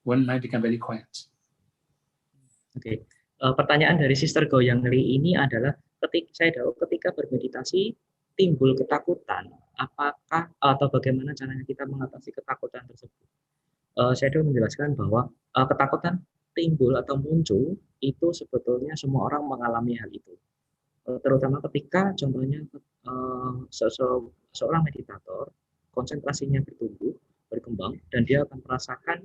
When mind become very quiet. Oke, pertanyaan dari Sister Goyang Li ini adalah ketika bermeditasi timbul ketakutan, apakah atau bagaimana caranya kita mengatasi ketakutan tersebut? Saya menjelaskan bahwa ketakutan timbul atau muncul itu sebetulnya semua orang mengalami hal itu, terutama ketika contohnya seorang meditator konsentrasinya berkembang dan dia akan merasakan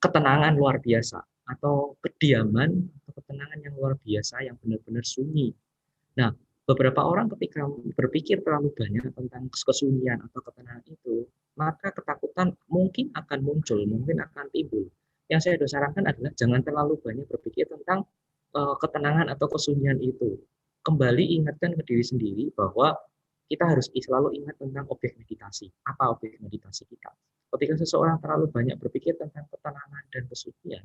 ketenangan luar biasa atau kediaman atau ketenangan yang luar biasa yang benar-benar sunyi. Nah, beberapa orang ketika berpikir terlalu banyak tentang kesunyian atau ketenangan itu, maka ketakutan mungkin akan muncul, mungkin akan timbul. Yang saya sarankan adalah jangan terlalu banyak berpikir tentang ketenangan atau kesunyian itu. Kembali ingatkan ke diri sendiri bahwa kita harus selalu ingat tentang objek meditasi. Apa objek meditasi kita? Ketika seseorang terlalu banyak berpikir tentang ketenangan dan kesunyian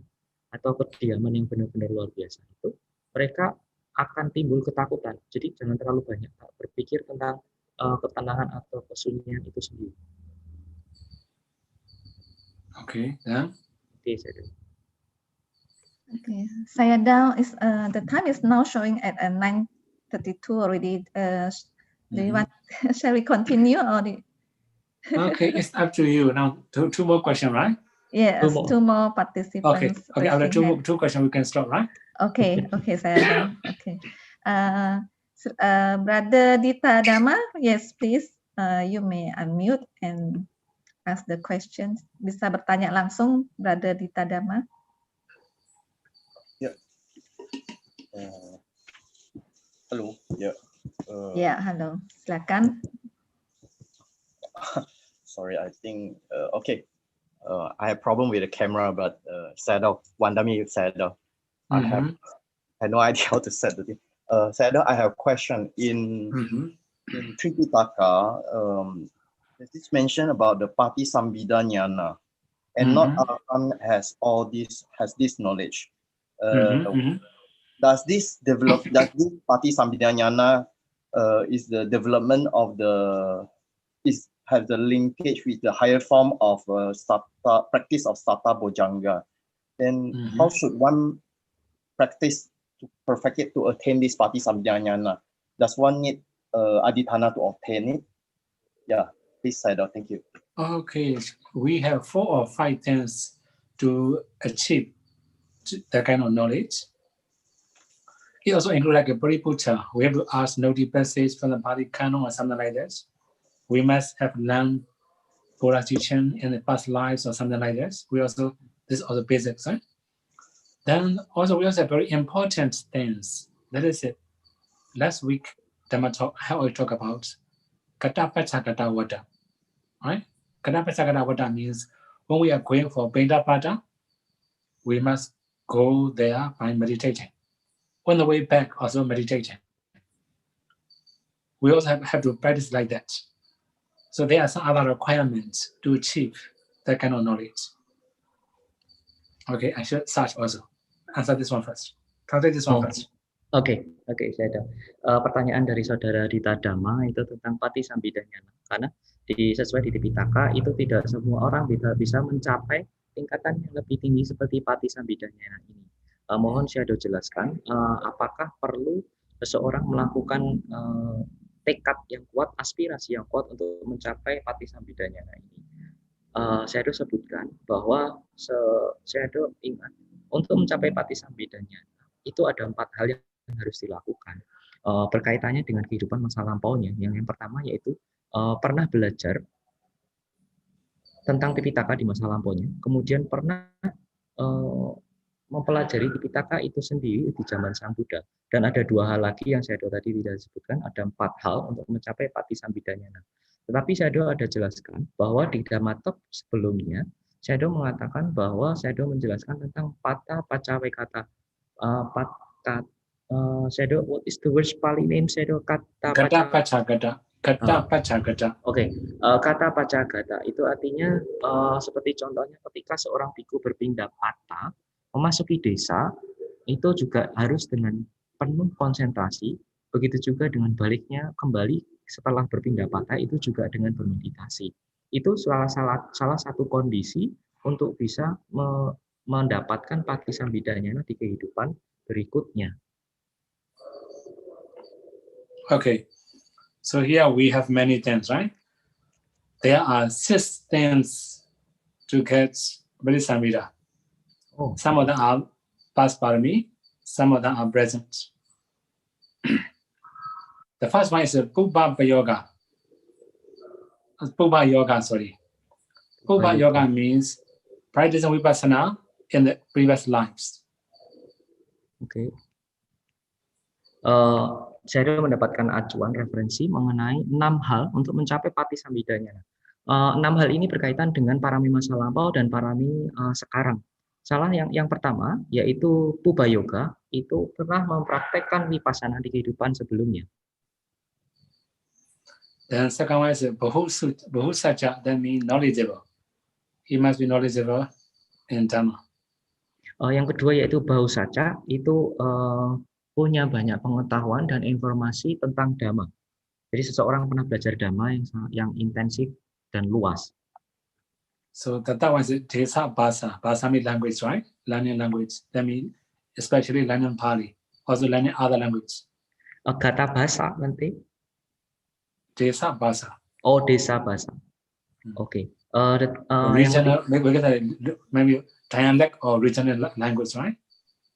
atau kediaman yang benar-benar luar biasa itu, mereka akan timbul ketakutan. Jadi jangan terlalu banyak berpikir tentang ketenangan atau kesunyian itu sendiri. Okay, then. Okay, Sayadaw. Okay, Sayadaw, is the time is now showing at 9:32 already. Do you want? Shall we continue or? Okay, it's up to you. Now, two more questions, right? Yes, two more participants. Okay, after two questions, we can stop, right? Okay, Sayadaw. Okay. Brother Dita Dhamma, yes, please. You may unmute and ask the questions. Bisa bertanya langsung, Brother Dita Dhamma. Ya. Halo. Ya. Ya, halo. Silakan. Sorry, I think okay. I have problem with the camera, but Sayadaw, Wandami Sayadaw. I have no idea how to set the thing. Sayadaw, I have a question in Tripitaka. There's this mention about the Pati Sambhida Jnana, and not everyone has this knowledge. Does this Pati Sambhida Jnana is the development of have the linkage with the higher form of practice of Satta Bojjhanga? Then how should one practice to perfect it to attain this Pati Sambhida Jnana? Does one need adhitthana to obtain it? Yeah, please, Sayadaw. Thank you. Okay, we have 4 or 5 things to achieve that kind of knowledge. It also includes like a Paripuja. We have to ask Noti passage from the Pali Canon or something like this. We must have learned Buddha's teaching in the past lives or something like this. This is also basics, right? Then also we also have very important things. That is it. Last week, Dhamma talk, how I talk about Katapachakata Vada. Right? Katapachakata Vada means when we are going for Bheda, we must go there by meditating. On the way back, also meditating. We also have to practice like that. So there are some other requirements to achieve that kind of knowledge. Okay, I should start also. Answer this one first. Translate this one first. Oke, Sayadaw. Pertanyaan dari Saudara Dita Dhamma itu tentang Pati Sambhida Jnana. Karena sesuai di Tipitaka itu tidak semua orang bisa mencapai tingkatan yang lebih tinggi seperti Pati Sambhida Jnana ini. Mohon Sayadaw jelaskan apakah perlu seseorang melakukan tekad yang kuat, aspirasi yang kuat untuk mencapai Pati Sambhida Jnana ini. Sayadaw sebutkan bahwa Sayadaw ingat untuk mencapai Pati Sambhida Jnana itu ada 4 hal yang harus dilakukan berkaitannya dengan kehidupan masa lampaunya. Yang pertama yaitu pernah belajar tentang Tipitaka di masa lampaunya, kemudian pernah mempelajari Tipitaka itu sendiri di zaman Sang Buddha. Dan ada 2 hal lagi yang Sayadaw tadi tidak sebutkan, ada 4 hal untuk mencapai Patisambhidanyana. Tetapi Sayadaw ada jelaskan bahwa di Dhammatalk sebelumnya, Sayadaw mengatakan bahwa Sayadaw menjelaskan tentang Pata Pacawekata. Sayadaw, what is the word Pali name Sayadaw? Kata Pacagata. Kata Pacagata. Oke, kata Pacagata itu artinya seperti contohnya ketika seorang biku berpindah patah memasuki desa, itu juga harus dengan penuh konsentrasi. Begitu juga dengan baliknya kembali setelah berpindah patah itu juga dengan bermeditasi. Itu salah satu kondisi untuk bisa mendapatkan Patisambhidanyana di kehidupan berikutnya. Okay, so here we have many things, right? There are 6 things to get Patisambhida. Oh. Some of them are past parami, some of them are present. The first one is Pubbha Yoga. Pubbha Yoga means practicing vipassana in the previous lives. Oke. Saya mendapatkan acuan referensi mengenai 6 hal untuk mencapai Patisambhidanyana. 6 hal ini berkaitan dengan parami masa lampau dan parami sekarang. Yang pertama yaitu Pubbha Yoga, itu pernah mempraktekkan vipassana di kehidupan sebelumnya. Then second one is Bahusaja, that means knowledgeable. He must be knowledgeable in Dhamma. Yang kedua yaitu Bahusaja, itu punya banyak pengetahuan dan informasi tentang Dhamma. Jadi seseorang pernah belajar Dhamma yang intensif dan luas. So the third one is Desa Bhasa. Bhasa means language, right? Learning language. That means especially learning Pali, also learning other language. Gata Bhasa nanti? Desa Bhasa. Oh, Desa Bhasa. Oke. Regional, maybe dialect or regional language, right?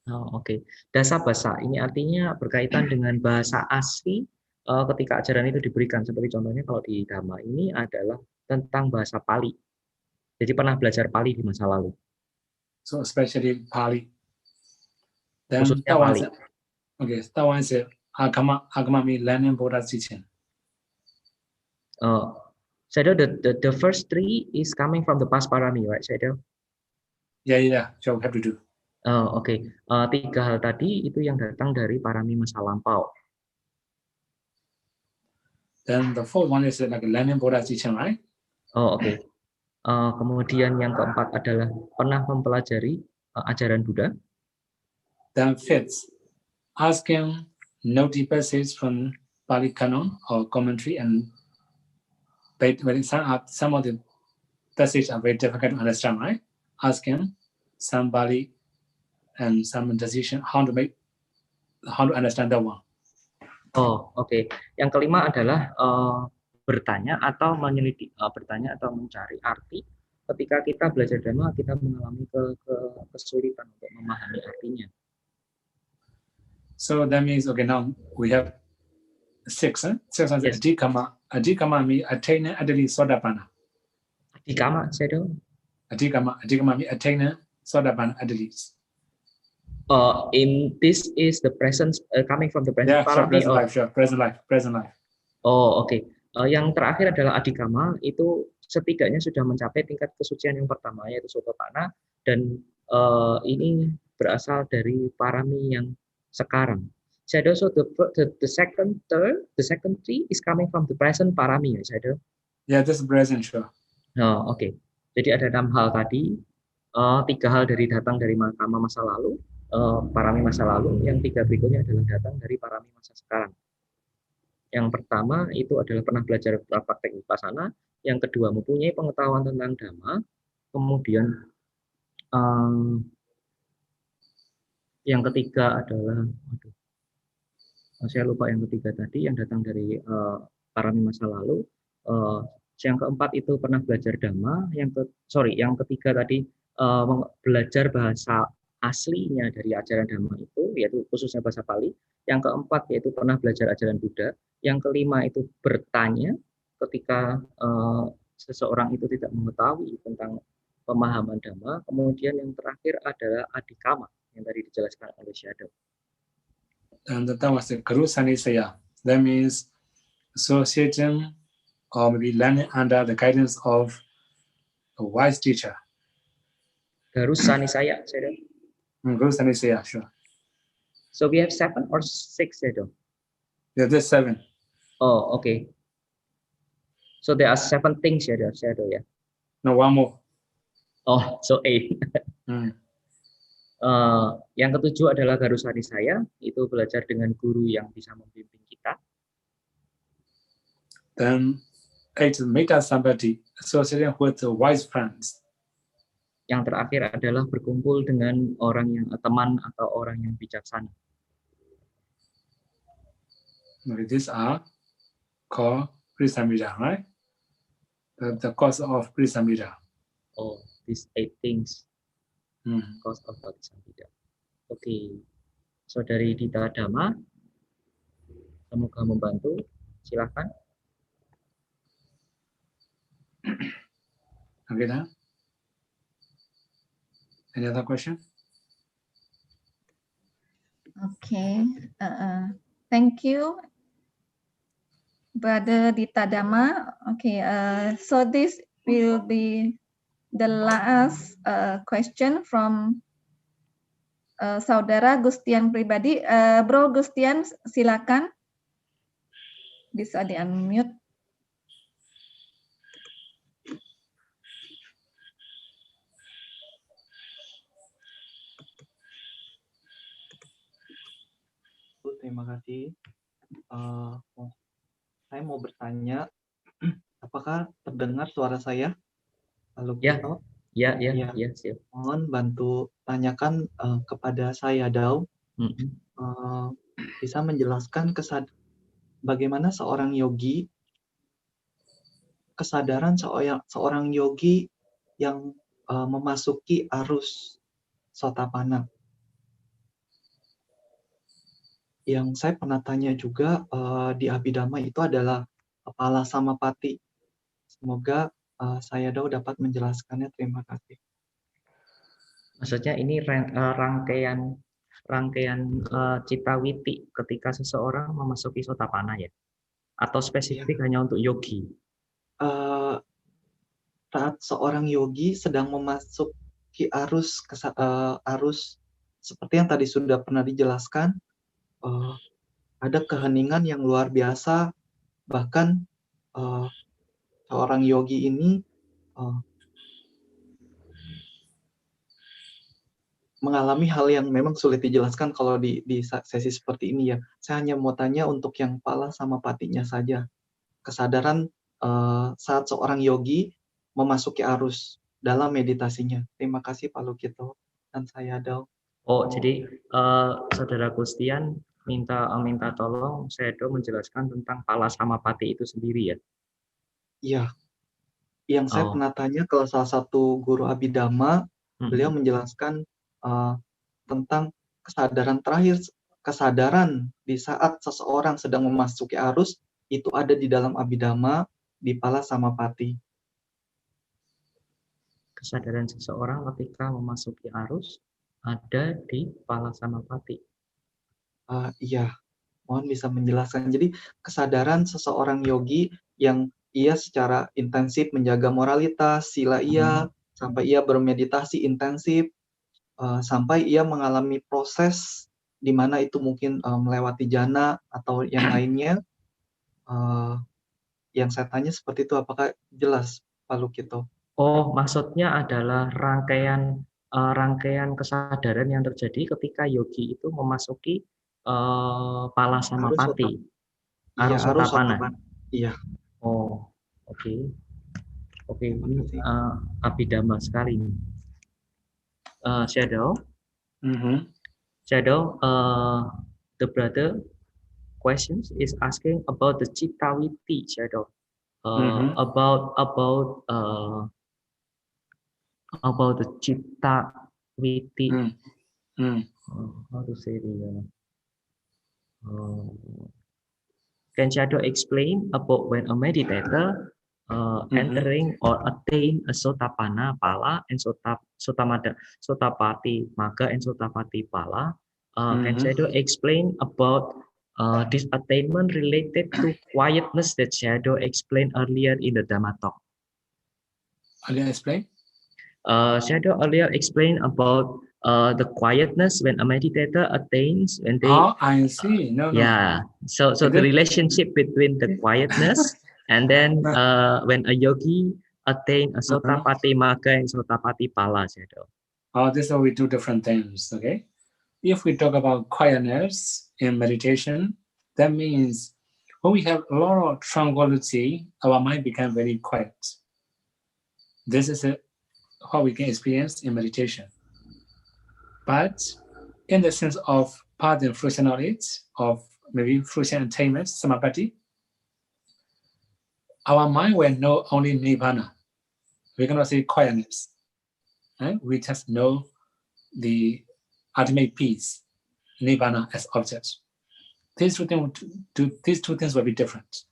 Oh, oke. Dasa Bhasa ini artinya berkaitan dengan bahasa asli ketika ajaran itu diberikan. Seperti contohnya kalau di Dhamma ini adalah tentang bahasa Pali. Jadi pernah belajar Pali di masa lalu. So especially Pali. Then Khususnya Pali. That one is Agama means learning Buddha's teaching. Sayadaw, the first 3 is coming from the past parami, right, Sayadaw? Yeah, sure, we have to do. Oke. 3 hal tadi itu yang datang dari parami masa lampau. Then the fourth one is like learning Buddha's teaching, right? Oke. Kemudian yang keempat adalah pernah mempelajari ajaran Buddha. Then fifth, asking noted passages from Pali Canon or commentary, and some of the passages are very difficult to understand, right? Asking some Pali and some decision how to understand that one. Oke. Yang kelima adalah bertanya atau menyelidiki, bertanya atau mencari arti. Ketika kita belajar Dhamma, kita mengalami kesulitan untuk memahami artinya. So that means, okay, now we have 6. 6 Yes. Adhikama means attaining at least Sotapanna. Adhikama, Sayadaw? Adhikama means attaining Sotapanna at least. In this is the presence coming from the present parami. Present life. Oke. Yang terakhir adalah adhikama, itu setidaknya sudah mencapai tingkat kesucian yang pertama yaitu Sotapanna, dan ini berasal dari parami yang sekarang. Sayadaw, so the second 3 is coming from the present parami, Sayadaw? Yeah, this is present, sure. Oke. Jadi ada 6 hal tadi, 3 hal datang dari masa lalu, parami masa lalu, yang 3 berikutnya adalah datang dari parami masa sekarang. Yang pertama itu adalah pernah belajar praktek vipassana, yang kedua mempunyai pengetahuan tentang Dhamma, kemudian yang ketiga adalah, saya lupa yang ketiga tadi, yang datang dari parami masa lalu. Yang keempat itu pernah belajar Dhamma, yang ketiga tadi belajar bahasa aslinya dari ajaran Dhamma itu, yaitu khususnya bahasa Pali. Yang keempat yaitu pernah belajar ajaran Buddha. Yang kelima itu bertanya ketika seseorang itu tidak mengetahui tentang pemahaman Dhamma. Kemudian yang terakhir adalah adikama yang tadi dijelaskan oleh Sayadaw. And that was the Guru Sanisaya. That means associating or maybe learning under the guidance of a wise teacher. Garus Sanisaya, Sayadaw. Guru Sanisaya, sure. So we have 7 or 6, Sayadaw? Yeah, there's 7. Oh, okay. So there are 7 things, Sayadaw, yeah. No, one more. Oh, so 8. Yang ketujuh adalah Garus Sanisaya, itu belajar dengan guru yang bisa membimbing kita. Then 8 Metta Sampati, associating with the wise friends. Yang terakhir adalah berkumpul dengan orang yang teman atau orang yang bijaksana. These are called Prisamida, right? The cause of Prisamida. Oh, these 8 things. Cause of Prisamida. Oke. Saudari Dita Dhamma, semoga membantu. Silakan. Okay, now. Any other question? Okay. Thank you, Brother Dita Dhamma. Okay. So this will be the last question from Saudara Gustian pribadi. Bro Gustian, silakan. Bisa di-unmute. Terima kasih. Saya mau bertanya, apakah terdengar suara saya? Halo, Ya, siap. Mohon bantu tanyakan kepada Sayadaw, bisa menjelaskan bagaimana seorang yogi, kesadaran seorang yogi yang memasuki arus Sotapanna. Yang saya pernah tanya juga di Abhidhamma itu adalah kepala samapati. Semoga Sayadaw dapat menjelaskannya. Terima kasih. Maksudnya ini rangkaian citawiti ketika seseorang memasuki Sotapanna ya? Atau spesifik hanya untuk yogi? Saat seorang yogi sedang memasuki arus seperti yang tadi sudah pernah dijelaskan, ada keheningan yang luar biasa, bahkan seorang yogi ini mengalami hal yang memang sulit dijelaskan kalau di sesi seperti ini ya. Saya hanya mau tanya untuk yang kepala sama patinya saja. Kesadaran saat seorang yogi memasuki arus dalam meditasinya. Terima kasih Pak Lukito dan Sayadaw. Oh, jadi Saudara Gustian minta tolong Sayadaw menjelaskan tentang pala samapati itu sendiri ya? Iya. Yang saya pernah tanya ke salah satu guru Abhidhamma, beliau menjelaskan tentang kesadaran di saat seseorang sedang memasuki arus itu ada di dalam Abhidhamma di pala samapati. Kesadaran seseorang ketika memasuki arus ada di pala samapati. Iya, mohon bisa menjelaskan. Jadi kesadaran seseorang yogi yang ia secara intensif menjaga moralitas, sila ia, sampai ia bermeditasi intensif, sampai ia mengalami proses di mana itu mungkin melewati jana atau yang lainnya. Yang saya tanya seperti itu, apakah jelas Pak Lukito? Oh, maksudnya adalah rangkaian kesadaran yang terjadi ketika yogi itu memasuki pala samapati. Arus Sotapanna. Iya. Oh, oke. Ini Abhidhamma sekali ini. Sayadaw. Sayadaw, the brother questions is asking about the citawiti, Sayadaw. About the citawiti. How to say the can Sayadaw explain about when a meditator entering or attain a Sotapanna Pala and Sotapati Magga and Sotapati Pala. Can Sayadaw explain about this attainment related to quietness that Sayadaw explained earlier in the Dhamma talk? Earlier explain? Sayadaw earlier explained about the quietness when a meditator attains when they. Oh, I see. No. Yeah. So the relationship between the quietness and then when a yogi attain a Sotapati Magga and Sotapati Pala, Sayadaw. Oh, this is how we do different things. Okay. If we talk about quietness in meditation, that means when we have a lot of tranquility, our mind becomes very quiet. This is how we can experience in meditation. But in the sense of path and fruition knowledge, of maybe fruition attainment, samapatti, our mind will know only nibbana. We cannot say quietness. Right? We just know the ultimate peace, nibbana as object. These two things will be different.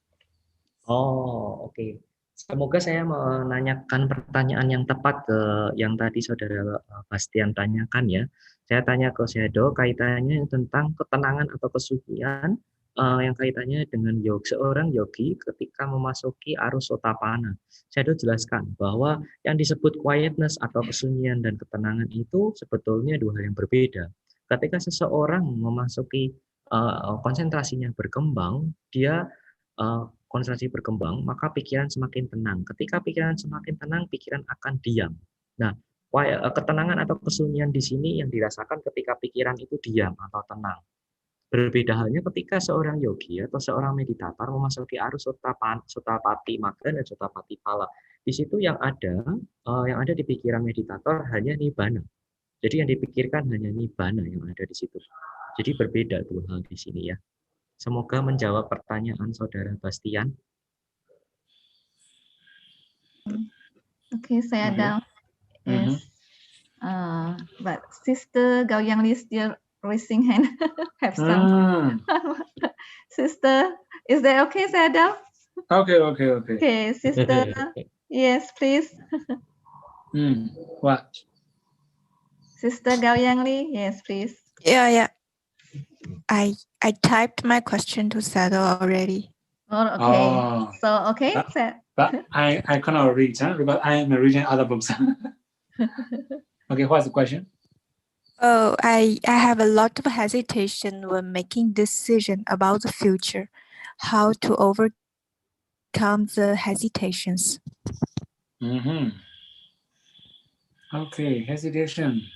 Oh, oke. Semoga saya menanyakan pertanyaan yang tepat ke yang tadi saudara Bastian tanyakan ya. Saya tanya ke Sayadaw kaitannya tentang ketenangan atau kesucian yang kaitannya dengan seorang yogi ketika memasuki arus Sotapanna. Sayadaw jelaskan bahwa yang disebut quietness atau kesunyian dan ketenangan itu sebetulnya dua hal yang berbeda. Ketika seseorang memasuki konsentrasinya berkembang, dia konsentrasi berkembang, maka pikiran semakin tenang. Ketika pikiran semakin tenang, pikiran akan diam. Nah, ketenangan atau kesunyian di sini yang dirasakan ketika pikiran itu diam atau tenang. Berbeda halnya ketika seorang yogi atau seorang meditator memasuki arus Sotapati Magga dan Sotapati Pala. Di situ yang ada di pikiran meditator hanya nibbana. Jadi yang dipikirkan hanya nibbana yang ada di situ. Jadi berbeda dua hal di sini ya. Semoga menjawab pertanyaan saudara Bastian. Okay, Sayadaw. Yes. But Sister Gao Yang Li still raising hand. Have some. Sister, is that okay, Sayadaw? Okay. Okay, Sister. Yes, please. What? Sister Gao Yang Li, yes, please. Yeah. I typed my question to Sayadaw already. Oh, okay. Oh. So, okay. But I cannot read because I am reading other books. Okay, what's the question? Oh, I have a lot of hesitation when making decision about the future. How to overcome the hesitations? Okay, hesitation.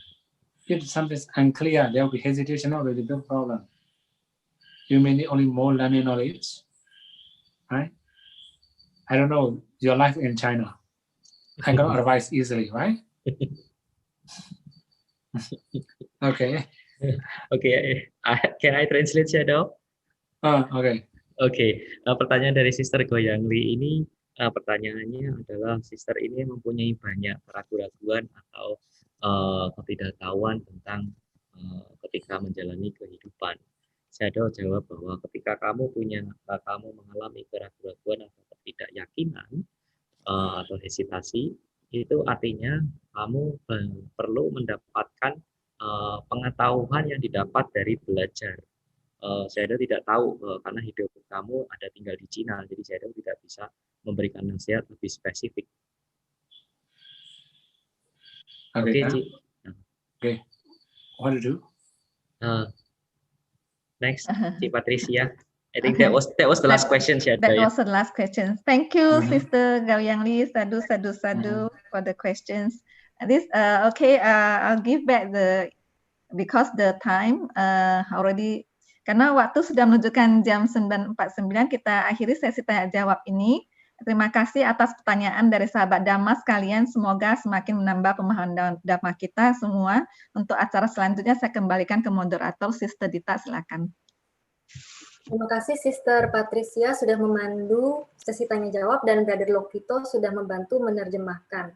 If something's unclear, there will be hesitation already, no problem. You may need only more learning knowledge, right? I don't know your life in China. I cannot advise easily, right? Okay. Can I translate, Sayadaw? Okay. Oke, pertanyaan dari Sister Goyang Li ini, pertanyaannya adalah Sister ini mempunyai banyak keraguan-keraguan atau ketidaktahuan tentang ketika menjalani kehidupan. Sayadaw jawab bahwa ketika kamu mengalami keraguan-keraguan atau ketidakyakinan atau hesitasi, itu artinya kamu perlu mendapatkan pengetahuan yang didapat dari belajar. Sayadaw tidak tahu karena hidup kamu ada tinggal di Cina, jadi Sayadaw tidak bisa memberikan nasihat lebih spesifik. Okay. Okay. What to do? Next, Ci Patricia. I think that was the last question, Sayadaw. That was the last question. Thank you, Sister Gao Yang Li. Sadhu for the questions. I'll give back because the time already. Karena waktu sudah menunjukkan jam 9.49, kita akhiri sesi tanya jawab ini. Terima kasih atas pertanyaan dari sahabat Dhamma sekalian. Semoga semakin menambah pemahaman Dhamma kita semua. Untuk acara selanjutnya saya kembalikan ke moderator, Sister Dita, silakan. Terima kasih Sister Patricia sudah memandu sesi tanya jawab dan Brother Lokito sudah membantu menerjemahkan.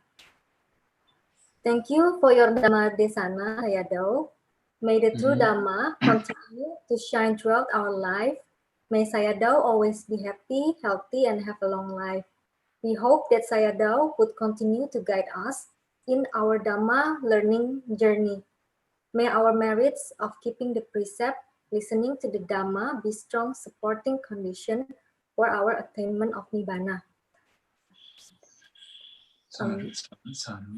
Thank you for your Dhamma Desana, Sayadaw. May the true Dhamma continue to shine throughout our life. May Sayadaw always be happy, healthy, and have a long life. We hope that Sayadaw would continue to guide us in our Dhamma learning journey. May our merits of keeping the precept, listening to the Dhamma be strong supporting condition for our attainment of Nibbana. Sadhu, sadhu, sadhu.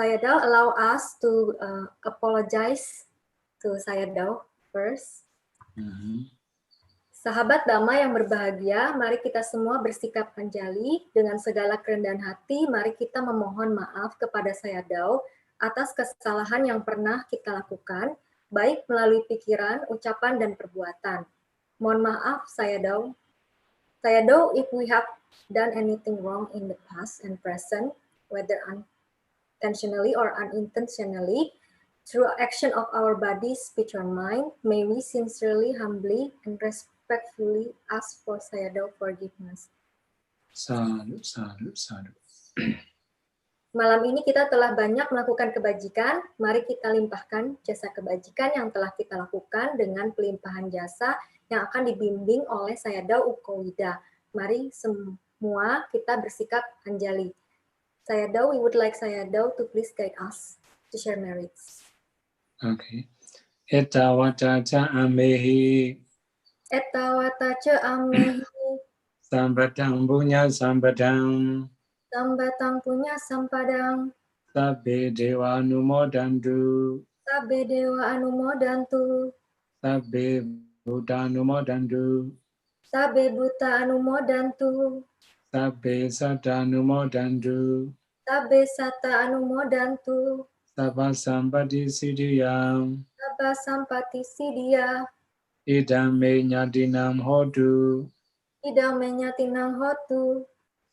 Sayadaw, allow us to apologize to Sayadaw first. Sahabat Dhamma yang berbahagia, mari kita semua bersikap anjali dengan segala kerendahan hati. Mari kita memohon maaf kepada Sayadaw atas kesalahan yang pernah kita lakukan, baik melalui pikiran, ucapan, dan perbuatan. Mohon maaf Sayadaw. Sayadaw, if we have done anything wrong in the past and present, whether intentionally or unintentionally, through action of our body, speech, or mind, may we sincerely, humbly, and respectfully ask for Sayadaw forgiveness. Sadhu, sadhu, sadhu. Malam ini kita telah banyak melakukan kebajikan, mari kita limpahkan jasa kebajikan yang telah kita lakukan dengan pelimpahan jasa yang akan dibimbing oleh Sayadaw Kovida. Mari semua kita bersikap anjali. Sayadaw, we would like Sayadaw to please guide us to share merits. Okay. Etawata cha amehi. Etawata cha amehi. Sambatang punya sambatang. Sambatang punya sampadang. Sabbe dewa anumodantu. Sabbe dewa anumodantu. Sabbe buddha anumodantu. Sabbe buddha anumodantu. Sabbe satta anumodantu. Sabbe satta anumodantu. Sabba sampati siddhiyam. Sabba sampati siddhya. Idam me nyatinam hotu. Idam me nyatinam hotu.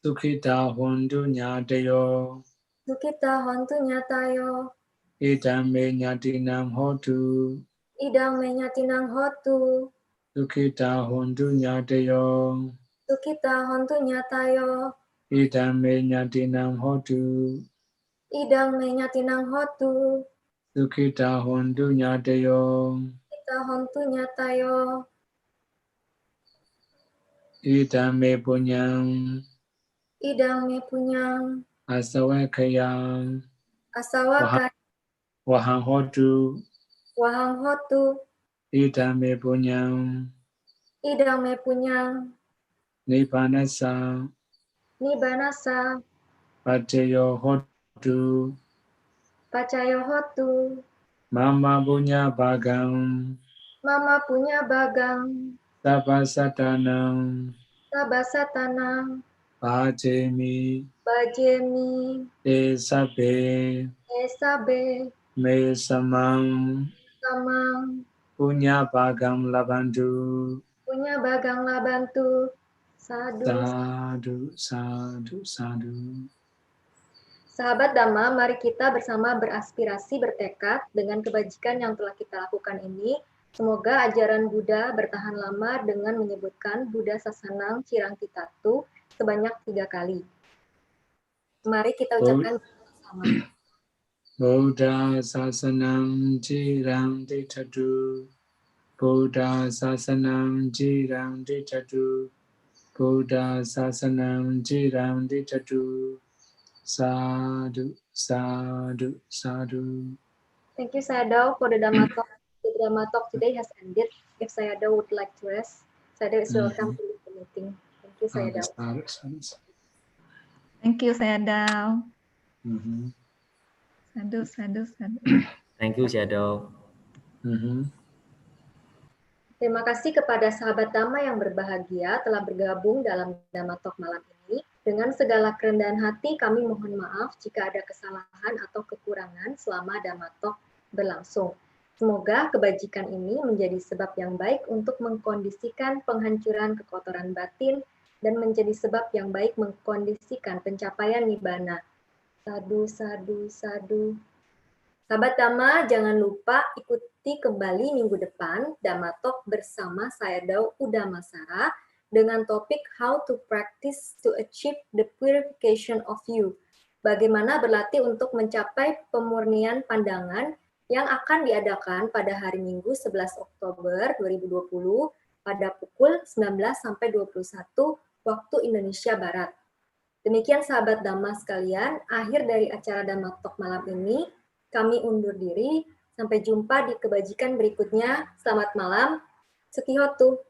Sukhita hontu nyatayo. Sukita hontu nyatayo. Idam me nyatinam hotu. Idam me nyatinam hotu. Sukhita hontu nyatayo. Sukita hontu nyatayo. Idam me nyatinam hotu. Idam me nyatinam hotu. Sukhita hontu nyatayo. Sukita hontu nyatayo. Idam me punyam. Idam me punyang. Asawakayam. Asawaka. Wahang hotu. Wahang hotu. Idam me punyam. Idam me punyang. Nibbanasa. Nibbanasa. Pacayo hotu. Pacayo hotu. Mama punya bagam. Mama punya bagang. Tapasatanam. Tabasatanang. Pajemi. Bajemi. Esabe. Esabe. Me samang. Samang. Punya bagam labantu. Punya bagang labantu. Sadu. Sadhu, sadhu, sadhu. Sahabat Dhamma, mari kita bersama beraspirasi, bertekad dengan kebajikan yang telah kita lakukan ini. Semoga ajaran Buddha bertahan lama dengan menyebutkan Buddha Sasanang Cirang Titatu sebanyak 3 kali. Mari kita ucapkan bersama. Buddha Sasanang Cirang Titatu. Buddha Sasanang Cirang Titatu. Buddha Sasanang Cirang Titatu. Sadhu, sadhu, sadhu. Thank you, Sayadaw, for the Dhamma talk. The Dhamma talk today has ended. If Sayadaw would like to rest, Sayadaw is welcome to leave the meeting. Thank you, Sayadaw. Thank you, Sayadaw. Sadhu, sadhu, sadhu. Thank you, Sayadaw. Terima kasih kepada sahabat Dhamma yang berbahagia telah bergabung dalam Dhamma Talk malam ini. Dengan segala kerendahan hati, kami mohon maaf jika ada kesalahan atau kekurangan selama Dhamma Talk berlangsung. Semoga kebajikan ini menjadi sebab yang baik untuk mengkondisikan penghancuran kekotoran batin dan menjadi sebab yang baik mengkondisikan pencapaian Nibbana. Sadu, sadu, sadu. Sahabat Dhamma, jangan lupa ikuti kembali minggu depan Dhamma Talk bersama Sayadaw Udamasara dengan topik How to Practice to Achieve the Purification of You. Bagaimana berlatih untuk mencapai pemurnian pandangan yang akan diadakan pada hari Minggu 11 Oktober 2020 pada pukul 19 sampai 21 waktu Indonesia Barat. Demikian sahabat Dhamma sekalian, akhir dari acara Dhamma Talk malam ini. Kami undur diri. Sampai jumpa di kebajikan berikutnya. Selamat malam. Sukihotu.